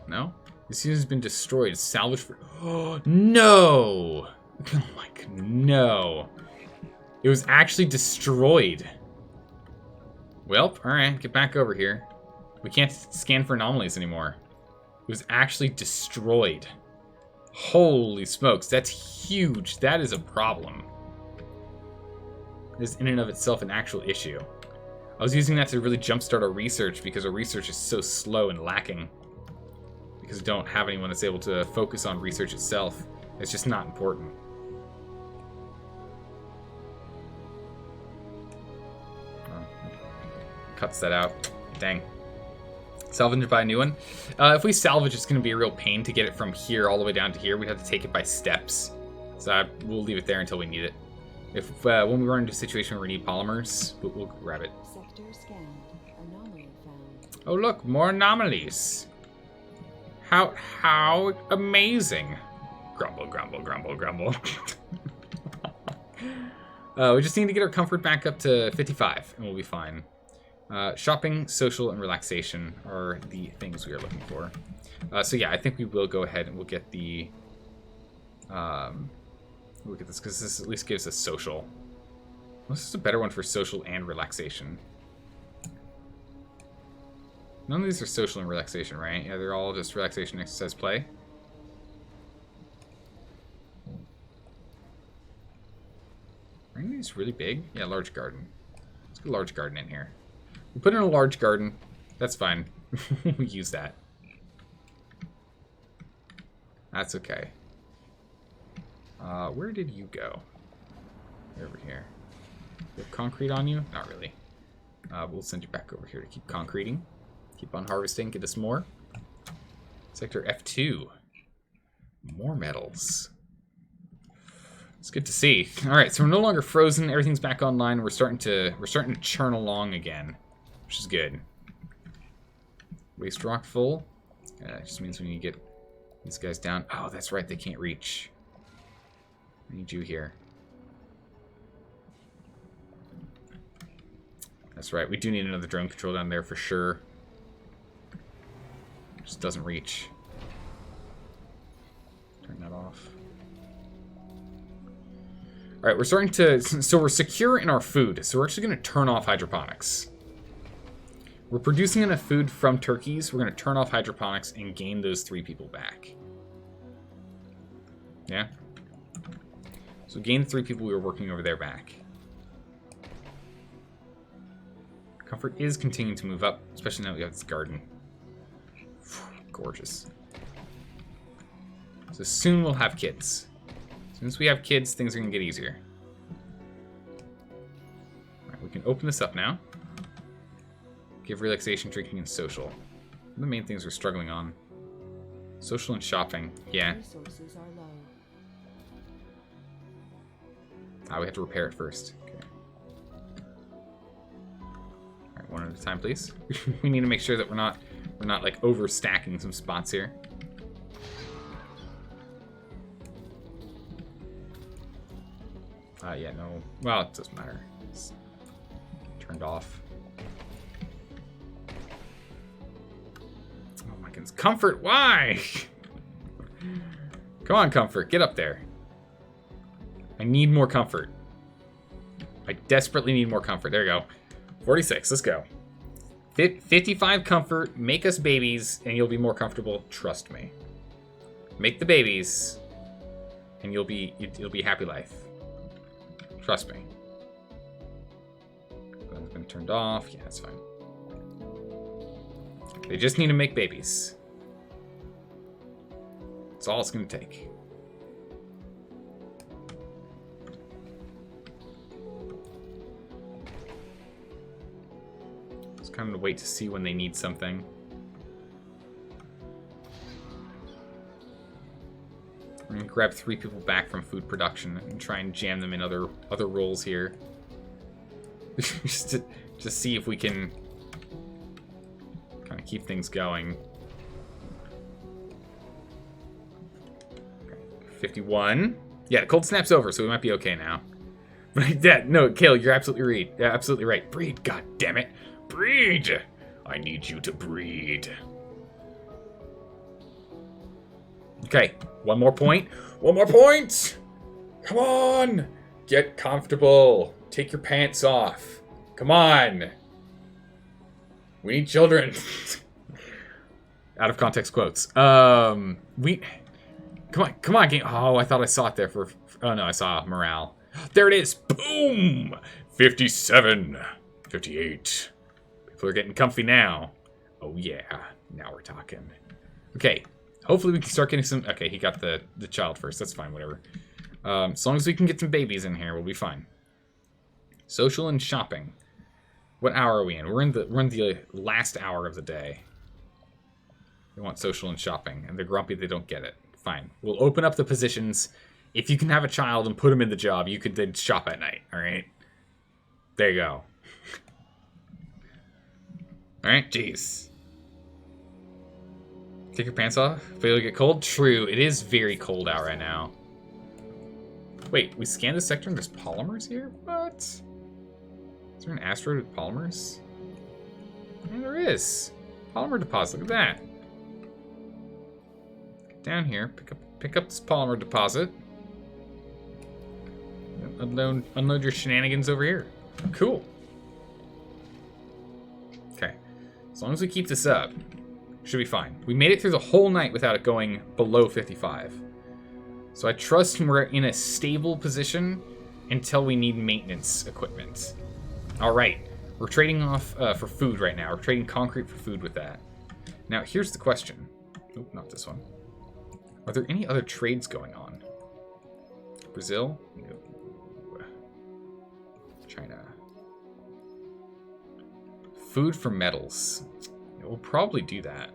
No? This unit has been destroyed. It's salvaged for... Oh, no! Oh my god, no. It was actually destroyed. Well, alright, get back over here. We can't scan for anomalies anymore. It was actually destroyed. Holy smokes, that's huge. That is a problem. is in and of itself an actual issue. I was using that to really jumpstart our research because our research is so slow and lacking. Because we don't have anyone that's able to focus on research itself. It's just not important. Oh, cuts that out. Dang. Salvage by a new one. If we salvage, it's going to be a real pain to get it from here all the way down to here. We'd have to take it by steps. So we'll leave it there until we need it. If when we run into a situation where we need polymers, we'll grab it. Sector scanned. Anomaly found. Oh look, more anomalies. How amazing. Grumble, grumble, grumble, grumble. We just need to get our comfort back up to 55, and we'll be fine. Shopping, social, and relaxation are the things we are looking for. So yeah, I think we will go ahead and we'll get the... we'll get this, because this at least gives us social. This is a better one for social and relaxation. None of these are social and relaxation, right? Yeah, they're all just relaxation, exercise, play. Are any of these really big? Yeah, large garden. Let's get a large garden in here. We'll put in a large garden. That's fine. We'll use that. That's okay. Where did you go? Over here. You have concrete on you? Not really. We'll send you back over here to keep concreting. Keep on harvesting, get us more. Sector F2. More metals. It's good to see. Alright, so we're no longer frozen, everything's back online, we're starting to churn along again. Which is good. Waste rock full. It just means we need to get these guys down. Oh, that's right, they can't reach. I need you here. That's right, we do need another drone control down there for sure. Just doesn't reach. Turn that off. Alright, we're starting to... So we're secure in our food, so we're actually going to turn off hydroponics. We're producing enough food from turkeys, we're going to turn off hydroponics and gain those 3 people back. Yeah? So gain the 3 people we were working over there back. Comfort is continuing to move up, especially now that we have this garden. Gorgeous. So soon we'll have kids. As soon as we have kids, things are going to get easier. Alright, we can open this up now. Give relaxation, drinking, and social. The main things we're struggling on. Social and shopping. Yeah. Resources are low. We have to repair it first. Okay. Alright, one at a time, please. We need to make sure that we're not like overstacking some spots here. Yeah, no. Well, it doesn't matter. It's turned off. Oh my goodness. Comfort, why? Come on, Comfort, get up there. I need more comfort. I desperately need more comfort. There you go. 46, let's go. 55 comfort, make us babies, and you'll be more comfortable. Trust me. Make the babies, and it'll be happy life. Trust me. Gun's been turned off. Yeah, that's fine. They just need to make babies. That's all it's going to take. Just kind of wait to see when they need something. We're going to grab 3 people back from food production and try and jam them in other roles here. just to see if we can kind of keep things going. Okay, 51. Yeah, the cold snap's over, so we might be okay now. But yeah, no, Kale, you're absolutely right. Yeah, absolutely right. Breed, god damn it. Breed! I need you to breed. Okay, one more point. One more point! Come on! Get comfortable. Take your pants off. Come on. We need children. Out of context quotes. Come on, game. Oh, I thought I saw it there for... Oh, no, I saw morale. There it is. Boom! 57. 58. People are getting comfy now. Oh, yeah. Now we're talking. Okay. Hopefully we can start getting some... Okay, he got the child first. That's fine, whatever. As long as we can get some babies in here, we'll be fine. Social and shopping. What hour are we in? We're in the last hour of the day. They want social and shopping, and they're grumpy they don't get it. Fine. We'll open up the positions. If you can have a child and put them in the job, you could then shop at night, alright? There you go. Alright, jeez. Take your pants off? Feel it get cold? True, it is very cold out right now. Wait, we scanned the sector and there's polymers here? What? Is there an asteroid with polymers? Yeah, there is. Polymer deposit, look at that. Get down here, pick up this polymer deposit. Unload your shenanigans over here. Cool. Okay. As long as we keep this up, should be fine. We made it through the whole night without it going below 55. So I trust we're in a stable position until we need maintenance equipment. Alright. We're trading off for food right now. We're trading concrete for food with that. Now, here's the question. Nope, not this one. Are there any other trades going on? Brazil? No. China. Food for metals. We'll probably do that.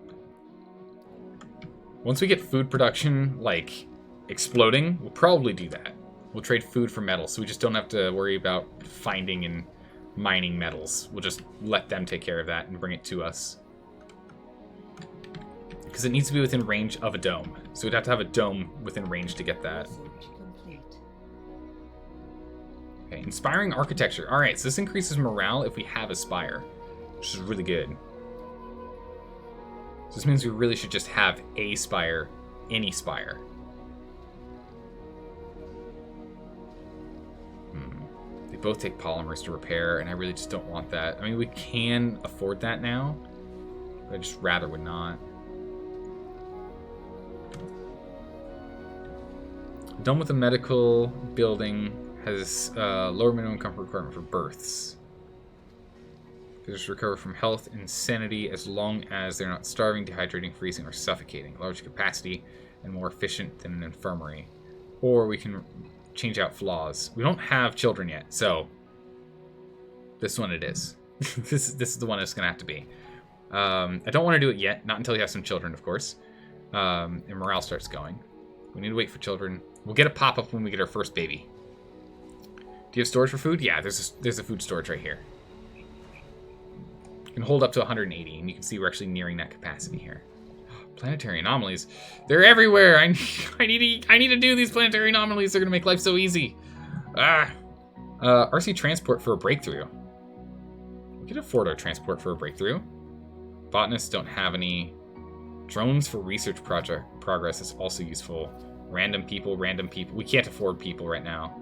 Once we get food production, like, exploding, we'll probably do that. We'll trade food for metals, so we just don't have to worry about finding and mining metals. We'll just let them take care of that and bring it to us. Because it needs to be within range of a dome. So we'd have to have a dome within range to get that. Research complete. Okay, inspiring architecture. Alright, so this increases morale if we have a spire, which is really good. So this means we really should just have a spire, any spire. They both take polymers to repair, and I really just don't want that. I mean, we can afford that now, but I just rather would not. Done with the medical building has lower minimum comfort requirement for births. They just recover from health and sanity as long as they're not starving, dehydrating, freezing, or suffocating. Large capacity and more efficient than an infirmary. Or we can change out flaws. We don't have children yet, so this one it is. This is the one it's going to have to be. I don't want to do it yet, not until you have some children, of course. And morale starts going. We need to wait for children. We'll get a pop-up when we get our first baby. Do you have storage for food? Yeah, there's a food storage right here. Can hold up to 180, and you can see we're actually nearing that capacity here. Planetary anomalies. They're everywhere! I need to do these planetary anomalies. They're going to make life so easy. RC transport for a breakthrough. We could afford our transport for a breakthrough. Botanists don't have any. Drones for research project progress is also useful. Random people. We can't afford people right now.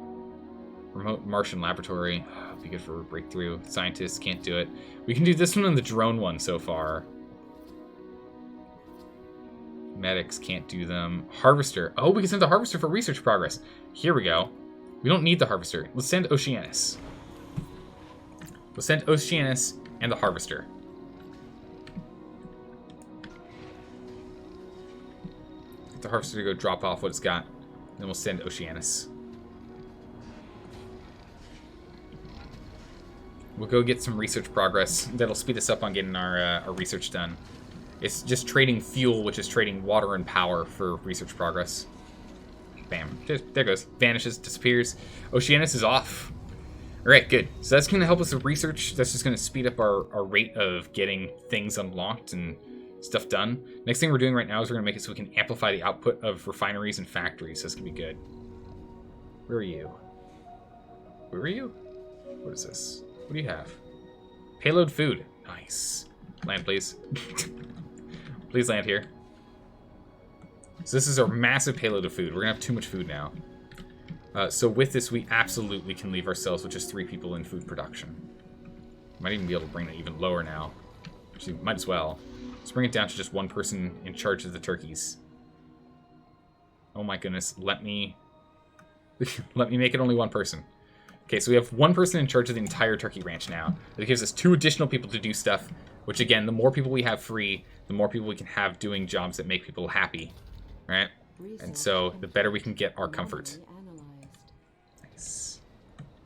Remote Martian laboratory. Be good for a breakthrough. Scientists can't do it. We can do this one and the drone one so far. Medics can't do them. Harvester. Oh, we can send the harvester for research progress. Here we go. We don't need the harvester. Let's send Oceanus. We'll send Oceanus and the harvester. Get the harvester to go drop off what it's got. Then we'll send Oceanus. We'll go get some research progress. That'll speed us up on getting our research done. It's just trading fuel, which is trading water and power for research progress. Bam. Just, there goes. Vanishes, disappears. Oceanus is off. Alright, good. So that's going to help us with research. That's just going to speed up our rate of getting things unlocked and stuff done. Next thing we're doing right now is we're going to make it so we can amplify the output of refineries and factories. So that's going to be good. Where are you? Where are you? What is this? What do you have? Payload food. Nice. Land, please. Please land here. So this is our massive payload of food. We're going to have too much food now. So with this, we absolutely can leave ourselves with just 3 people in food production. Might even be able to bring it even lower now. Actually, might as well. Let's bring it down to just 1 person in charge of the turkeys. Oh my goodness. Let me make it only 1 person. Okay, so we have one person in charge of the entire turkey ranch now. That gives us 2 additional people to do stuff, which again, the more people we have free, the more people we can have doing jobs that make people happy, right? And so the better we can get our comfort. Nice.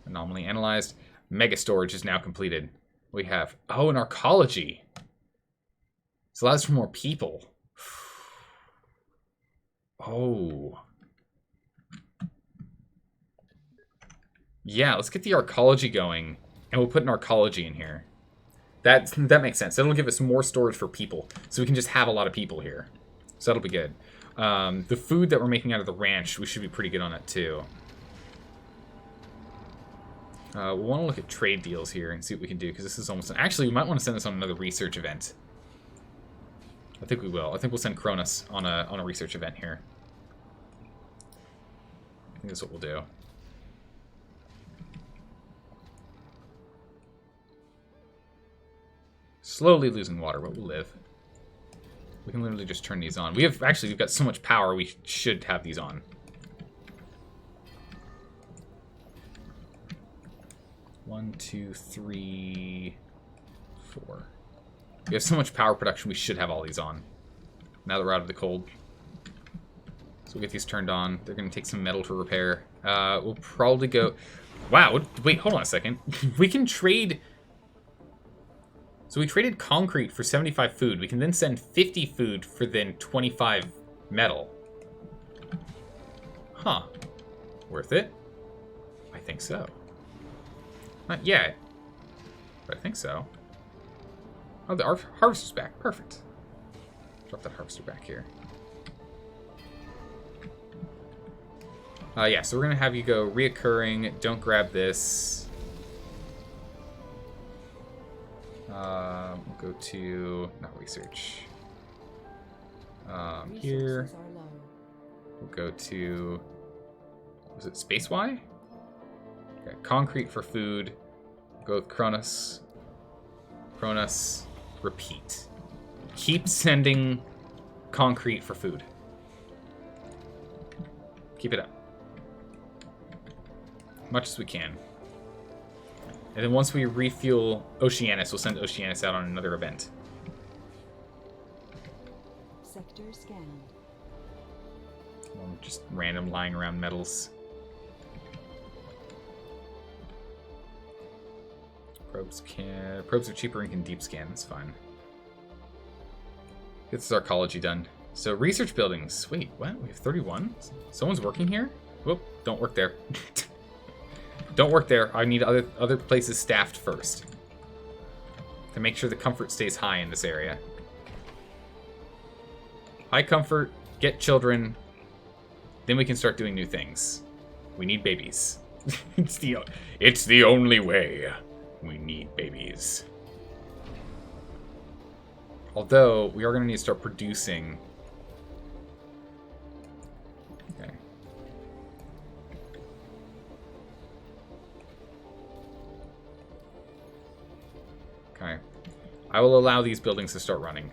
Anomaly analyzed. Mega storage is now completed. We have, oh, an arcology. This allows for more people. Oh. Yeah, let's get the arcology going, and we'll put an arcology in here. That makes sense. That'll give us more storage for people, so we can just have a lot of people here. So that'll be good. The food that we're making out of the ranch, we should be pretty good on it too. We'll want to look at trade deals here and see what we can do, because this is almost... Actually, we might want to send this on another research event. I think we will. I think we'll send Cronus on a research event here. I think that's what we'll do. Slowly losing water, but we'll live. We can literally just turn these on. We've got so much power, we should have these on. One, two, three, 4. We have so much power production, we should have all these on. Now that we're out of the cold. So we'll get these turned on. They're going to take some metal to repair. We'll probably go... Wow, wait, hold on a second. We can trade... So we traded concrete for 75 food. We can then send 50 food for then 25 metal. Huh. Worth it? I think so. Not yet. But I think so. Oh, the harvester's back. Perfect. Drop that harvester back here. Yeah, so we're going to have you go reoccurring. Don't grab this. We'll go to... Not research. Here. We'll go to... Was it Space Y? Okay, concrete for food. Go with Cronus. Cronus. Repeat. Keep sending concrete for food. Keep it up. Much as we can. And then once we refuel Oceanus, we'll send Oceanus out on another event. Sector scanned. Just random lying around metals. Probes are cheaper and can deep scan. That's fine. Get this arcology done. So research buildings. Wait, what? We have 31? Someone's working here? Whoop! Don't work there. Don't work there. I need other places staffed first. To make sure the comfort stays high in this area. High comfort, get children, then we can start doing new things. We need babies. It's the only way. We need babies. Although, we are going to need to start producing. Okay. Okay. I will allow these buildings to start running.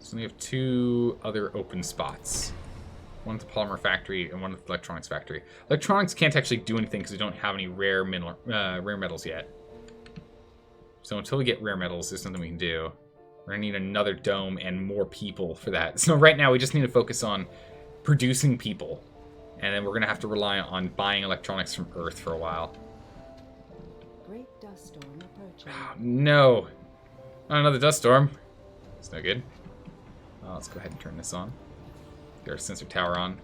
So we have 2 other open spots. One at the polymer factory and one at the electronics factory. Electronics can't actually do anything because we don't have any rare metals yet. So until we get rare metals, there's nothing we can do. We're going to need another dome and more people for that. So right now we just need to focus on producing people. And then we're going to have to rely on buying electronics from Earth for a while. Great dust storm approaching. Oh, no. Not another dust storm. It's no good. Let's go ahead and turn this on. Get our sensor tower on.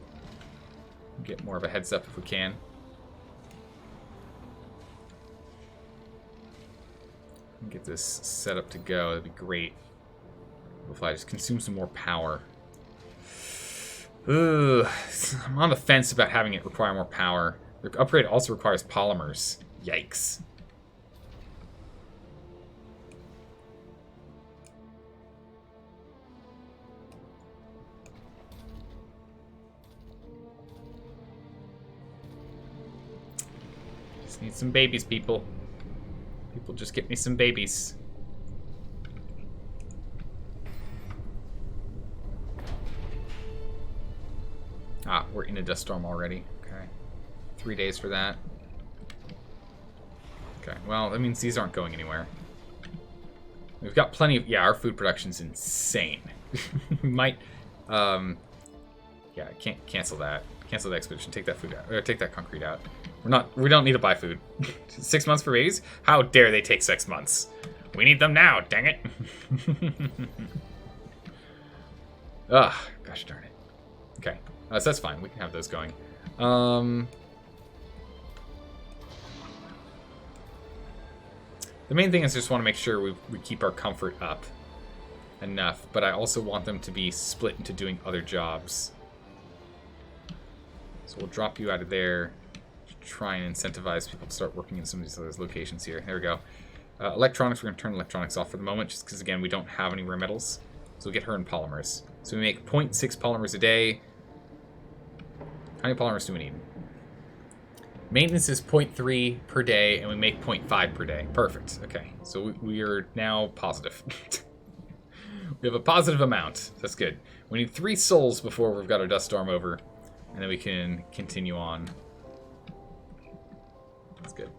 Get more of a heads up if we can. Get this set up to go. That'd be great. Hopefully I just consume some more power. Ugh. I'm on the fence about having it require more power. The upgrade also requires polymers. Yikes. Just need some babies, people. People, just get me some babies. we're in a dust storm already. Okay. 3 days for that. Okay, well, that means these aren't going anywhere. We've got plenty of... Yeah, our food production's insane. We might... yeah, can't cancel that. Cancel the expedition. Take that food out. Or take that concrete out. We don't need to buy food. 6 months for babies? How dare they take 6 months? We need them now, dang it. Ugh, gosh darn it. Okay, so that's fine. We can have those going. The main thing is just want to make sure we keep our comfort up enough, but I also want them to be split into doing other jobs. So we'll drop you out of there to try and incentivize people to start working in some of these other locations here. There we go. Electronics, we're going to turn electronics off for the moment, just because, again, we don't have any rare metals. So we'll get her in polymers. So we make 0.6 polymers a day. How many polymers do we need? Maintenance is 0.3 per day, and we make 0.5 per day. Perfect. Okay, so we are now positive. We have a positive amount. That's good. We need 3 souls before we've got our dust storm over, and then we can continue on. That's good.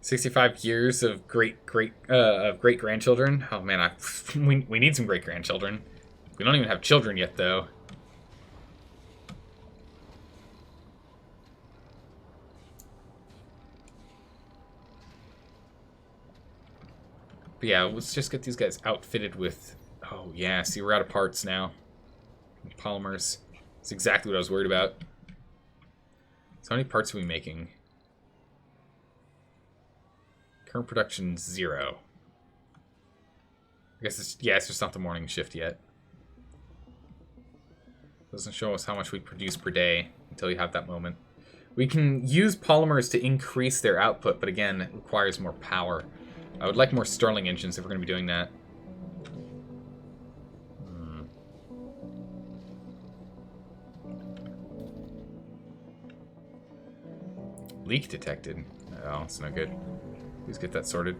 65 years of great grandchildren. Oh man, we need some great grandchildren. We don't even have children yet, though. But yeah, let's just get these guys outfitted with... Oh yeah, see, we're out of parts now. Polymers. That's exactly what I was worried about. So how many parts are we making? Current production 0. I guess it's just not the morning shift yet. Doesn't show us how much we produce per day until you have that moment. We can use polymers to increase their output, but again, it requires more power. I would like more Stirling engines if we're going to be doing that. Leak detected. Oh, it's no good. Please get that sorted.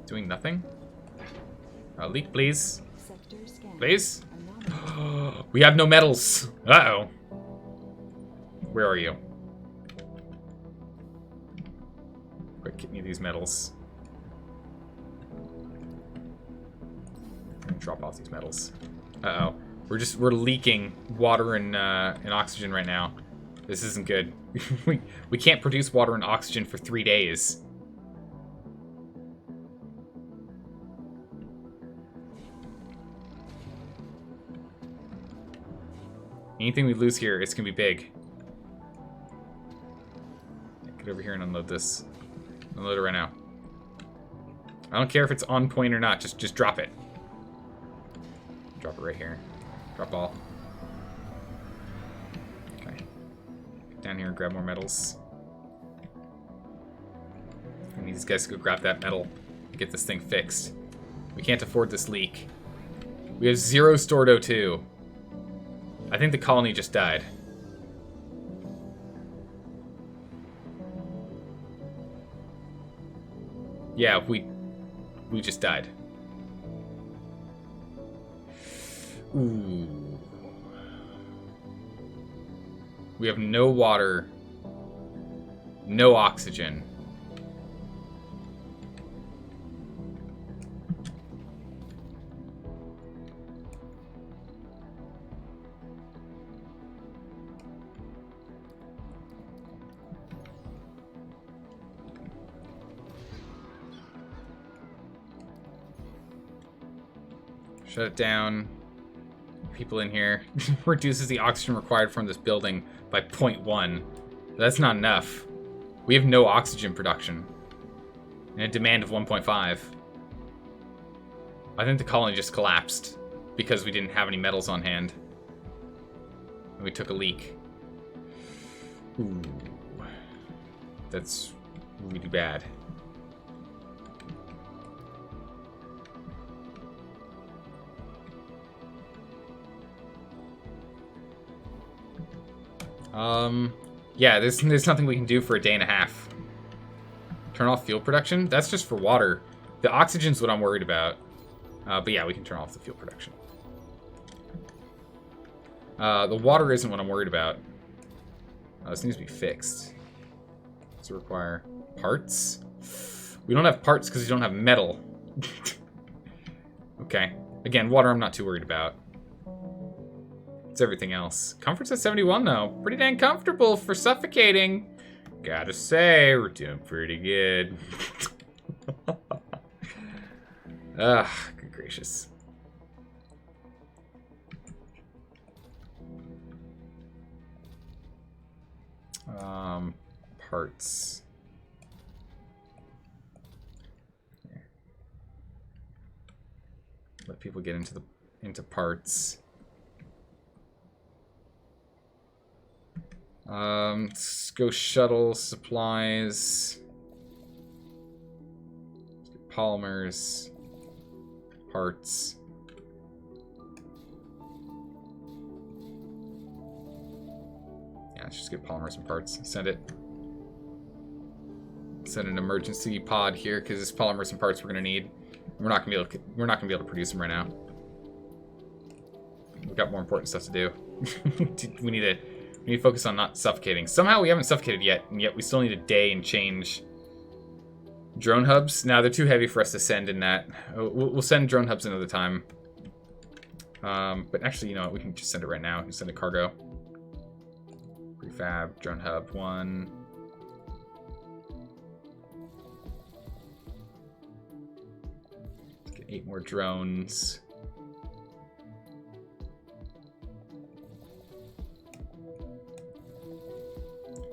Doing nothing? Leak, please. Please? We have no metals. Uh-oh. Where are you? Quick, get me these metals. Drop off these metals. Uh-oh. We're leaking water and oxygen right now. This isn't good. we can't produce water and oxygen for 3 days. Anything we lose here, it's gonna be big. Get over here and unload this. Unload it right now. I don't care if it's on point or not. Just drop it. Drop it right here. Drop all. Okay. Get down here and grab more metals. I need these guys to go grab that metal and get this thing fixed. We can't afford this leak. We have 0 stored O2. I think the colony just died. Yeah, we just died. Ooh. We have no water, no oxygen. Shut it down. People in here. Reduces the oxygen required from this building by 0.1. That's not enough. We have no oxygen production. And a demand of 1.5. I think the colony just collapsed because we didn't have any metals on hand. And we took a leak. Ooh. That's really bad. Yeah, there's nothing we can do for a day and a half. Turn off fuel production? That's just for water. The oxygen's what I'm worried about. But yeah, we can turn off the fuel production. The water isn't what I'm worried about. This needs to be fixed. Does it require parts? We don't have parts because we don't have metal. Okay. Again, water I'm not too worried about. It's everything else. Comfort's at 71 though. Pretty dang comfortable for suffocating. Gotta say, we're doing pretty good. Ugh, good gracious. Parts. Let people get into parts. Let's go shuttle supplies. Let's get polymers, parts. Yeah, let's just get polymers and parts. Send it. Send an emergency pod here because it's polymers and parts we're gonna need. We're not gonna be able to produce them right now. We've got more important stuff to do. we need to focus on not suffocating. Somehow we haven't suffocated yet, and yet we still need a day and change. Drone hubs? Now they're too heavy for us to send in that. We'll send drone hubs another time. But actually, you know what? We can just send it right now. We can send a cargo. Prefab, drone hub 1. Let's get 8 more drones.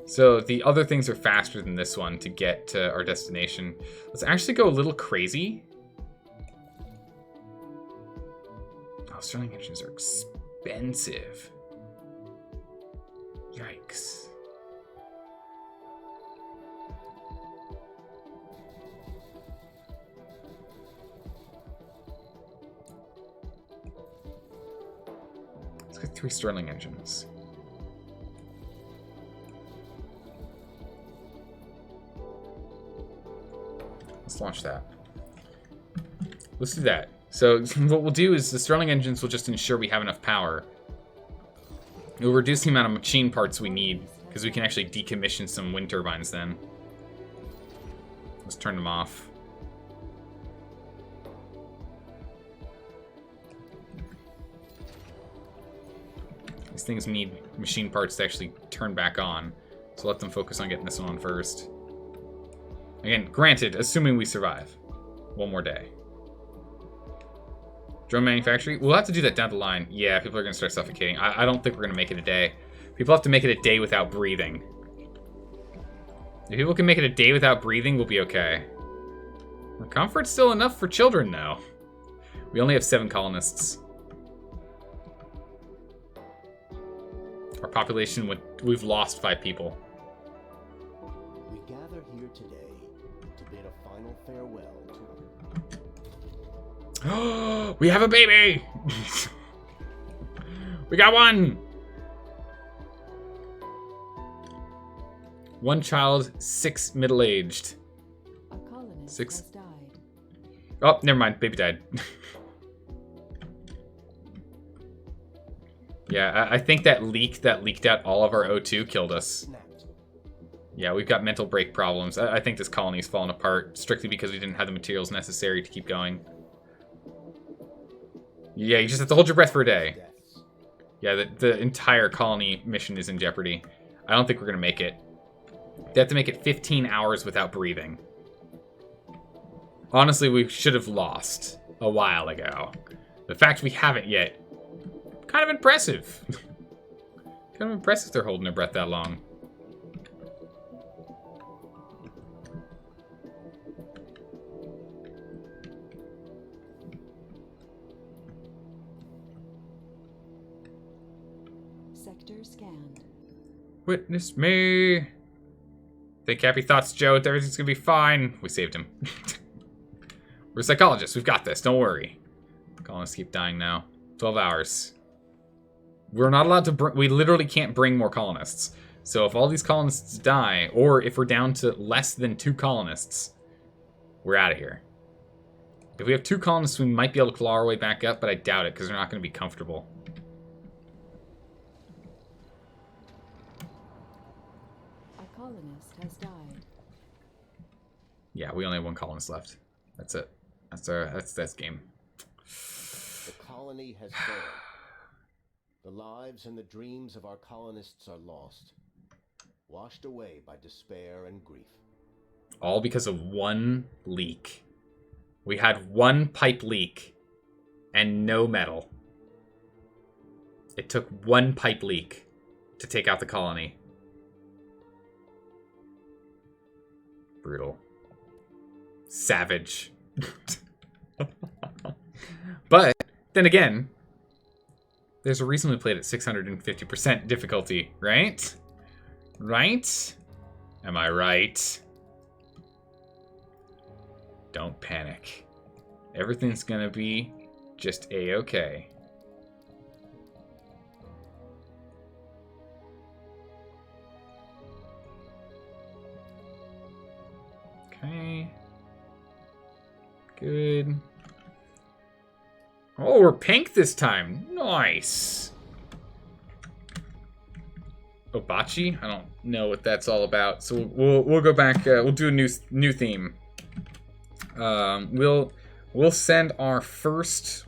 So the other things are faster than this one to get to our destination. Let's actually go a little crazy. Oh, Sterling engines are expensive. Yikes. Let's get 3 Sterling engines. Let's launch that. Let's do that. So what we'll do is the Sterling engines will just ensure we have enough power. It will reduce the amount of machine parts we need, because we can actually decommission some wind turbines then. Let's turn them off. These things need machine parts to actually turn back on. So let them focus on getting this one on first. Again, granted, assuming we survive. One more day. Drone manufacturing? We'll have to do that down the line. Yeah, people are going to start suffocating. I don't think we're going to make it a day. People have to make it a day without breathing. If people can make it a day without breathing, we'll be okay. Our comfort's still enough for children, though. We only have 7 colonists. Our population, we've lost 5 people. We gather here today to bid a final farewell to... We have a baby! We got one! 1 child, 6 middle-aged. A colonist 6. has died. Oh, never mind. Baby died. Yeah, I think that leak that leaked out all of our O2 killed us. snapped. Yeah, we've got mental break problems. I think this colony's fallen apart strictly because we didn't have the materials necessary to keep going. Yeah, you just have to hold your breath for a day. Deaths. Yeah, the entire colony mission is in jeopardy. I don't think we're going to make it. They have to make it 15 hours without breathing. Honestly, we should have lost a while ago. The fact we haven't yet, kind of impressive. Kind of impressive they're holding their breath that long. Sector scanned. Witness me. Think happy thoughts, Joe. Everything's gonna be fine. We saved him. We're psychologists. We've got this. Don't worry. Colonists keep dying now. 12 hours. We're not allowed to bring... We literally can't bring more colonists. So if all these colonists die, or if we're down to less than 2 colonists, we're out of here. If we have 2 colonists, we might be able to claw our way back up, but I doubt it because they're not going to be comfortable. A colonist has died. Yeah, we only have 1 colonist left. That's it. That's game. The colony has failed. The lives and the dreams of our colonists are lost, washed away by despair and grief. All because of 1 leak. We had 1 pipe leak and no metal. It took 1 pipe leak to take out the colony. Brutal. Savage. But then again, there's a reason we played at 650% difficulty, right? Right? Am I right? Don't panic. Everything's gonna be just a-okay. Okay. Good. Oh, we're pink this time. Nice. Obachi? I don't know what that's all about. So we'll go back. We'll do a new theme. We'll send our first.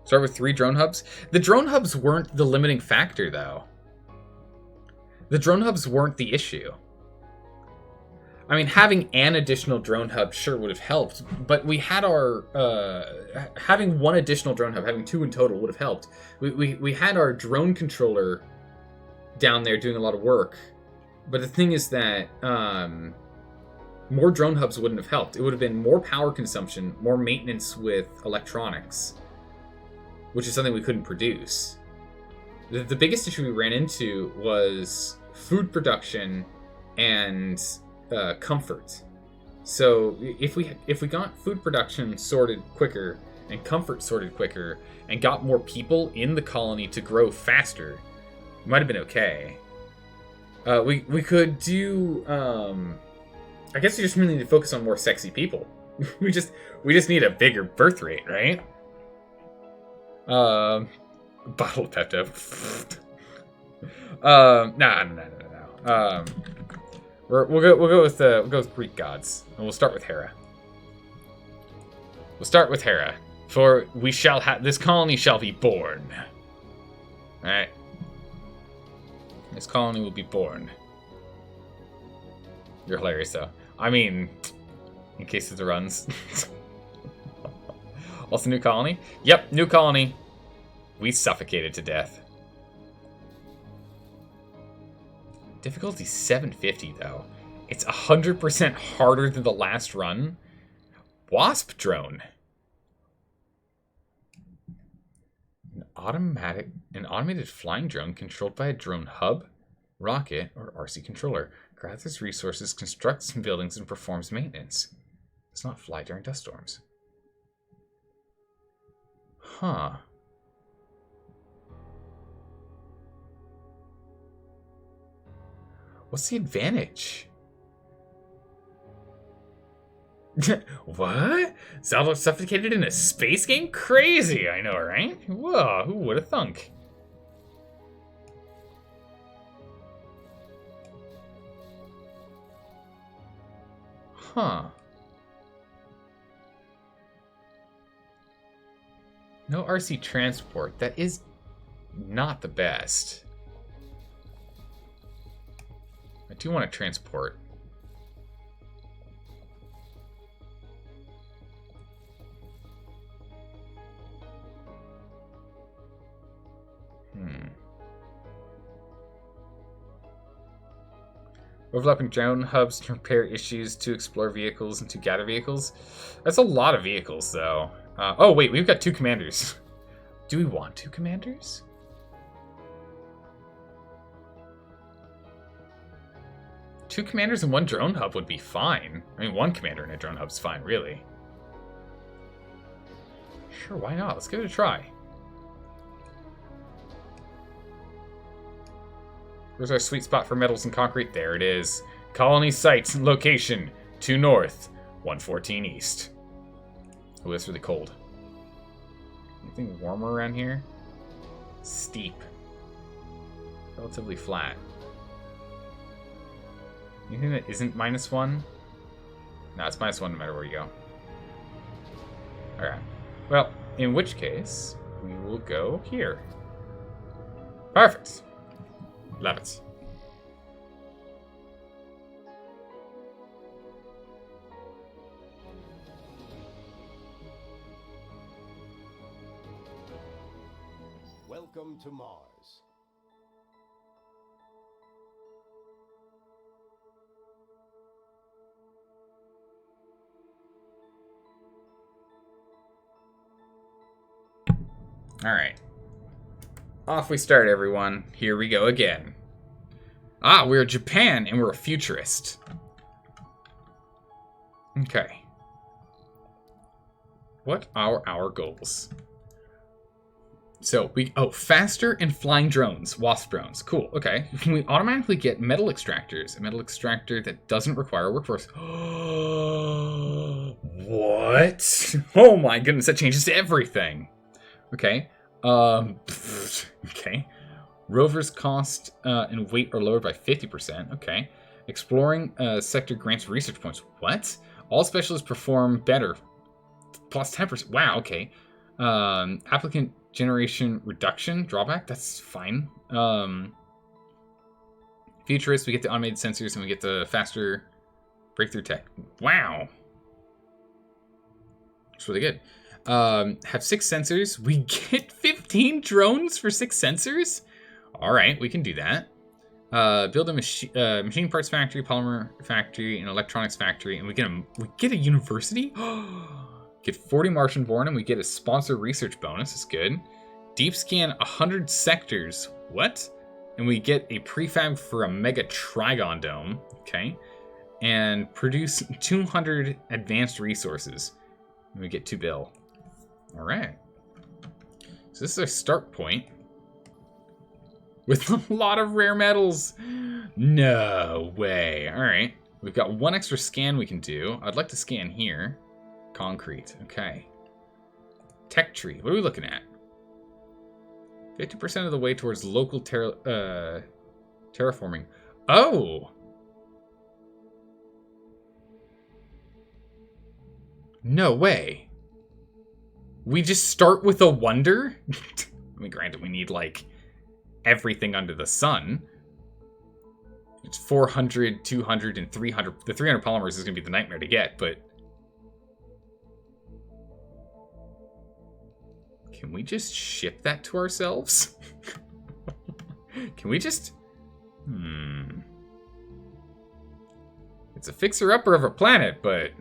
Start with 3 drone hubs. The drone hubs weren't the limiting factor, though. The drone hubs weren't the issue. I mean, having an additional drone hub sure would have helped, but we had our having 1 additional drone hub, having 2 in total would have helped. We had our drone controller down there doing a lot of work, but the thing is that more drone hubs wouldn't have helped. It would have been more power consumption, more maintenance with electronics, which is something we couldn't produce. The biggest issue we ran into was food production and comfort. So if we got food production sorted quicker and comfort sorted quicker and got more people in the colony to grow faster, it might have been okay. We could do. I guess we just really need to focus on more sexy people. we just need a bigger birth rate, right? Bottle of Pepto. No. We'll go with Greek gods, and we'll start with Hera. We'll start with Hera, for we shall have this colony shall be born. All right, this colony will be born. You're hilarious, though. I mean, in case of the runs. Also, new colony. Yep, new colony. We suffocated to death. Difficulty 750, though. It's 100% harder than the last run. Wasp drone. An automated flying drone controlled by a drone hub, rocket, or RC controller. Gathers resources, constructs buildings, and performs maintenance. Does not fly during dust storms. Huh. What's the advantage? What? Zelda suffocated in a space game? Crazy, I know, right? Whoa, who would have thunk? Huh. No RC transport. That is not the best. I do want to transport. Overlapping drone hubs to repair issues, to explore vehicles, and to gather vehicles. That's a lot of vehicles, though. Oh, wait, we've got 2 commanders. Do we want 2 commanders? Two commanders and 1 drone hub would be fine. I mean, 1 commander and a drone hub's fine, really. Sure, why not? Let's give it a try. Where's our sweet spot for metals and concrete? There it is. Colony sites location 2 north, 114 east. Oh, that's really cold. Anything warmer around here? Steep. Relatively flat. Anything that isn't -1? No, it's -1 no matter where you go. Alright. Well, in which case, we will go here. Perfect. Love it. Welcome to Mars. Alright. Off we start, everyone. Here we go again. Ah, we're Japan, and we're a futurist. Okay. What are our goals? So, faster and flying drones. Wasp drones. Cool, okay. We automatically get metal extractors. A metal extractor that doesn't require a workforce. What? Oh my goodness, that changes everything. Okay. Okay. Rovers cost and weight are lowered by 50%. Okay. Exploring sector grants research points. What? All specialists perform better. Plus 10%. Wow, okay. Applicant generation reduction. Drawback. That's fine. Futurists, we get the automated sensors and we get the faster breakthrough tech. Wow. It's really good. Have 6 sensors. We get 15 drones for 6 sensors? Alright, we can do that. Build a machine parts factory, polymer factory, and electronics factory, and we get a university? Get 40 Martian born, and we get a sponsor research bonus. That's good. Deep scan 100 sectors. What? And we get a prefab for a mega trigon dome. Okay. And produce 200 advanced resources. And we get 2 bill. Alright. So this is our start point. With a lot of rare metals. No way. Alright. We've got 1 extra scan we can do. I'd like to scan here. Concrete. Okay. Tech tree. What are we looking at? 50% of the way towards local terraforming. Oh! No way. We just start with a wonder? I mean, granted, we need, like, everything under the sun. It's 400, 200, and 300. The 300 polymers is going to be the nightmare to get, but... Can we just ship that to ourselves? Can we just... It's a fixer-upper of a planet, but...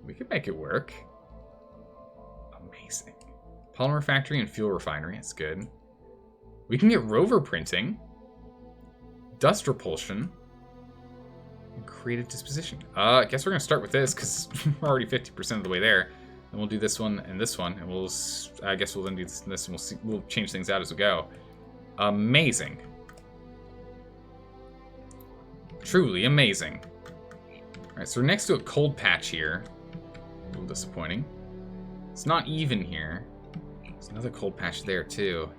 we could make it work. Amazing. Polymer factory and fuel refinery. That's good. We can get rover printing. Dust repulsion. And creative disposition. I guess we're going to start with this, because we're already 50% of the way there. And we'll do this one, and we'll... I guess we'll then do this and this, and we'll see. We'll change things out as we go. Amazing. Truly amazing. Alright, so we're next to a cold patch here. A little disappointing. It's not even here. There's another cold patch there too.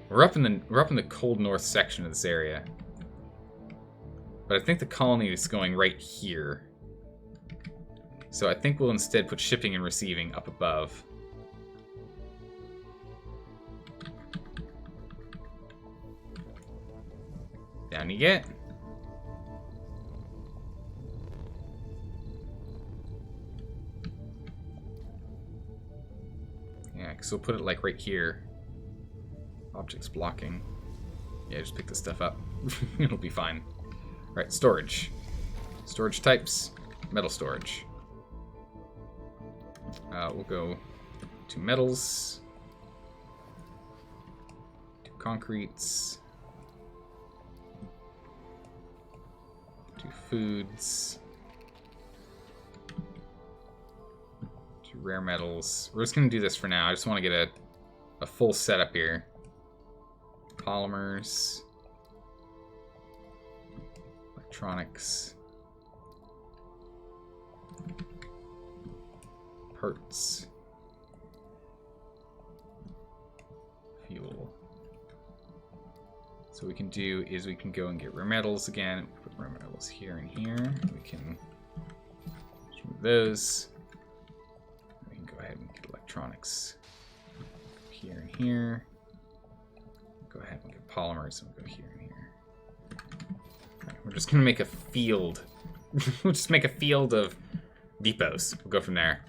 We're up in the cold north section of this area. But I think the colony is going right here. So I think we'll instead put shipping and receiving up above. Down you get. Yeah, because we'll put it like right here. Objects blocking. Yeah, just pick this stuff up. It'll be fine. Right, storage. Storage types. Metal storage. We'll go to metals. To concretes. To foods. To rare metals. We're just going to do this for now. I just want to get a full setup here. Polymers. Electronics. Parts. Fuel. So what we can do is we can go and get rare metals again. Put rare metals here and here. We can remove those. We can go ahead and get electronics here and here. Go ahead and get polymers, and we'll go here and here. Right, we're just gonna make a field. We'll just make a field of depots. We'll go from there.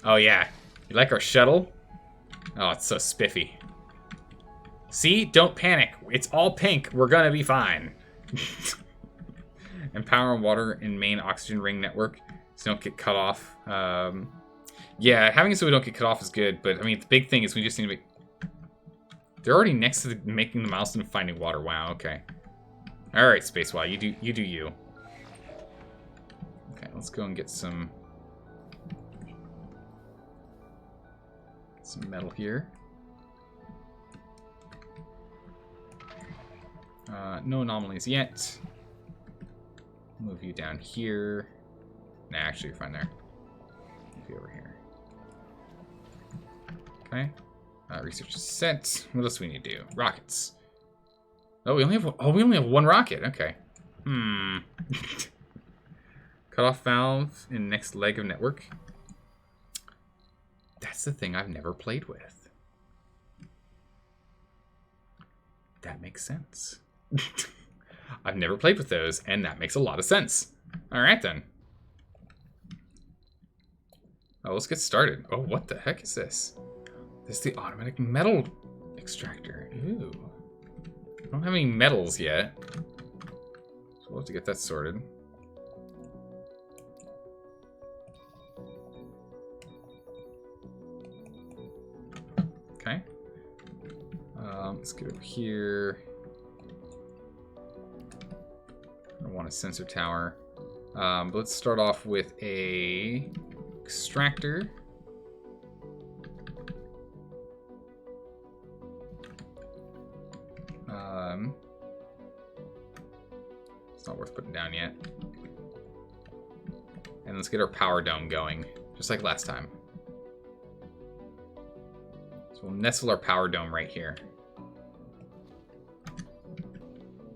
Oh yeah, you like our shuttle? Oh, it's so spiffy. See? Don't panic. It's all pink. We're gonna be fine. And power and water in main oxygen ring network, so don't get cut off. Yeah, having it so we don't get cut off is good, but I mean, the big thing is we just need to make... They're already next to making the milestone of finding water. Wow, okay. Alright, Spacewall, you do you. Okay, let's go and get some metal here. No anomalies yet. Move you down here. Nah, actually, you're fine there. Move you over here. Okay. Research is set. What else do we need to do? Rockets. Oh, we only have one rocket. Okay. Cut off valve in next leg of network. That's the thing I've never played with. That makes sense. I've never played with those, and that makes a lot of sense. Alright then. Oh, let's get started. Oh, what the heck is this? This is the automatic metal extractor. Ooh. I don't have any metals yet. So we'll have to get that sorted. Okay. Let's get over here. I want a sensor tower. But let's start off with a extractor. It's not worth putting down yet. And let's get our power dome going, just like last time. So we'll nestle our power dome right here.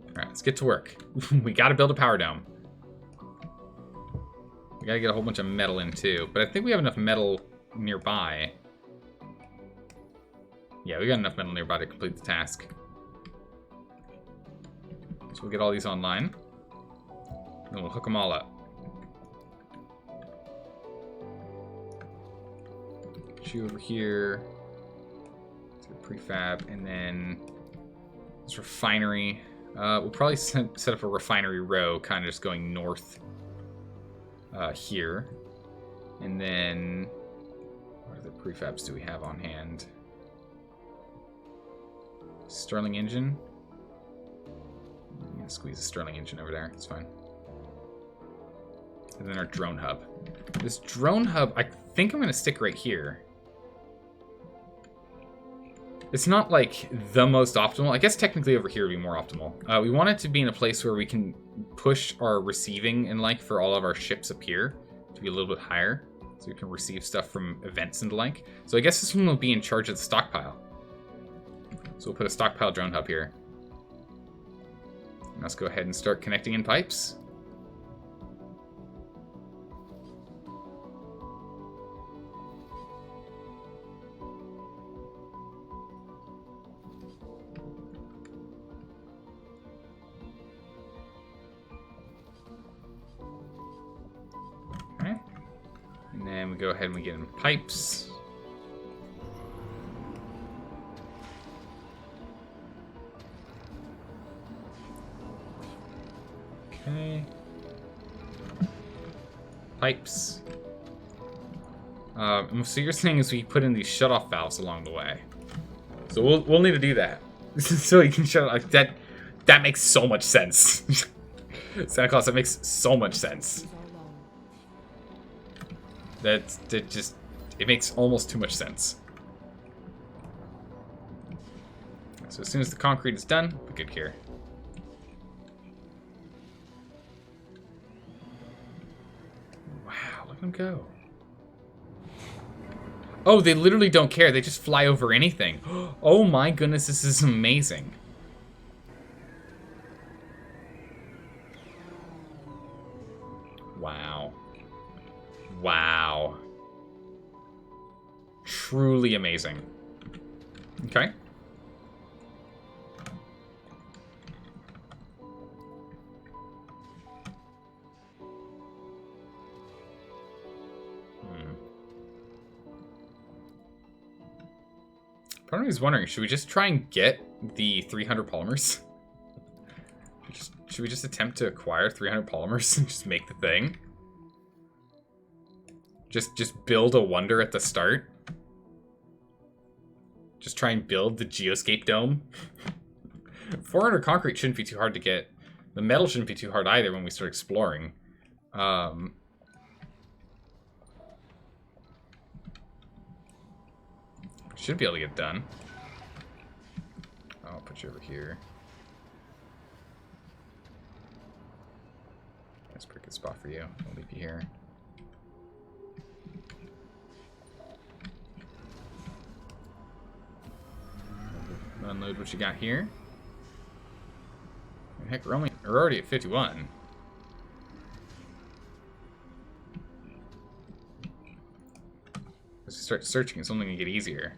Alright, let's get to work. We gotta build a power dome. We gotta get a whole bunch of metal in too, but I think we have enough metal nearby. Yeah, we got enough metal nearby to complete the task. So we'll get all these online. And we'll hook them all up. Get you over here. To the prefab, and then this refinery. We'll probably set up a refinery row, kind of just going north here. And then, what other prefabs do we have on hand? Stirling engine. I'm gonna squeeze a Stirling engine over there. It's fine. And then our drone hub. This drone hub, I think I'm gonna stick right here. It's not like the most optimal. I guess technically over here would be more optimal. We want it to be in a place where we can push our receiving and like for all of our ships up here to be a little bit higher, so we can receive stuff from events and the like. So I guess this one will be in charge of the stockpile. So we'll put a stockpile drone hub here. Let's go ahead and start connecting in pipes. Okay. And then we go ahead and we get in pipes. Okay. Pipes. So you're saying is we put in these shut-off valves along the way. So we'll need to do that. So you can shut off that. That makes so much sense. Santa Claus, that makes so much sense. That just it makes almost too much sense. So as soon as the concrete is done, we're good here. Let them go. Oh, they literally don't care. They just fly over anything. Oh my goodness, this is amazing. Wow. Wow. Truly amazing. Okay. Part of me is wondering, should we just try and get the 300 polymers? Should we just attempt to acquire 300 polymers and just make the thing? Just build a wonder at the start? Just try and build the geoscape dome? 400 concrete shouldn't be too hard to get. The metal shouldn't be too hard either when we start exploring. Should be able to get done. I'll put you over here. That's a pretty good spot for you. I'll leave you here. Unload what you got here. Heck, we're already at 51. Let's just start searching. It's only gonna get easier.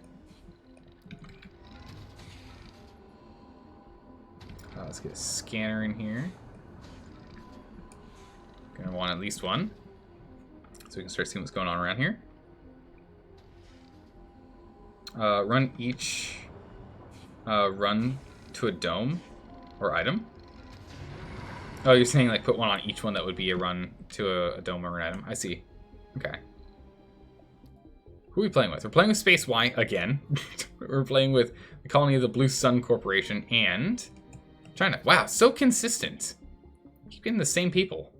Let's get a scanner in here. Gonna want at least one, so we can start seeing what's going on around here. Run each run to a dome or item. Oh, you're saying like put one on each one that would be a run to a dome or an item. I see. Okay. Who are we playing with? We're playing with Space Y again. We're playing with the Colony of the Blue Sun Corporation and China. Wow, so consistent. Keep getting the same people.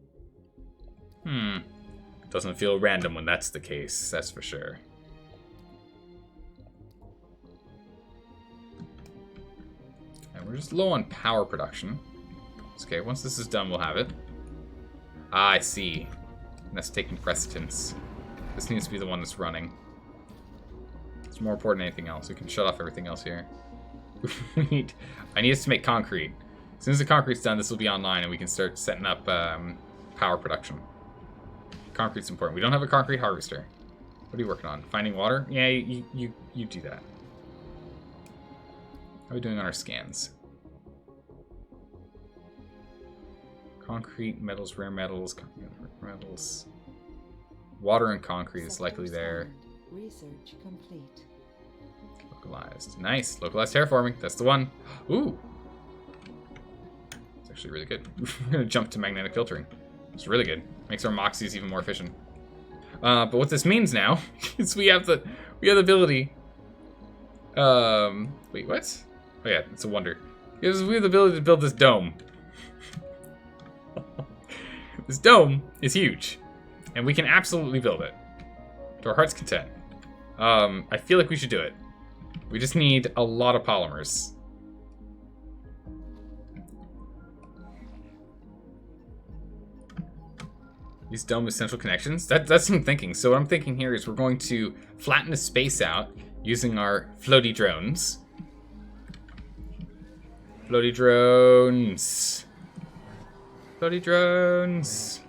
Doesn't feel random when that's the case, that's for sure. And we're just low on power production. It's okay, once this is done, we'll have it. Ah, I see. And that's taking precedence. This needs to be the one that's running. It's more important than anything else. We can shut off everything else here. I need us to make concrete. As soon as the concrete's done, this will be online and we can start setting up power production. Concrete's important. We don't have a concrete harvester. What are you working on? Finding water? Yeah, you do that. How are we doing on our scans? Concrete, metals, rare metals, metals. Water and concrete is likely there. Research complete. Localized. Nice. Localized terraforming. That's the one. Ooh. It's actually really good. We're going to jump to magnetic filtering. It's really good. Makes our moxies even more efficient. But what this means now is we have the ability. Wait, what? Oh yeah, it's a wonder. We have the ability to build this dome. This dome is huge, and we can absolutely build it to our heart's content. I feel like we should do it. We just need a lot of polymers. These dome with central connections? That's what I'm thinking. So what I'm thinking here is we're going to flatten the space out using our floaty drones. Floaty drones. Floaty drones.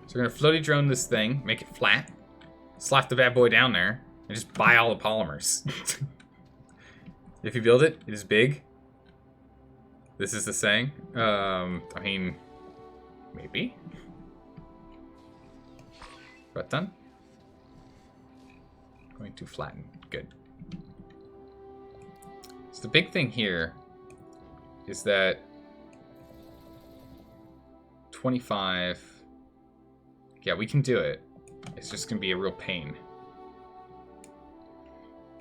So we're gonna floaty drone this thing, make it flat, slap the bad boy down there, and just buy all the polymers. If you build it, it is big. This is the saying. I mean, maybe. Got done. Going to flatten. Good. So the big thing here is that 25. Yeah, we can do it. It's just gonna be a real pain.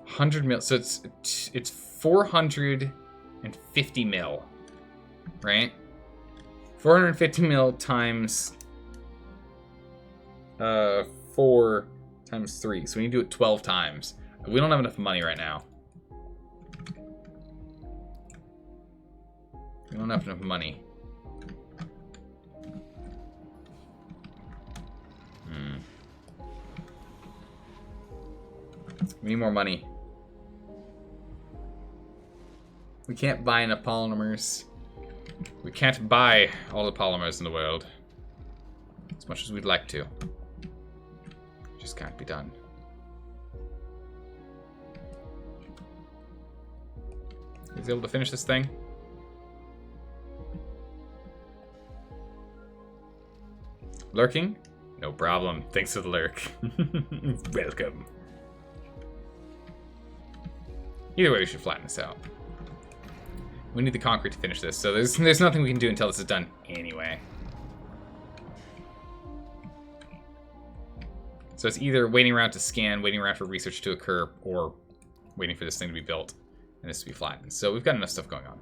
100 mil. So it's 450 mil, right? 450 mil times 4 times 3. So we need to do it 12 times. We don't have enough money right now. We don't have enough money. We need more money. We can't buy enough polymers. We can't buy all the polymers in the world. As much as we'd like to. Just can't be done. Is he able to finish this thing? Lurking? No problem. Thanks for the lurk. Welcome. Either way, we should flatten this out. We need the concrete to finish this, so there's nothing we can do until this is done anyway. So it's either waiting around to scan, waiting around for research to occur, or waiting for this thing to be built and this to be flattened. So we've got enough stuff going on.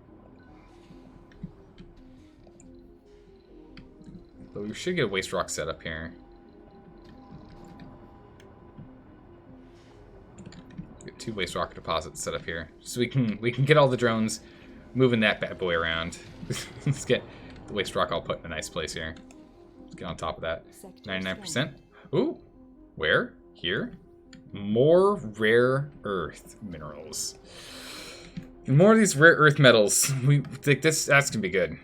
But we should get a waste rock set up here. Get 2 waste rock deposits set up here, so we can get all the drones moving that bad boy around. Let's get the waste rock all put in a nice place here. Let's get on top of that. 99%. Ooh, where? Here? More rare earth minerals. More of these rare earth metals. We think that's gonna be good.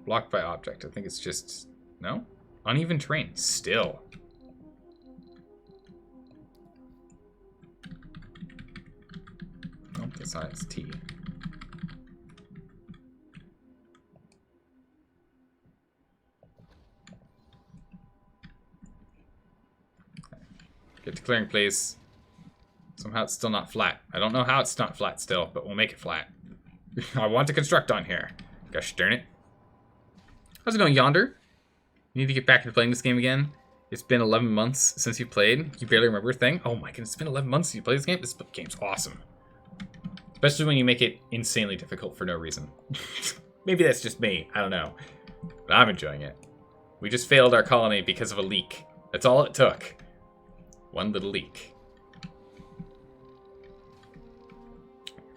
Blocked by object. I think it's just no? Uneven terrain. Still. Nope, that's not its T. Get to clearing, please. Somehow it's still not flat. I don't know how it's not flat still, but we'll make it flat. I want to construct on here. Gosh darn it. How's it going, Yonder? You need to get back into playing this game again. It's been 11 months since you played. You barely remember a thing? Oh my goodness, it's been 11 months since you played this game? This game's awesome. Especially when you make it insanely difficult for no reason. Maybe that's just me. I don't know. But I'm enjoying it. We just failed our colony because of a leak. That's all it took. One little leak.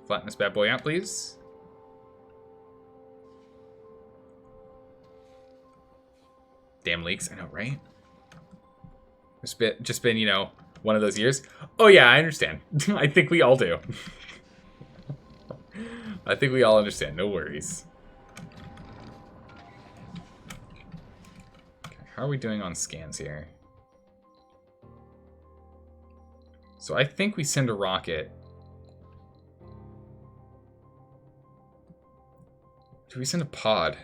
Flatten this bad boy out, please. Damn leaks, I know, right? Just been, you know, one of those years. Oh yeah, I understand. I think we all do. I think we all understand, no worries. Okay, how are we doing on scans here? So I think we send a rocket. Do we send a pod?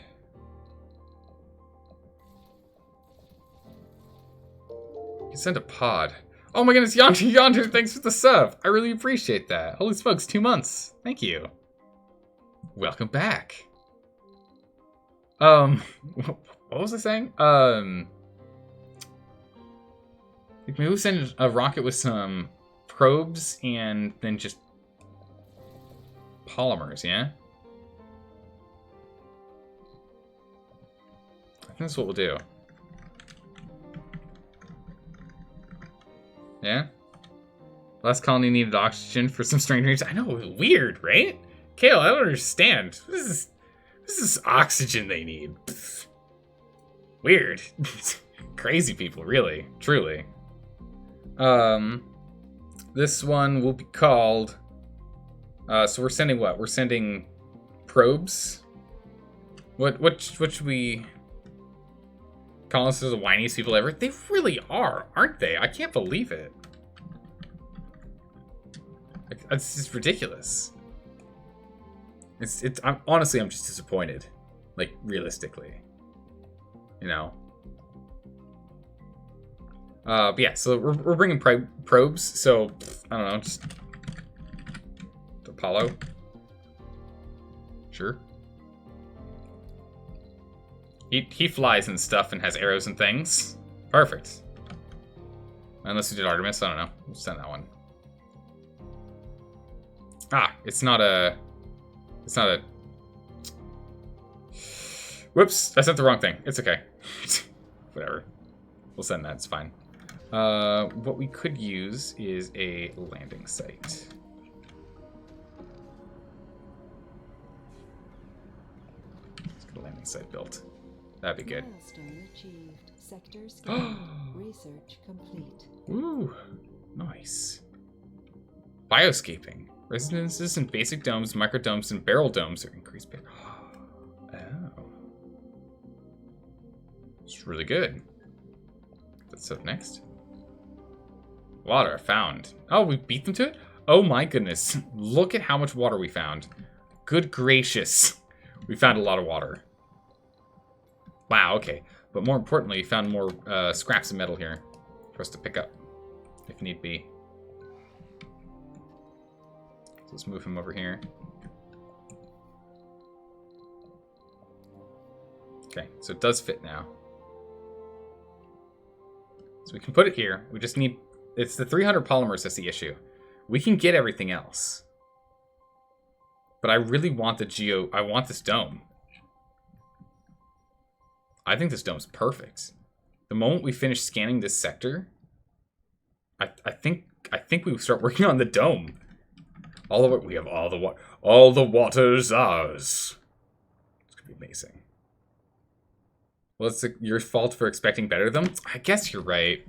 You send a pod. Oh my goodness, Yonder, thanks for the sub. I really appreciate that. Holy smokes, 2 months. Thank you. Welcome back. What was I saying? Maybe we send a rocket with some probes and then just polymers, yeah? I think that's what we'll do. Yeah? Last colony needed oxygen for some strange reason. I know, weird, right? Kale, I don't understand. This is oxygen they need. Pfft. Weird. Crazy people, really. Truly. This one will be called... so we're sending what? We're sending probes? What should we... Colonists are the whiniest people ever. They really are, aren't they? I can't believe it. It's just ridiculous. Honestly, I'm just disappointed. Like, realistically. You know? But yeah, so we're bringing probes, so, I don't know, just... Apollo? Sure. He flies and stuff and has arrows and things. Perfect. Unless we did Artemis, I don't know. We'll send that one. Ah, it's not a... Whoops, I sent the wrong thing. It's okay. Whatever. We'll send that, it's fine. What we could use is a landing site. Let's get a landing site built. That'd be good. Milestone achieved. Sector scanned. Research complete. Ooh, nice. Bioscaping. Residences in basic domes, microdomes, and barrel domes are increased. Oh. It's really good. What's up next? Water found. Oh, we beat them to it? Oh my goodness. Look at how much water we found. Good gracious. We found a lot of water. Wow, okay. But more importantly, we found more scraps of metal here for us to pick up, if need be. So let's move him over here. Okay, so it does fit now. So we can put it here. We just need... It's the 300 polymers that's the issue. We can get everything else. But I really want the geo... I want this dome. I think this dome's perfect. The moment we finish scanning this sector, I think we start working on the dome. We have all the water's ours. It's gonna be amazing. Well, it's your fault for expecting better than them. I guess you're right.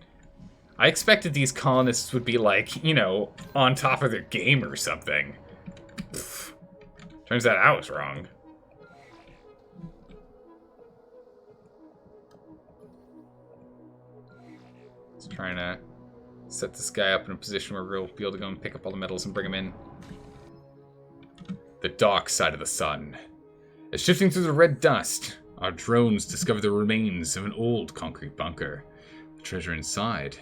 I expected these colonists would be like, you know, on top of their game or something. Pfft. Turns out I was wrong. Just trying to set this guy up in a position where we'll be able to go and pick up all the metals and bring them in. The dark side of the sun. As shifting through the red dust, our drones discover the remains of an old concrete bunker. The treasure inside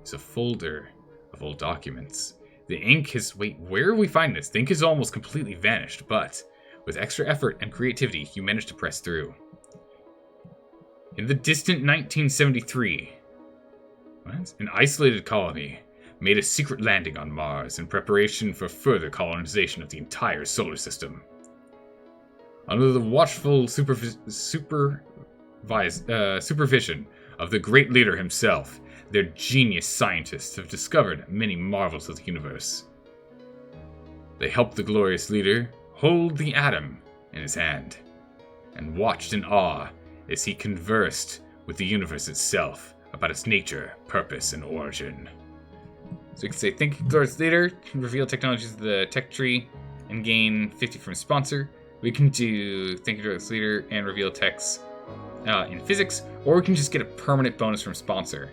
is a folder of old documents. The ink has... Wait, where are we finding this? The ink has almost completely vanished, but with extra effort and creativity, you managed to press through. In the distant 1973, an isolated colony made a secret landing on Mars in preparation for further colonization of the entire solar system. Under the watchful supervision of the great leader himself, their genius scientists have discovered many marvels of the universe. They helped the glorious leader hold the atom in his hand, and watched in awe as he conversed with the universe itself about its nature, purpose, and origin. So we can say, thank you, glorious leader, reveal technologies of the tech tree, and gain 50 from sponsor. We can do thank you, glorious leader, and reveal techs in physics, or we can just get a permanent bonus from sponsor.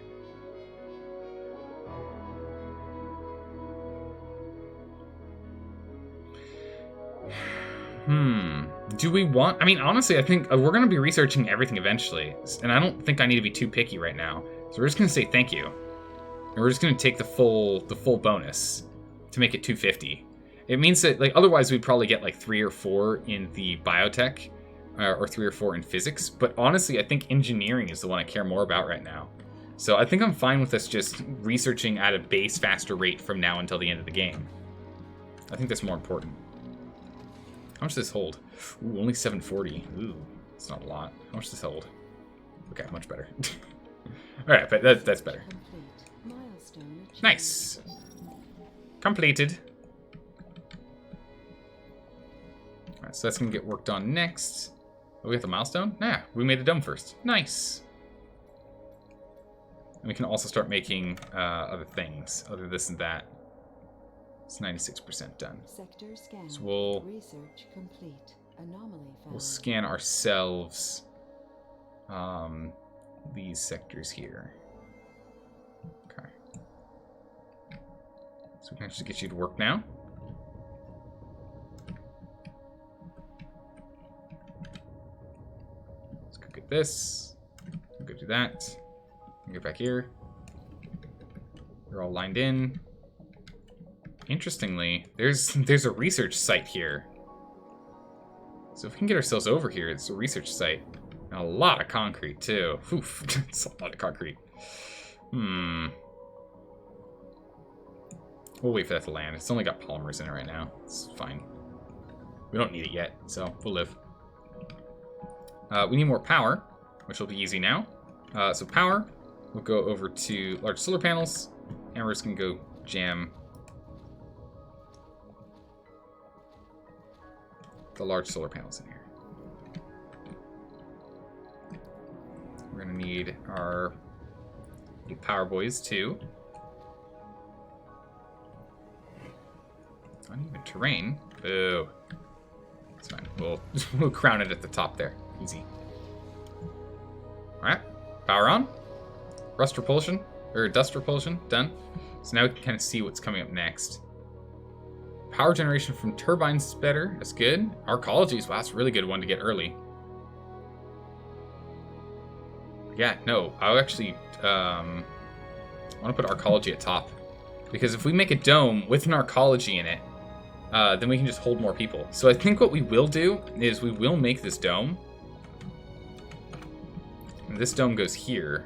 Do we want... I mean, honestly, I think we're going to be researching everything eventually. And I don't think I need to be too picky right now. So we're just going to say thank you. And we're just going to take the full bonus to make it 250. It means that, like, otherwise we'd probably get, like, 3 or 4 in the biotech. Or 3 or 4 in physics. But honestly, I think engineering is the one I care more about right now. So I think I'm fine with us just researching at a base faster rate from now until the end of the game. I think that's more important. How much does this hold? Ooh, only 740. Ooh, it's not a lot. How much does this hold? Okay, much better. Alright, but that's better. Nice. Completed. Alright, so that's going to get worked on next. Oh, we have the milestone? Nah, we made the dome first. Nice. And we can also start making other things, other this and that. It's 96% done. Sector scan. So we'll research complete. Anomaly found. We'll scan ourselves these sectors here. Okay. So we can actually get you to work now. Let's go get this. We'll go do that. Get back here. They're all lined in. Interestingly, there's a research site here. So if we can get ourselves over here, it's a research site. And a lot of concrete, too. Oof, it's a lot of concrete. We'll wait for that to land. It's only got polymers in it right now. It's fine. We don't need it yet, so we'll live. We need more power, which will be easy now. So power, we'll go over to large solar panels, and we're just going to go jam the large solar panels in here. We're gonna need our power boys too. Uneven terrain. Boo. It's fine. We'll crown it at the top there. Easy. Alright. Power on. Rust repulsion. Or dust repulsion. Done. So now we can kind of see what's coming up next. Power generation from turbines is better. That's good. Arcologies. Wow, that's a really good one to get early. Yeah, no. I'll actually I want to put arcology at top. Because if we make a dome with an arcology in it, then we can just hold more people. So I think what we will do is we will make this dome. And this dome goes here.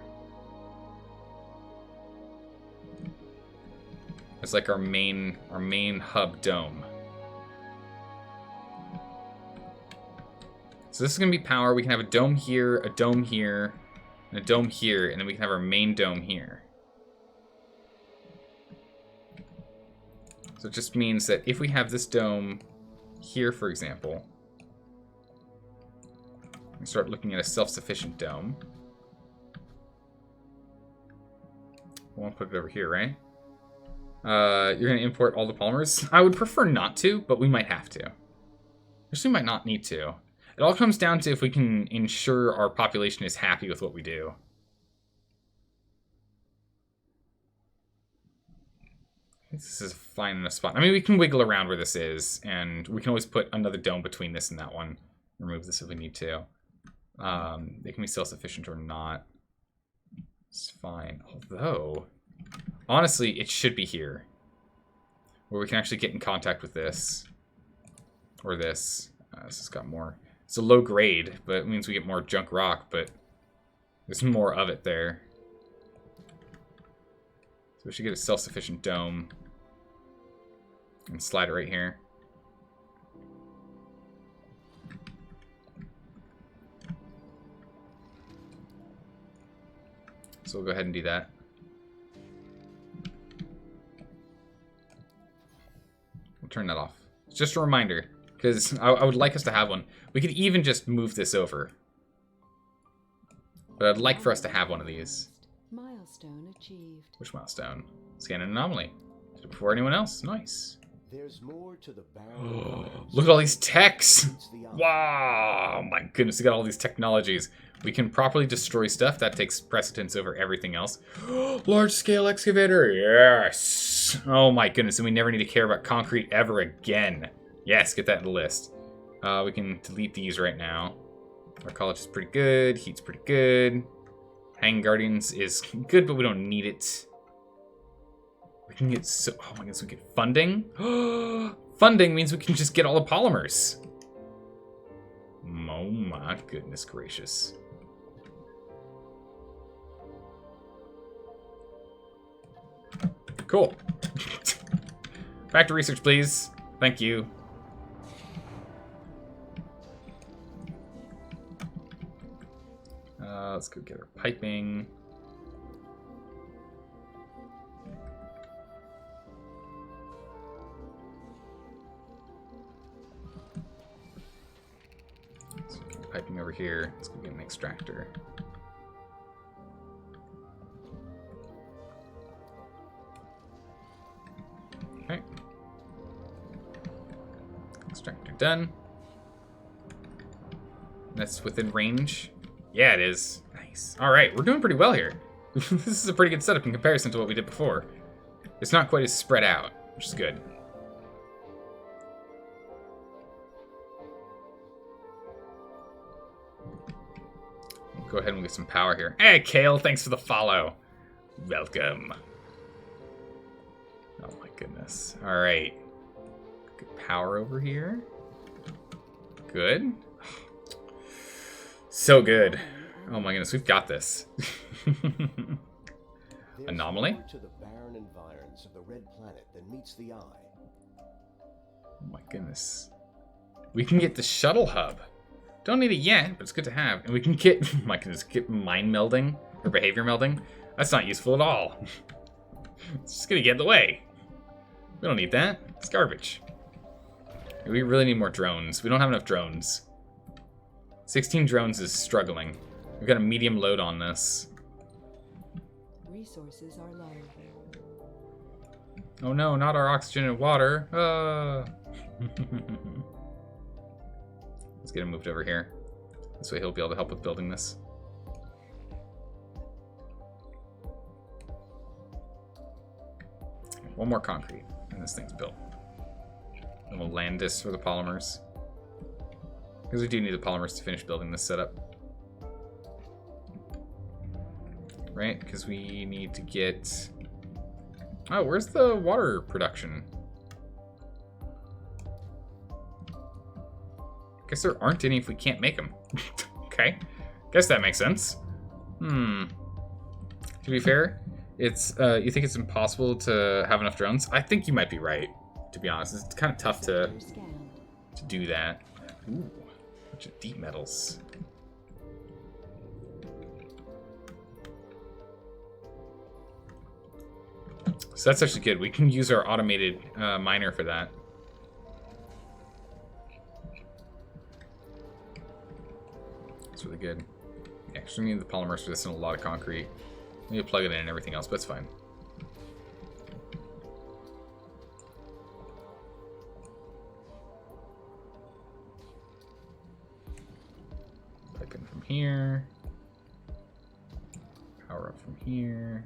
It's like our main hub dome. So this is gonna be power. We can have a dome here, and a dome here, and then we can have our main dome here. So it just means that if we have this dome here, for example, we start looking at a self-sufficient dome. I won't put it over here, right? You're going to import all the polymers? I would prefer not to, but we might have to. Actually, we might not need to. It all comes down to if we can ensure our population is happy with what we do. This is fine in a spot. I mean, we can wiggle around where this is, and we can always put another dome between this and that one. Remove this if we need to. They can be self-sufficient or not. It's fine. Although, honestly, it should be here. Where we can actually get in contact with this. Or this. This has got more. It's a low grade, but it means we get more junk rock, but there's more of it there. So we should get a self-sufficient dome. And slide it right here. So we'll go ahead and do that. We'll turn that off. It's just a reminder, because I would like us to have one. We could even just move this over. But I'd like for us to have one of these. Milestone achieved. Which milestone? Scan an anomaly. Did it before anyone else. Nice. There's more to the barren. Look at all these techs! Wow! My goodness, we got all these technologies. We can properly destroy stuff. That takes precedence over everything else. Large-scale excavator! Yes! Oh my goodness, and we never need to care about concrete ever again. Yes, get that in the list. We can delete these right now. Our college is pretty good. Heat's pretty good. Hanging Guardians is good, but we don't need it. We can get so... Oh my goodness, we get funding? Funding means we can just get all the polymers. Oh my goodness gracious. Cool. Back to research, please. Thank you. Let's go get our piping. So get piping over here. Let's go get an extractor. Okay. Extractor done. That's within range. Yeah, it is. Nice. Alright, we're doing pretty well here. This is a pretty good setup in comparison to what we did before. It's not quite as spread out, which is good. We'll go ahead and get some power here. Hey, Kale, thanks for the follow. Welcome. Oh my goodness. Alright. Good power over here. Good. So good. Oh my goodness, we've got this. Anomaly? To the barren environs of the red planet that meets the eye. Oh my goodness. We can get the shuttle hub. Don't need it yet, but it's good to have. And we can get, oh my goodness, get mind melding or behavior melding. That's not useful at all. It's just gonna get in the way. We don't need that. It's garbage. We really need more drones. We don't have enough drones. 16 drones is struggling. We've got a medium load on this. Resources are low. Oh no, not our oxygen and water. Let's get him moved over here. This way he'll be able to help with building this. One more concrete, and this thing's built. Then we'll land this for the polymers. Because we do need the polymers to finish building this setup. Right? Because we need to get... Oh, where's the water production? Guess there aren't any if we can't make them. Okay. Guess that makes sense. To be fair, it's you think it's impossible to have enough drones? I think you might be right, to be honest. It's kind of tough to do that. Ooh, bunch of deep metals. So that's actually good. We can use our automated miner for that. That's really good. Actually, we need the polymers for this and a lot of concrete. We need to plug it in and everything else, but it's fine. Pipe in from here. Power up from here.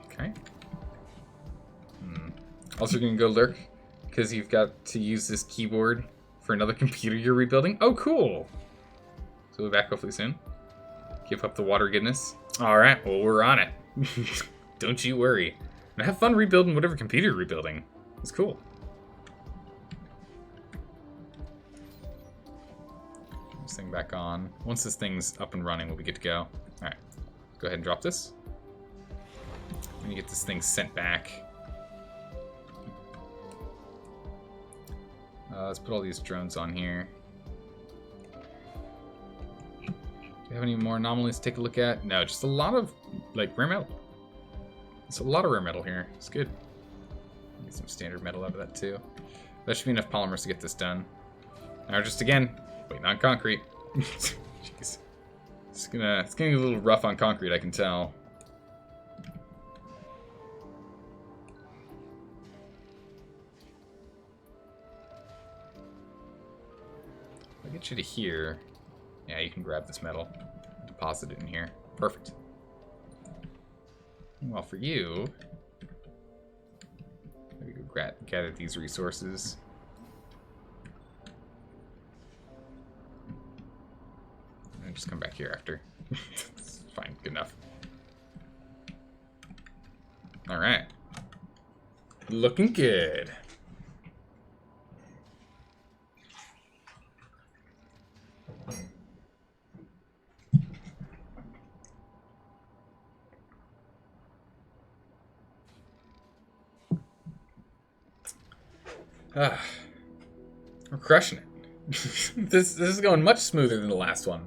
Okay. Also gonna go lurk, because you've got to use this keyboard for another computer you're rebuilding. Oh, cool! So we'll be back hopefully soon. Give up the water goodness. Alright, well, we're on it. Don't you worry. And have fun rebuilding whatever computer you're rebuilding. It's cool. This thing back on. Once this thing's up and running, we'll be good to go. Alright, go ahead and drop this. Let me get this thing sent back. Let's put all these drones on here. Do you have any more anomalies to take a look at? No, just a lot of, like, rare metal. It's a lot of rare metal here. It's good. Get some standard metal out of that, too. That should be enough polymers to get this done. Now, just again, waiting on concrete. Jeez. It's gonna get a little rough on concrete, I can tell. I'll get you to here. Yeah, you can grab this metal, deposit it in here. Perfect. Well, for you, maybe go gather these resources. And just come back here after. It's fine, good enough. All right, looking good. We're crushing it. This is going much smoother than the last one.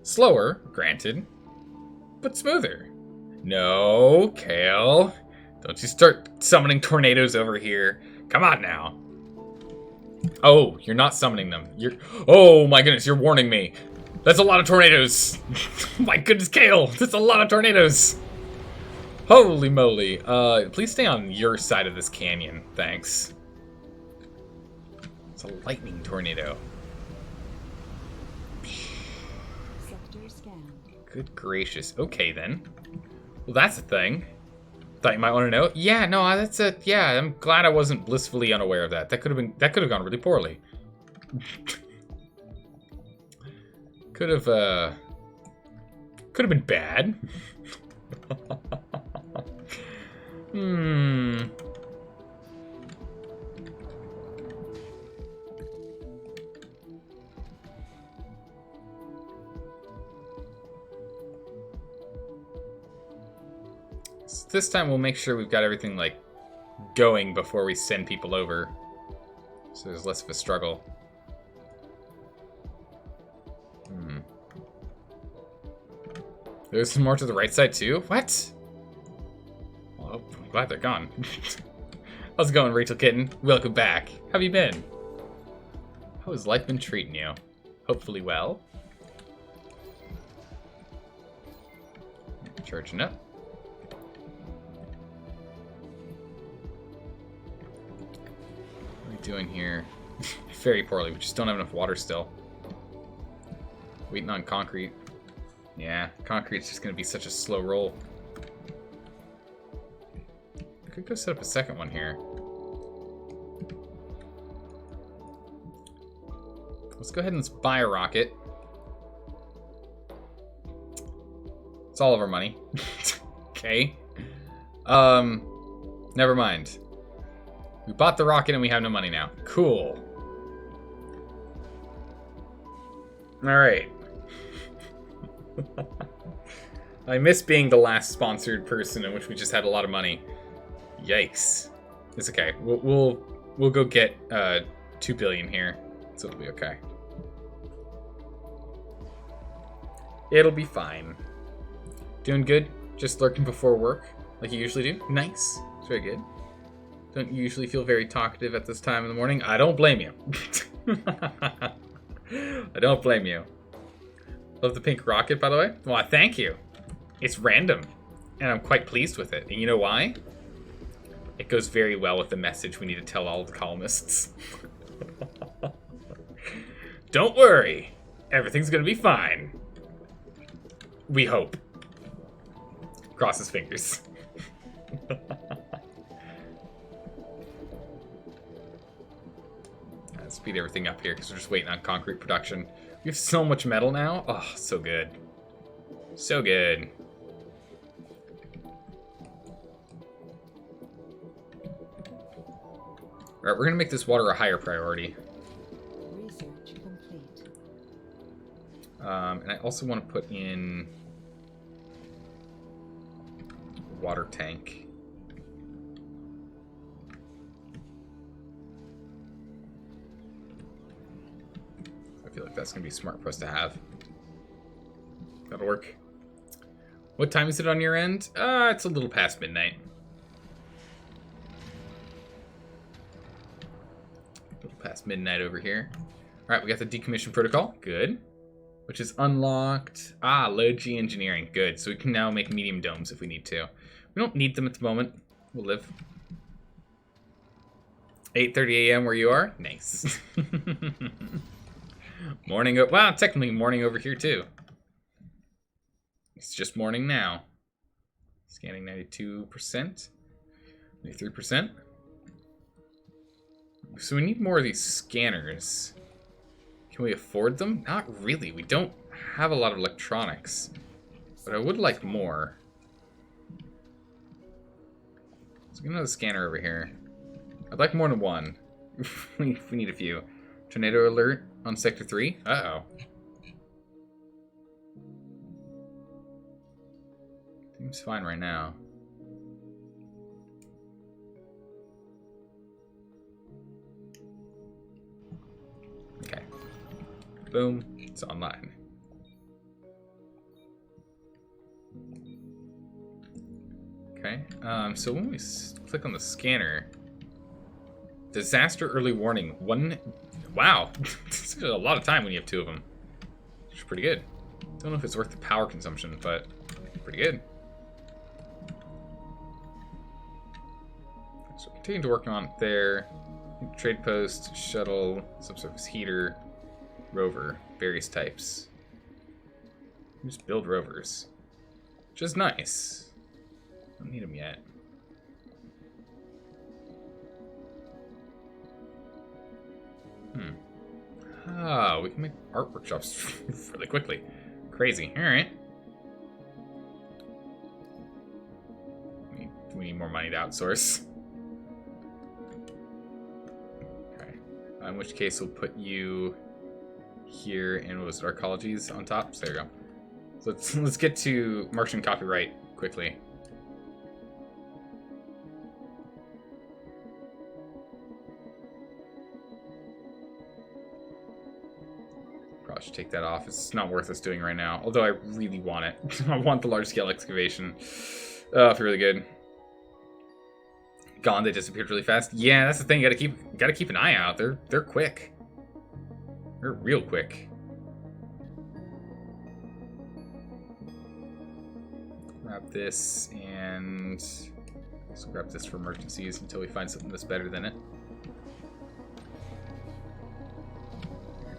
Slower, granted, but smoother. No, Kale. Don't you start summoning tornadoes over here. Come on now. Oh, you're not summoning them. Oh my goodness, you're warning me. That's a lot of tornadoes. My goodness, Kale. That's a lot of tornadoes. Holy moly. Please stay on your side of this canyon. Thanks. It's a lightning tornado. Sector scanned. Good gracious. Okay, then. Well, that's a thing. Thought you might want to know. Yeah, no, that's a... Yeah, I'm glad I wasn't blissfully unaware of that. That could have gone really poorly. Could have been bad. So this time we'll make sure we've got everything, like, going before we send people over. So there's less of a struggle. There's some more to the right side, too? What? Well, I'm glad they're gone. How's it going, Rachel Kitten? Welcome back. How have you been? How has life been treating you? Hopefully well. Charging up. What are we doing here? Very poorly. We just don't have enough water still. Waiting on concrete. Yeah, concrete's just going to be such a slow roll. I could go set up a second one here. Let's go ahead and let's buy a rocket. It's all of our money. Okay. Never mind. We bought the rocket and we have no money now. Cool. Alright. I miss being the last sponsored person in which we just had a lot of money. Yikes. It's okay. We'll go get 2 billion here, so it'll be okay. It'll be fine. Doing good. Just lurking before work, like you usually do. Nice. It's very good. Don't usually feel very talkative at this time in the morning. I don't blame you. I don't blame you. Love the pink rocket, by the way. Well, thank you. It's random, and I'm quite pleased with it. And you know why? It goes very well with the message we need to tell all the colonists. Don't worry. Everything's gonna be fine. We hope. Cross his fingers. Let's speed everything up here because we're just waiting on concrete production. We have so much metal now. Oh, so good. So good. Alright, we're gonna make this water a higher priority. Research complete. And I also want to put in water tank. I feel like that's gonna be smart for us to have. That'll work. What time is it on your end? It's a little past midnight. A little past midnight over here. Alright, we got the decommission protocol. Good. Which is unlocked. Low G engineering. Good. So we can now make medium domes if we need to. We don't need them at the moment. We'll live. 8:30 a.m. where you are? Nice. Morning. Wow, technically morning over here too. It's just morning now. Scanning 92%. 93%. So we need more of these scanners. Can we afford them? Not really. We don't have a lot of electronics. But I would like more. Let's get another scanner over here. I'd like more than one. we need a few. Tornado alert on Sector 3. Uh-oh. Seems fine right now. Okay. Boom. It's online. Okay. So when we click on the scanner, disaster early warning. Wow. This is a lot of time when you have two of them. Which is pretty good. Don't know if it's worth the power consumption, but pretty good. So continue to work on it there. Trade post, shuttle, subsurface heater, rover, various types. Just build rovers. Which is nice. Don't need them yet. We can make art workshops really quickly. Crazy. Alright. We need more money to outsource. Okay. In which case we'll put you here and what was it, arcologies on top? So there we go. So let's get to Martian copyright quickly. Probably should take that off. It's not worth us doing right now. Although I really want it. I want the large scale excavation. Oh, I feel really good. gone. They disappeared really fast. Yeah, that's the thing. Gotta keep an eye out. They're quick. They're real quick. Grab this and also grab this for emergencies until we find something that's better than it.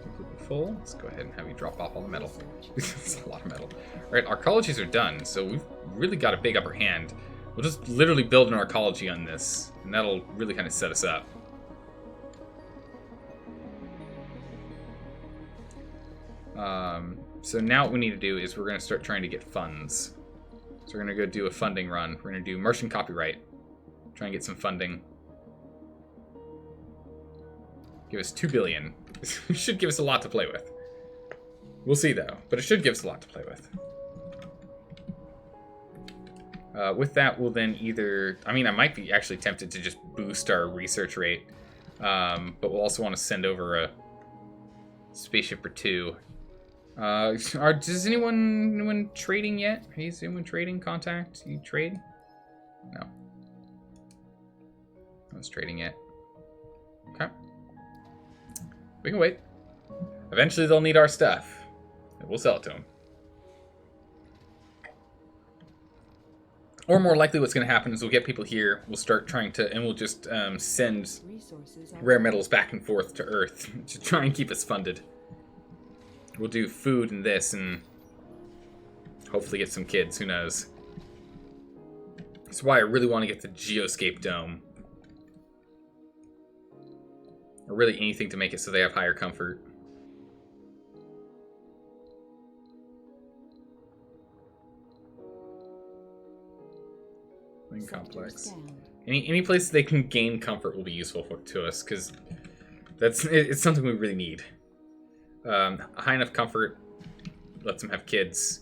Completely full. Let's go ahead and have you drop off all the metal. It's a lot of metal. Alright, our colleges are done, so we've really got a big upper hand. We'll just literally build an arcology on this, and that'll really kind of set us up. So now what we need to do is we're going to start trying to get funds. So we're going to go do a funding run. We're going to do merchant copyright. Try and get some funding. Give us 2 billion. It should give us a lot to play with. We'll see though, but it should give us a lot to play with. With that, we'll then either... I mean, I might be actually tempted to just boost our research rate. But we'll also want to send over a spaceship or two. Does anyone trading yet? Is anyone trading? Contact? You trade? No. No one's trading yet. Okay. We can wait. Eventually they'll need our stuff. And we'll sell it to them. Or more likely what's going to happen is we'll get people here, we'll start trying to, and we'll just send rare metals back and forth to Earth to try and keep us funded. We'll do food and this and hopefully get some kids, who knows. That's why I really want to get the Geoscape Dome. Or really anything to make it so they have higher comfort. Complex. Any place they can gain comfort will be useful to us, because it's something we really need. High enough comfort lets them have kids,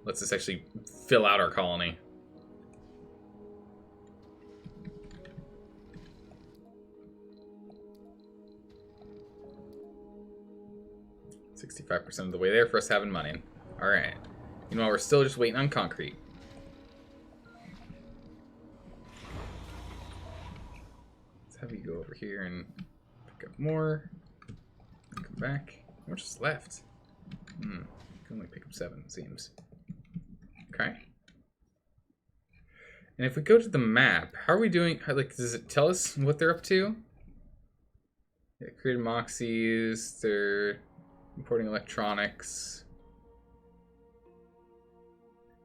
lets us actually fill out our colony. $65% of the way there for us having money. All right. Meanwhile, we're still just waiting on concrete. Have you go over here and pick up more. Come back. How much is left? Can only pick up 7, it seems. Okay. And if we go to the map, how are we doing? Like, does it tell us what they're up to? Yeah, created Moxies. They're importing electronics.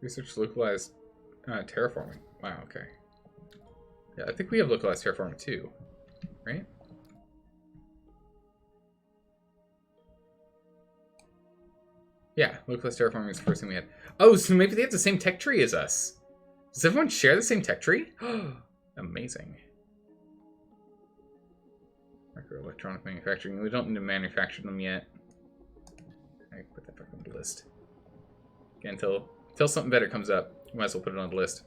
Research localized terraforming. Wow. Okay. Yeah, I think we have localized terraforming too. Right? Yeah, localized terraforming is the first thing we had. Oh, so maybe they have the same tech tree as us. Does everyone share the same tech tree? Amazing. Microelectronic manufacturing. We don't need to manufacture them yet. I put that back on the list. Again, until something better comes up, we might as well put it on the list.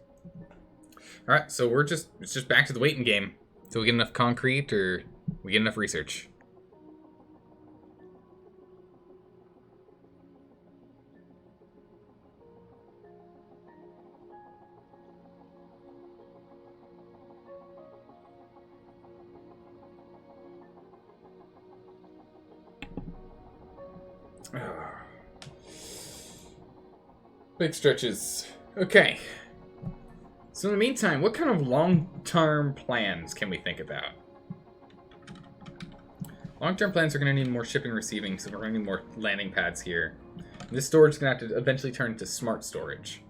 Alright, so it's just back to the waiting game. So we get enough concrete, or we get enough research. Big stretches. Okay. So in the meantime, what kind of long-term plans can we think about? Long-term plans are going to need more shipping and receiving, so we're going to need more landing pads here. This storage is going to have to eventually turn into smart storage.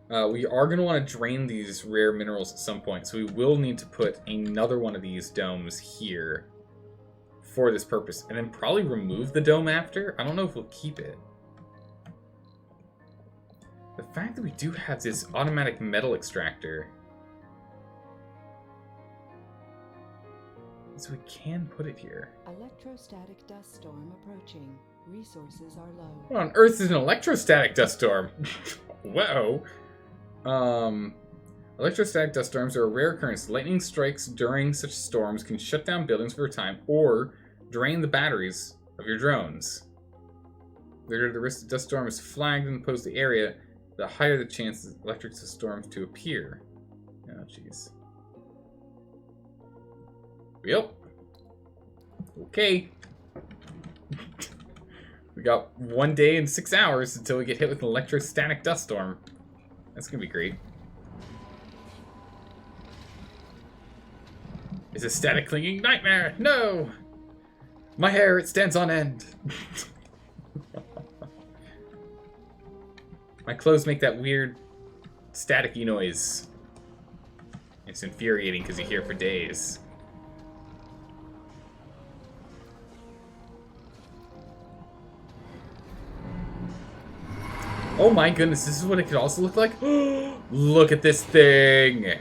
We are going to want to drain these rare minerals at some point, so we will need to put another one of these domes here for this purpose, and then probably remove the dome after. I don't know if we'll keep it. The fact that we do have this automatic metal extractor, so we can put it here. Electrostatic dust storm approaching. Resources are low. What on earth is an electrostatic dust storm? Whoa. Electrostatic dust storms are a rare occurrence. Lightning strikes during such storms can shut down buildings for a time or drain the batteries of your drones. The greater the risk of dust storm is flagged and imposed the area, the higher the chance of electric storms to appear. Oh, jeez. Yep. Okay. We got 1 day and 6 hours until we get hit with an electrostatic dust storm. That's gonna be great. It's a static clinging nightmare! No! My hair, it stands on end. My clothes make that weird staticky noise. It's infuriating because you hear it for days. Oh my goodness, this is what it could also look like? Look at this thing!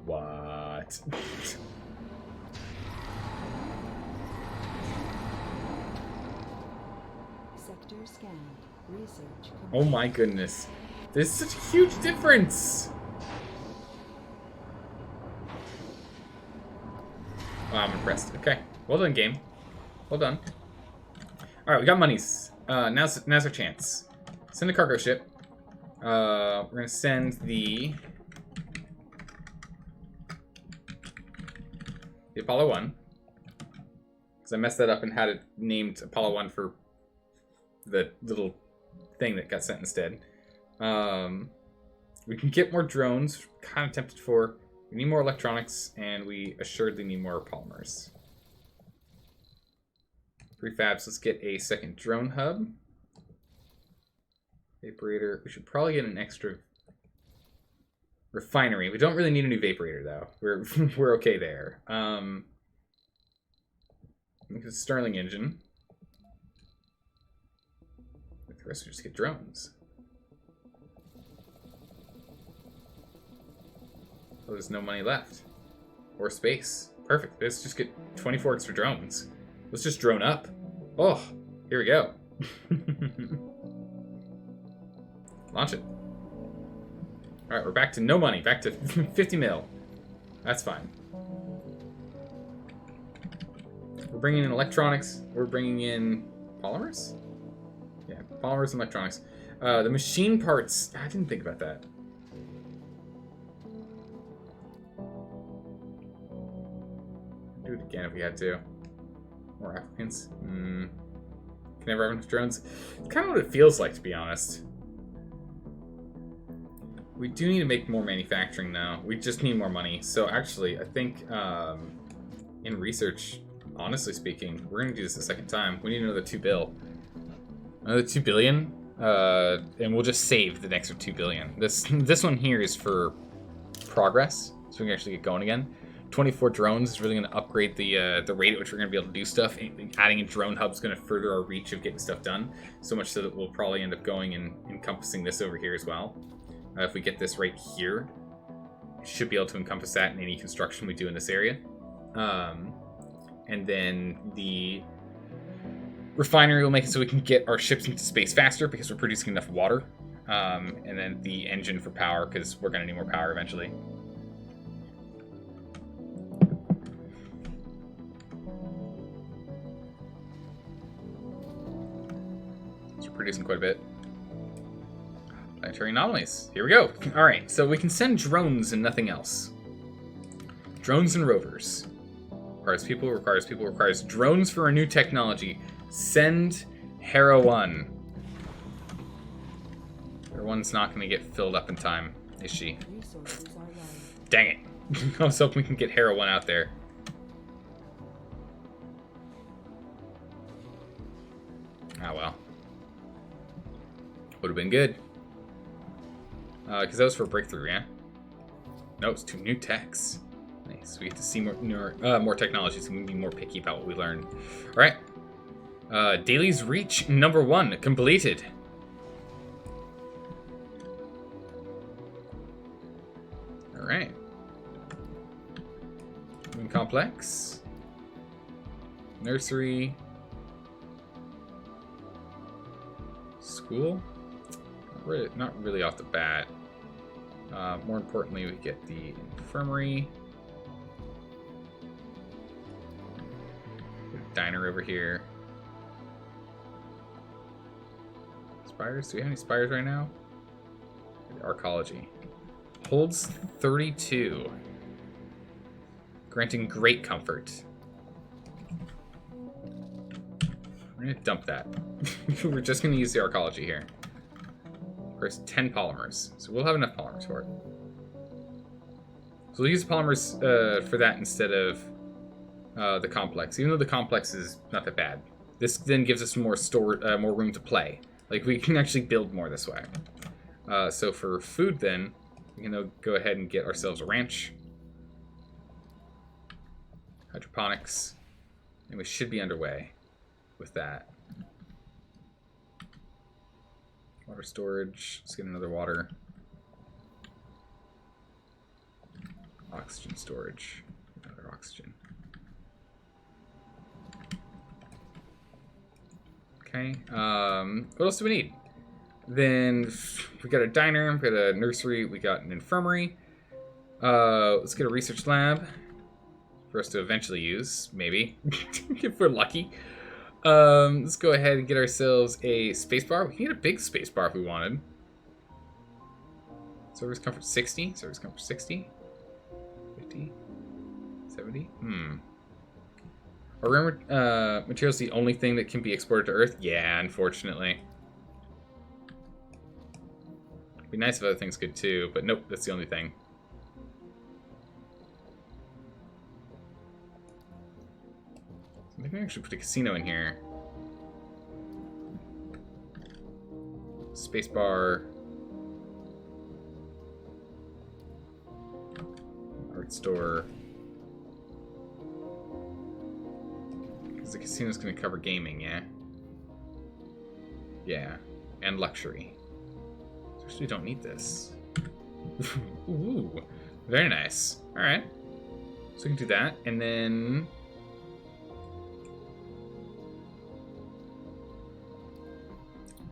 What? Sector scanned. Research complete. Oh my goodness. There's such a huge difference! Oh, I'm impressed. Okay. Well done, game. Well done. Alright, we got monies. Now's our chance. Send a cargo ship. We're gonna send the Apollo 1. Because I messed that up and had it named Apollo 1 for the little thing that got sent instead. We can get more drones. Kind of tempted for. We need more electronics, and we assuredly need more polymers. Prefabs, let's get a second drone hub. Vaporator. We should probably get an extra refinery. We don't really need a new vaporator, though. We're okay there. Look at the Sterling engine. The rest we just get drones. Oh, there's no money left. Or space. Perfect. Let's just get 24 extra drones. Let's just drone up. Oh, here we go. Launch it. Alright, we're back to no money. Back to 50 mil. That's fine. We're bringing in electronics. We're bringing in polymers? Yeah, polymers and electronics. The machine parts. I didn't think about that. Do it again if we had to. More applicants. Can never have enough drones. It's kind of what it feels like, to be honest. We do need to make more manufacturing now. We just need more money. So actually, I think in research, honestly speaking, we're going to do this a second time. We need another 2 bill. Another 2 billion. And we'll just save the next 2 billion. This one here is for progress. So we can actually get going again. 24 drones is really going to upgrade the rate at which we're going to be able to do stuff. Adding a drone hub is going to further our reach of getting stuff done. So much so that we'll probably end up going and encompassing this over here as well. If we get this right here, should be able to encompass that in any construction we do in this area. And then the refinery will make it so we can get our ships into space faster because we're producing enough water. And then the engine for power because we're going to need more power eventually. So we're producing quite a bit. Planetary anomalies. Here we go. Alright, so we can send drones and nothing else. Drones and rovers. Requires people, requires drones for a new technology. Send Hera 1. Hera 1's not going to get filled up in time, is she? Resources are low. Dang it. I was hoping we can get Hera 1 out there. Ah, well. Would have been good. Because that was for breakthrough, yeah? No, it's 2 new techs. Nice. We get to see more technology, so we can be more picky about what we learn. Alright. Daily's Reach number 1 completed. Alright. Moon complex. Nursery. School. Not really off the bat. More importantly, we get the infirmary. Diner over here. Spires? Do we have any spires right now? Arcology. Holds 32. Granting great comfort. We're going to dump that. We're just going to use the arcology here. There's 10 polymers, so we'll have enough polymers for it. So we'll use polymers for that instead of the complex, even though the complex is not that bad. This then gives us more more room to play. Like, we can actually build more this way. So for food then, we can go ahead and get ourselves a ranch. Hydroponics. And we should be underway with that. Water storage. Let's get another water. Oxygen storage. Another oxygen. Okay. What else do we need? Then we got a diner, we got a nursery, we got an infirmary. Let's get a research lab for us to eventually use, maybe, if we're lucky. Let's go ahead and get ourselves a spacebar. We can get a big spacebar if we wanted. Service comfort 60. Service comfort 60. 50. 70. Are rare materials the only thing that can be exported to Earth? Yeah, unfortunately. It'd be nice if other things could too, but nope, that's the only thing. So maybe I actually put a casino in here. Spacebar. Art store. Because the casino's going to cover gaming, yeah? Yeah. And luxury. We don't need this. Ooh, very nice. All right, so we can do that, and then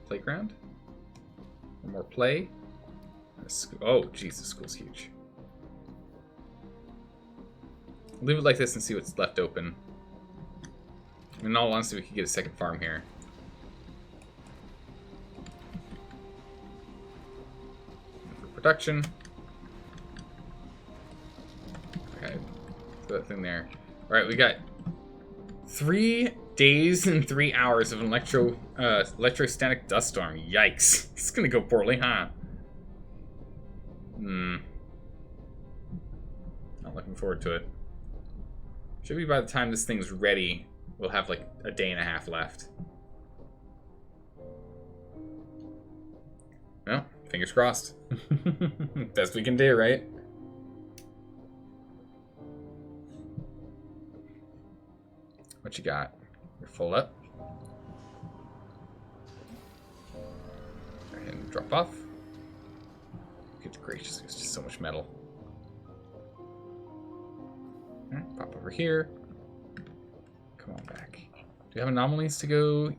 playground. One more play. Oh, geez, the school's huge. Leave it like this and see what's left open. In all honesty, we could get a second farm here. Production. Okay, throw that thing there. All right, we got 3 days and 3 hours of an electrostatic dust storm. Yikes! It's gonna go poorly, huh? Not looking forward to it. Should be by the time this thing's ready, we'll have like a day and a half left. Well, fingers crossed. Best we can do, right? What you got? You're full up. Go ahead and drop off. Good gracious, there's just so much metal. Alright, pop over here. Come on back. Do we have anomalies to go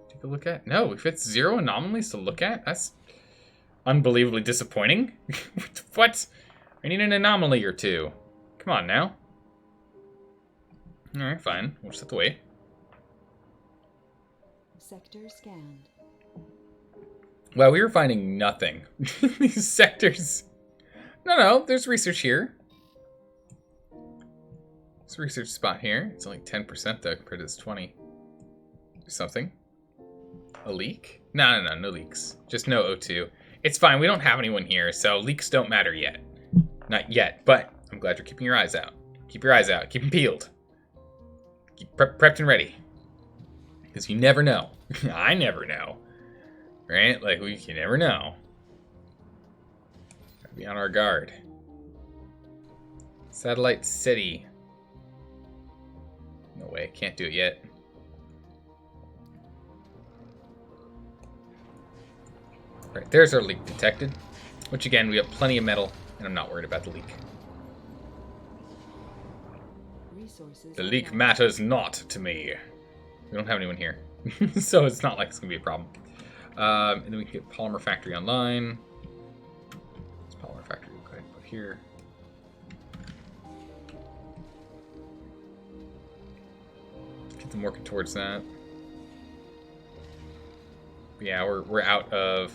take a look at? No, we've got 0 anomalies to look at? That's unbelievably disappointing. What? I need an anomaly or two. Come on now. Alright, fine. We'll just have to wait. Sector scanned. Wow, we were finding nothing. These sectors. No, there's research here. There's a research spot here. It's only 10% though compared to this 20. Something. A leak? No leaks. Just no O2. It's fine, we don't have anyone here, so leaks don't matter yet. Not yet, but I'm glad you're keeping your eyes out. Keep your eyes out, keep them peeled. Keep prepped and ready. Because you never know. I never know. Right? Like, you never know. Gotta be on our guard. Satellite City. No way, can't do it yet. Right, there's our leak detected. Which again, we have plenty of metal, and I'm not worried about the leak. The leak matters not to me. We don't have anyone here. So it's not like it's going to be a problem. And then we can get Polymer Factory online. This Polymer Factory, we'll go ahead and put here. Get them working towards that. But yeah, we're out of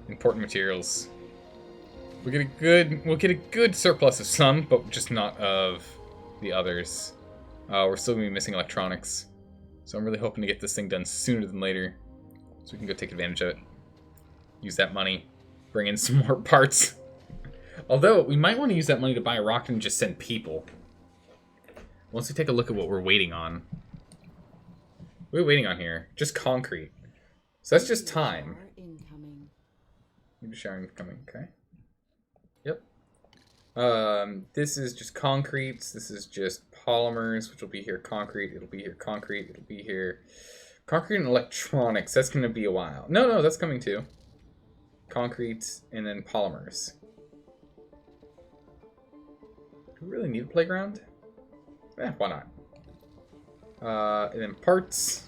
important materials. We'll get a good surplus of some, but just not of the others. We're still gonna be missing electronics. So I'm really hoping to get this thing done sooner than later. So we can go take advantage of it. Use that money. Bring in some more parts. Although, we might want to use that money to buy a rocket and just send people. Once we take a look at what we're waiting on. What are we waiting on here? Just concrete. So that's just time. Need a shower incoming, okay. Yep. This is just concretes. This is just polymers, which will be here. Concrete, it'll be here. Concrete, it'll be here. Concrete and electronics, that's going to be a while. No, that's coming too. Concrete and then polymers. Do we really need a playground? Why not? And then parts.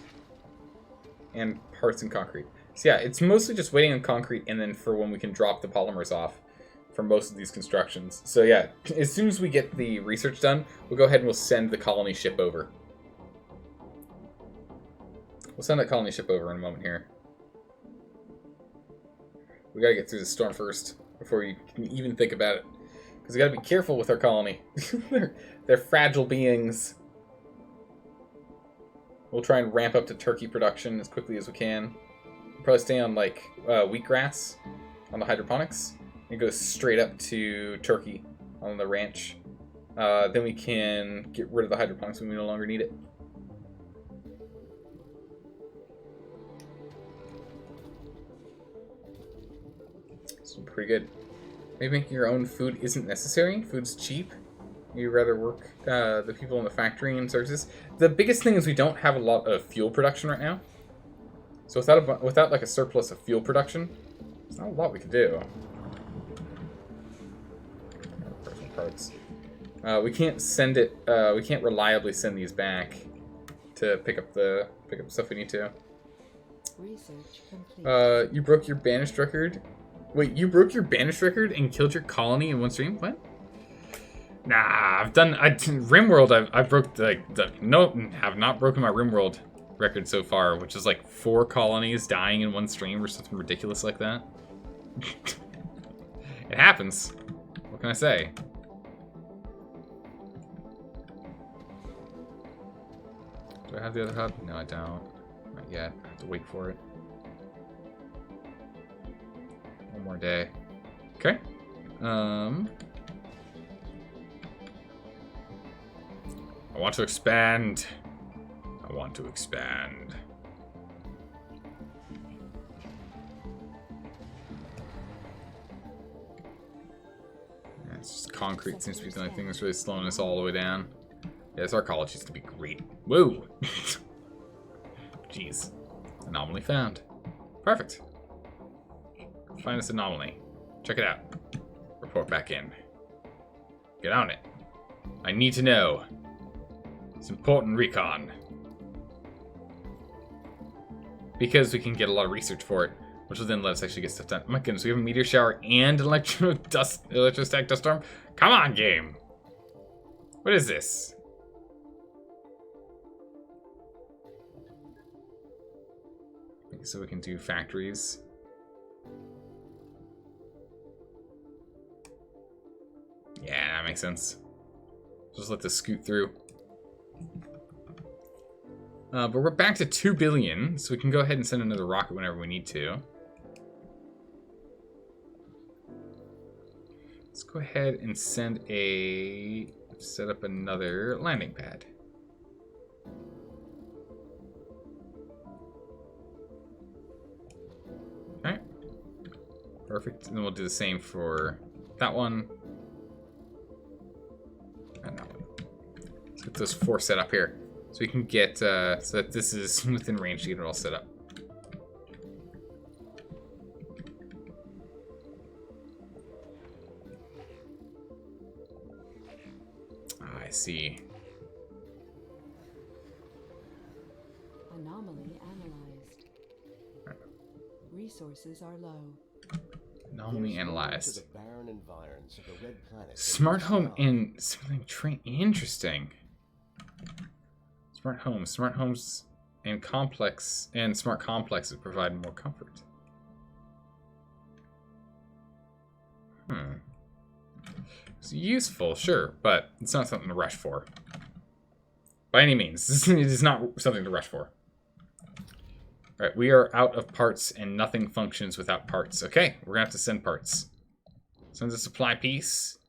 And parts and concrete. So yeah, it's mostly just waiting on concrete and then for when we can drop the polymers off for most of these constructions. So yeah, as soon as we get the research done, we'll go ahead and we'll send the colony ship over. We'll send that colony ship over in a moment here. We gotta get through the storm first before you can even think about it. Because we gotta be careful with our colony. they're fragile beings. We'll try and ramp up to turkey production as quickly as we can. We'll probably stay on like wheatgrass on the hydroponics and go straight up to turkey on the ranch. Then we can get rid of the hydroponics when we no longer need it. So pretty good. Maybe making your own food isn't necessary. Food's cheap. You'd rather work the people in the factory and services. The biggest thing is we don't have a lot of fuel production right now. So without like a surplus of fuel production, there's not a lot we could do. Personal parts. We can't send it. We can't reliably send these back to pick up the stuff we need to. Research complete. You broke your banished record. Wait, you broke your banished record and killed your colony in one stream? What? Nah, RimWorld. I broke have not broken my RimWorld record so far, which is like 4 colonies dying in one stream or something ridiculous like that. It happens. What can I say? Do I have the other hub? No, I don't. Not yet. I have to wait for it. One more day. Okay. I want to expand. I want to expand. Yeah, it's just concrete seems to be the only thing that's really slowing us all the way down. Yeah, this archaeology is going to be great. Whoa! Jeez. Anomaly found. Perfect. Find this anomaly. Check it out. Report back in. Get on it. I need to know. It's important recon. Because we can get a lot of research for it, which will then let us actually get stuff done. Oh my goodness, we have a meteor shower and an electrostatic dust storm? Come on, game! What is this? So we can do factories. Yeah, that makes sense. Just let this scoot through. But we're back to 2 billion, so we can go ahead and send another rocket whenever we need to. Let's go ahead and set up another landing pad. Okay. Perfect, and then we'll do the same for that one. And that one. Let's get those 4 set up here. So we can get, so that this is within range to get it all set up. I see. Anomaly analyzed. Resources are low. Anomaly analyzed. To the barren environs of the red planet. Smart home and something train. Interesting. Smart homes and smart complexes provide more comfort. It's useful, sure, but it's not something to rush for. By any means, it is not something to rush for. Alright, we are out of parts and nothing functions without parts. Okay, we're gonna have to send parts. Send a supply piece.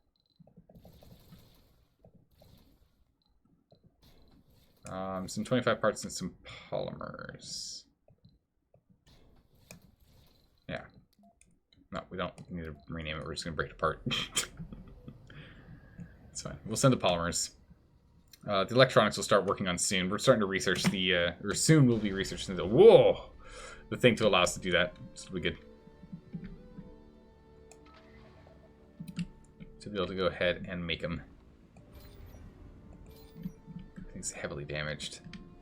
Some 25 parts and some polymers. Yeah. No, we don't need to rename it. We're just gonna break it apart. It's fine. We'll send the polymers. The electronics will start working on soon. We're starting to research the, or soon we'll be researching the, whoa! The thing to allow us to do that. This will be good. To be able to go ahead and make them. Everything's heavily damaged.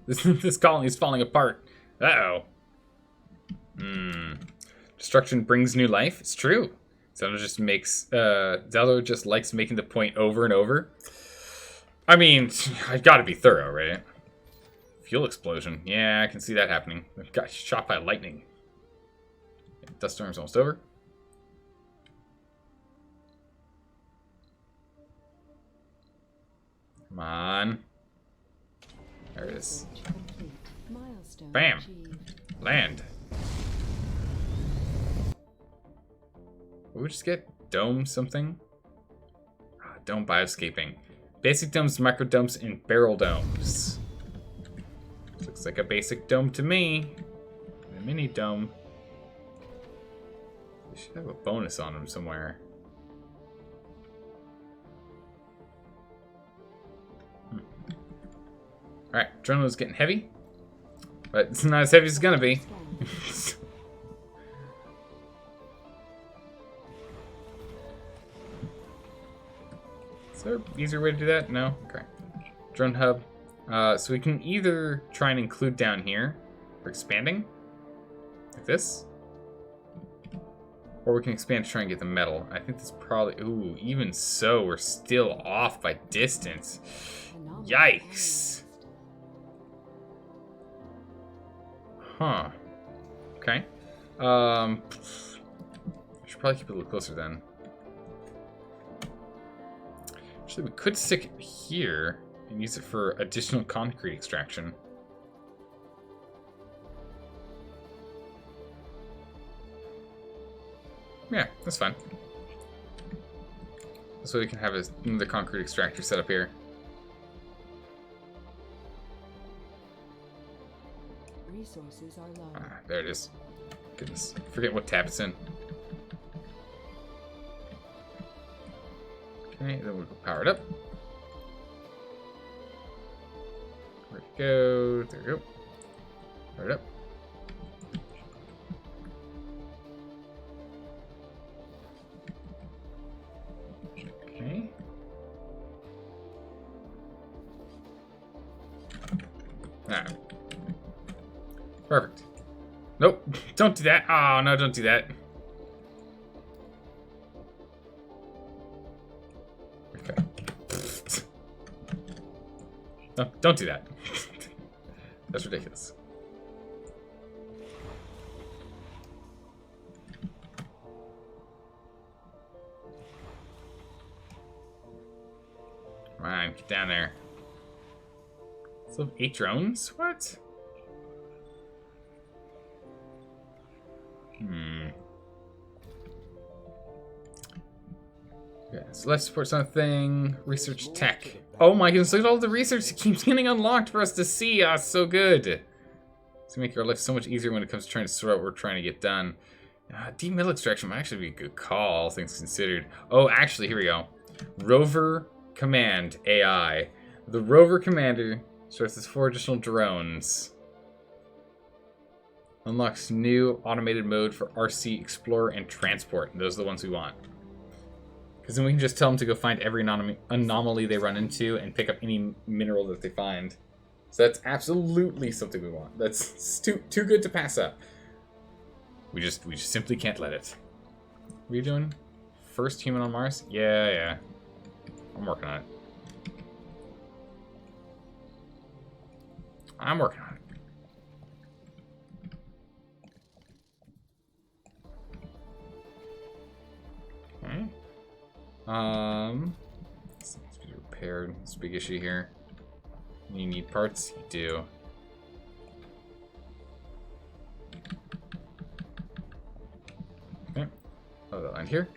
This colony is falling apart. Uh-oh. Destruction brings new life. It's true. Zelda just makes, Zelda just likes making the point over and over. I mean, I gotta be thorough, right? Fuel explosion. Yeah, I can see that happening. I got shot by lightning. Dust storm's almost over. Come on. There it is. Bam! Land. What would we just get? Dome something? Dome bioscaping. Basic domes, micro domes, and barrel domes. Looks like a basic dome to me. A mini dome. They should have a bonus on them somewhere. Alright, adrenaline's getting heavy. But it's not as heavy as it's gonna be. Is there an easier way to do that? No? Okay. Drone hub. So we can either try and include down here for expanding, like this, or we can expand to try and get the metal. I think that's probably, ooh, even so, we're still off by distance. Yikes. Huh. Okay. I should probably keep it a little closer then. Actually, we could stick it here and use it for additional concrete extraction. Yeah, that's fine. So we can have another concrete extractor set up here. Resources are low. Ah, there it is. Goodness, forget what tab it's in. Okay, then we'll power it up. There we go. There we go. Power it up. Okay. Ah. Perfect. Nope. Don't do that. Oh, no, don't do that. Okay. No, don't do that. That's ridiculous. Come on, get down there. Still have 8 drones? What? Okay, so let's support something. Research tech. Oh my goodness, look at all the research that keeps getting unlocked for us to see. Ah, so good. It's gonna make our life so much easier when it comes to trying to sort out what we're trying to get done. Deep metal extraction might actually be a good call, all things considered. Oh, actually, here we go. Rover Command AI. The Rover Commander starts with 4 additional drones. Unlocks new automated mode for RC, Explorer, and Transport. And those are the ones we want. Because then we can just tell them to go find every anomaly they run into and pick up any mineral that they find. So that's absolutely something we want. That's too good to pass up. We just simply can't let it. What are you doing? First human on Mars? Yeah. I'm working on it. I'm working on it. Okay. repaired. It's a big issue here. You need parts? You do. Okay. Oh, that line here.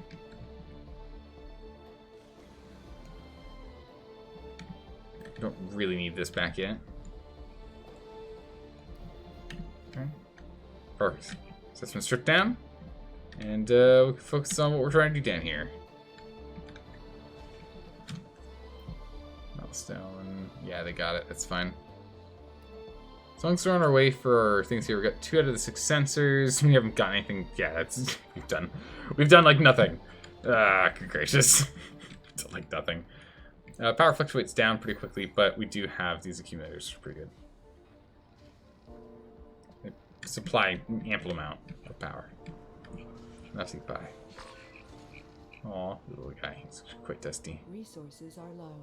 Don't really need this back yet. Okay. Perfect. So that's been stripped down. And we can focus on what we're trying to do down here. Milestone. Yeah, they got it. That's fine. As long as we're on our way for our things here, we got 2 out of the 6 sensors. We haven't got anything. Yeah, that's we've done like nothing. Ah, good gracious. It's like nothing. Power fluctuates down pretty quickly, but we do have these accumulators, which are pretty good. They supply an ample amount of power. Enough to buy. Aw, little guy. He's quite dusty. Resources are low.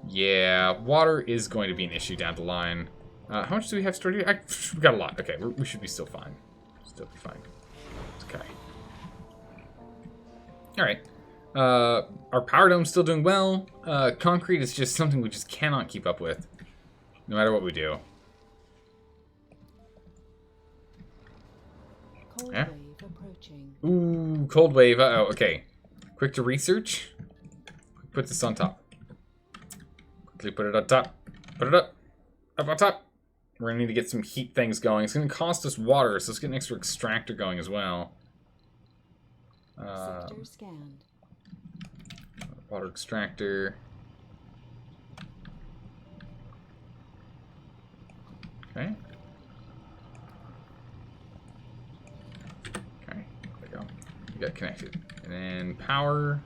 Yeah, water is going to be an issue down the line. How much do we have stored here? We got a lot. Okay, we should be still fine. Still be fine. Okay. Alright. Our power dome's still doing well. Concrete is just something we just cannot keep up with. No matter what we do. Cold Yeah. wave approaching. Ooh, cold wave. Uh-oh, okay. Quick to research. Put this on top. Quickly put it on top. Put it up. Up on top. We're gonna need to get some heat things going. It's gonna cost us water, so let's get an extra extractor going as well. Sector scanned. Water extractor. Okay. Okay, there we go. We got connected. And then power.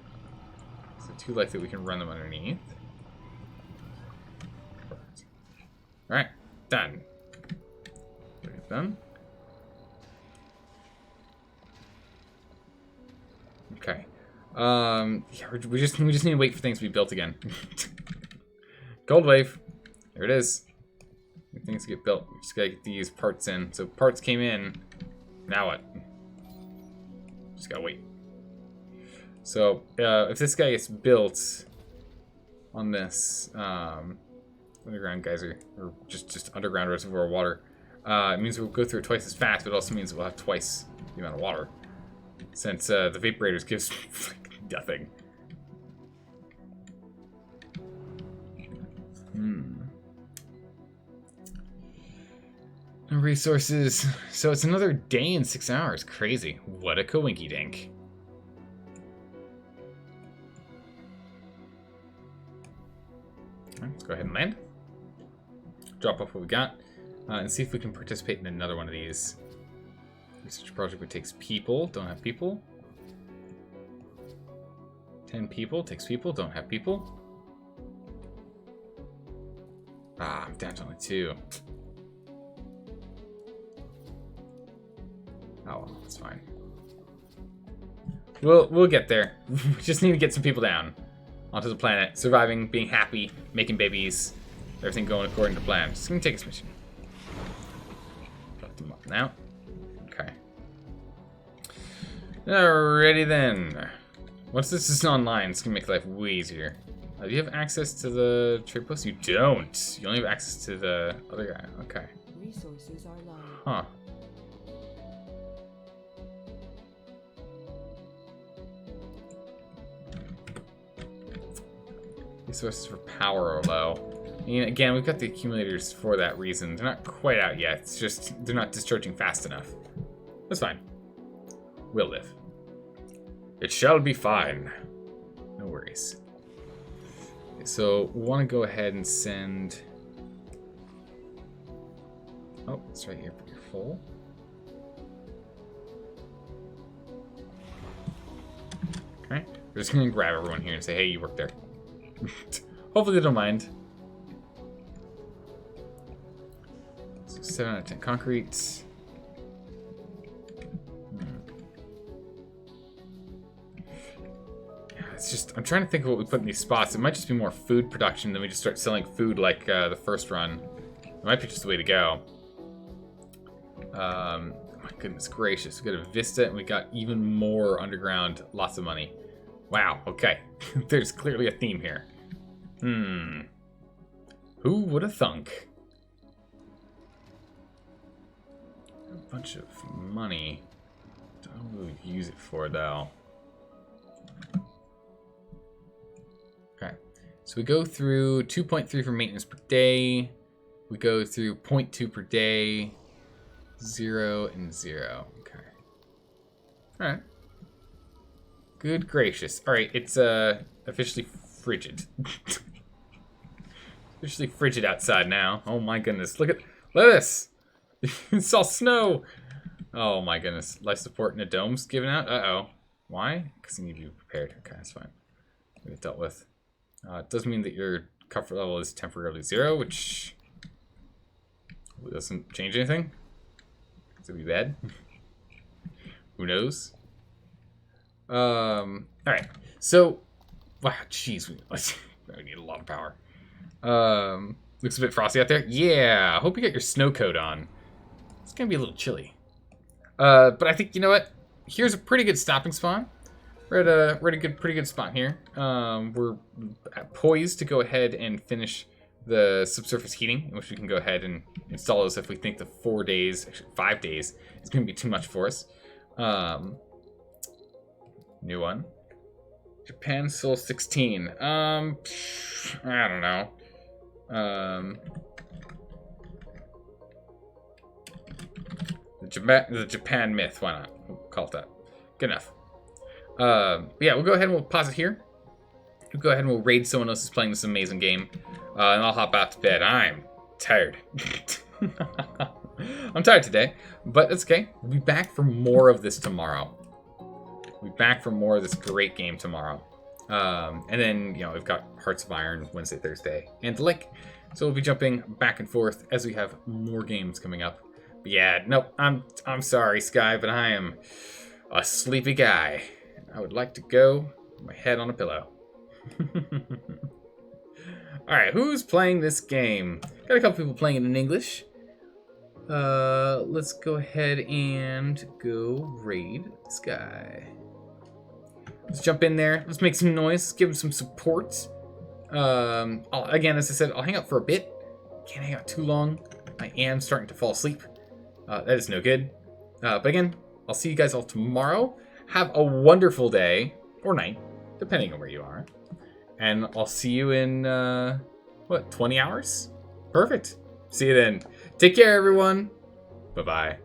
So 2 light that we can run them underneath. Perfect. Alright, done. Done. Okay. Yeah, we just need to wait for things to be built again. Cold wave. There it is. Things get built. We just gotta get these parts in. So parts came in. Now what? Just gotta wait. So if this guy gets built on this underground geyser, or just underground reservoir of water, it means we'll go through it twice as fast, but it also means we'll have twice the amount of water. Since the vaporators gives nothing. No resources. So it's another day and 6 hours. Crazy. What a coinky dink. Alright, let's go ahead and land. Drop off what we got. And see if we can participate in another one of these. Research project which takes people. Don't have people. 10 people. Takes people. Don't have people. Ah, I'm down to only 2. Oh well, that's fine. We'll get there. We just need to get some people down onto the planet, surviving, being happy, making babies, everything going according to plan. Just gonna take this mission. Drop them up now. Okay. Alrighty then. Once this is online, it's gonna make life way easier. Do you have access to the trade post? You don't. You only have access to the other guy. Okay. Resources are low. Huh. Resources for power are low. I mean, again, we've got the accumulators for that reason. They're not quite out yet. It's just they're not discharging fast enough. That's fine. We'll live. It shall be fine. No worries. Okay, so we want to go ahead and send. Oh, it's right here. You're full. Okay. We're just gonna grab everyone here and say, "Hey, you work there." Hopefully they don't mind. So 7 out of 10 concrete. Yeah, it's just, I'm trying to think of what we put in these spots. It might just be more food production, then we just start selling food like the first run. It might be just the way to go. My goodness gracious. We got a vista and we got even more underground, lots of money. Wow, okay. There's clearly a theme here. Who would have thunk? A bunch of money. Don't really use it for, though. Okay. So we go through 2.3 for maintenance per day. We go through 0.2 per day. 0 and 0. Okay. Alright. Good gracious. Alright, it's officially frigid. Officially frigid outside now. Oh my goodness. Look at this. It's all snow. Oh my goodness. Life support in a dome's given out. Uh-oh. Why? Because you need to be prepared. Okay, that's fine. Get it dealt with. It does mean that your comfort level is temporarily 0, which doesn't change anything. Could be bad. Who knows? Alright. So, wow, jeez, we need a lot of power. Looks a bit frosty out there. Yeah, I hope you got your snow coat on. It's gonna be a little chilly. But I think, you know what? Here's a pretty good stopping spot. We're at a pretty good spot here. We're poised to go ahead and finish the subsurface heating, which we can go ahead and install those if we think the 4 days, actually 5 days, is going to be too much for us. New one. Japan Soul 16. I don't know. The Japan myth. Why not? We'll call it that. Good enough. Yeah, we'll go ahead and we'll pause it here. We'll go ahead and we'll raid someone else who's playing this amazing game. And I'll hop out to bed. I'm tired. I'm tired today, but that's okay. We'll be back for more of this tomorrow. We'll be back for more of this great game tomorrow. And then, you know, we've got Hearts of Iron Wednesday, Thursday, and the like. So we'll be jumping back and forth as we have more games coming up. But yeah, nope, I'm sorry, Sky, but I am a sleepy guy. I would like to go with my head on a pillow. Alright, who's playing this game? Got a couple people playing it in English. Let's go ahead and go raid this guy. Let's jump in there. Let's make some noise. Let's give him some support. Again, as I said, I'll hang out for a bit. Can't hang out too long. I am starting to fall asleep. That is no good. But again, I'll see you guys all tomorrow. Have a wonderful day, or night, depending on where you are. And I'll see you in, 20 hours? Perfect. See you then. Take care, everyone. Bye-bye.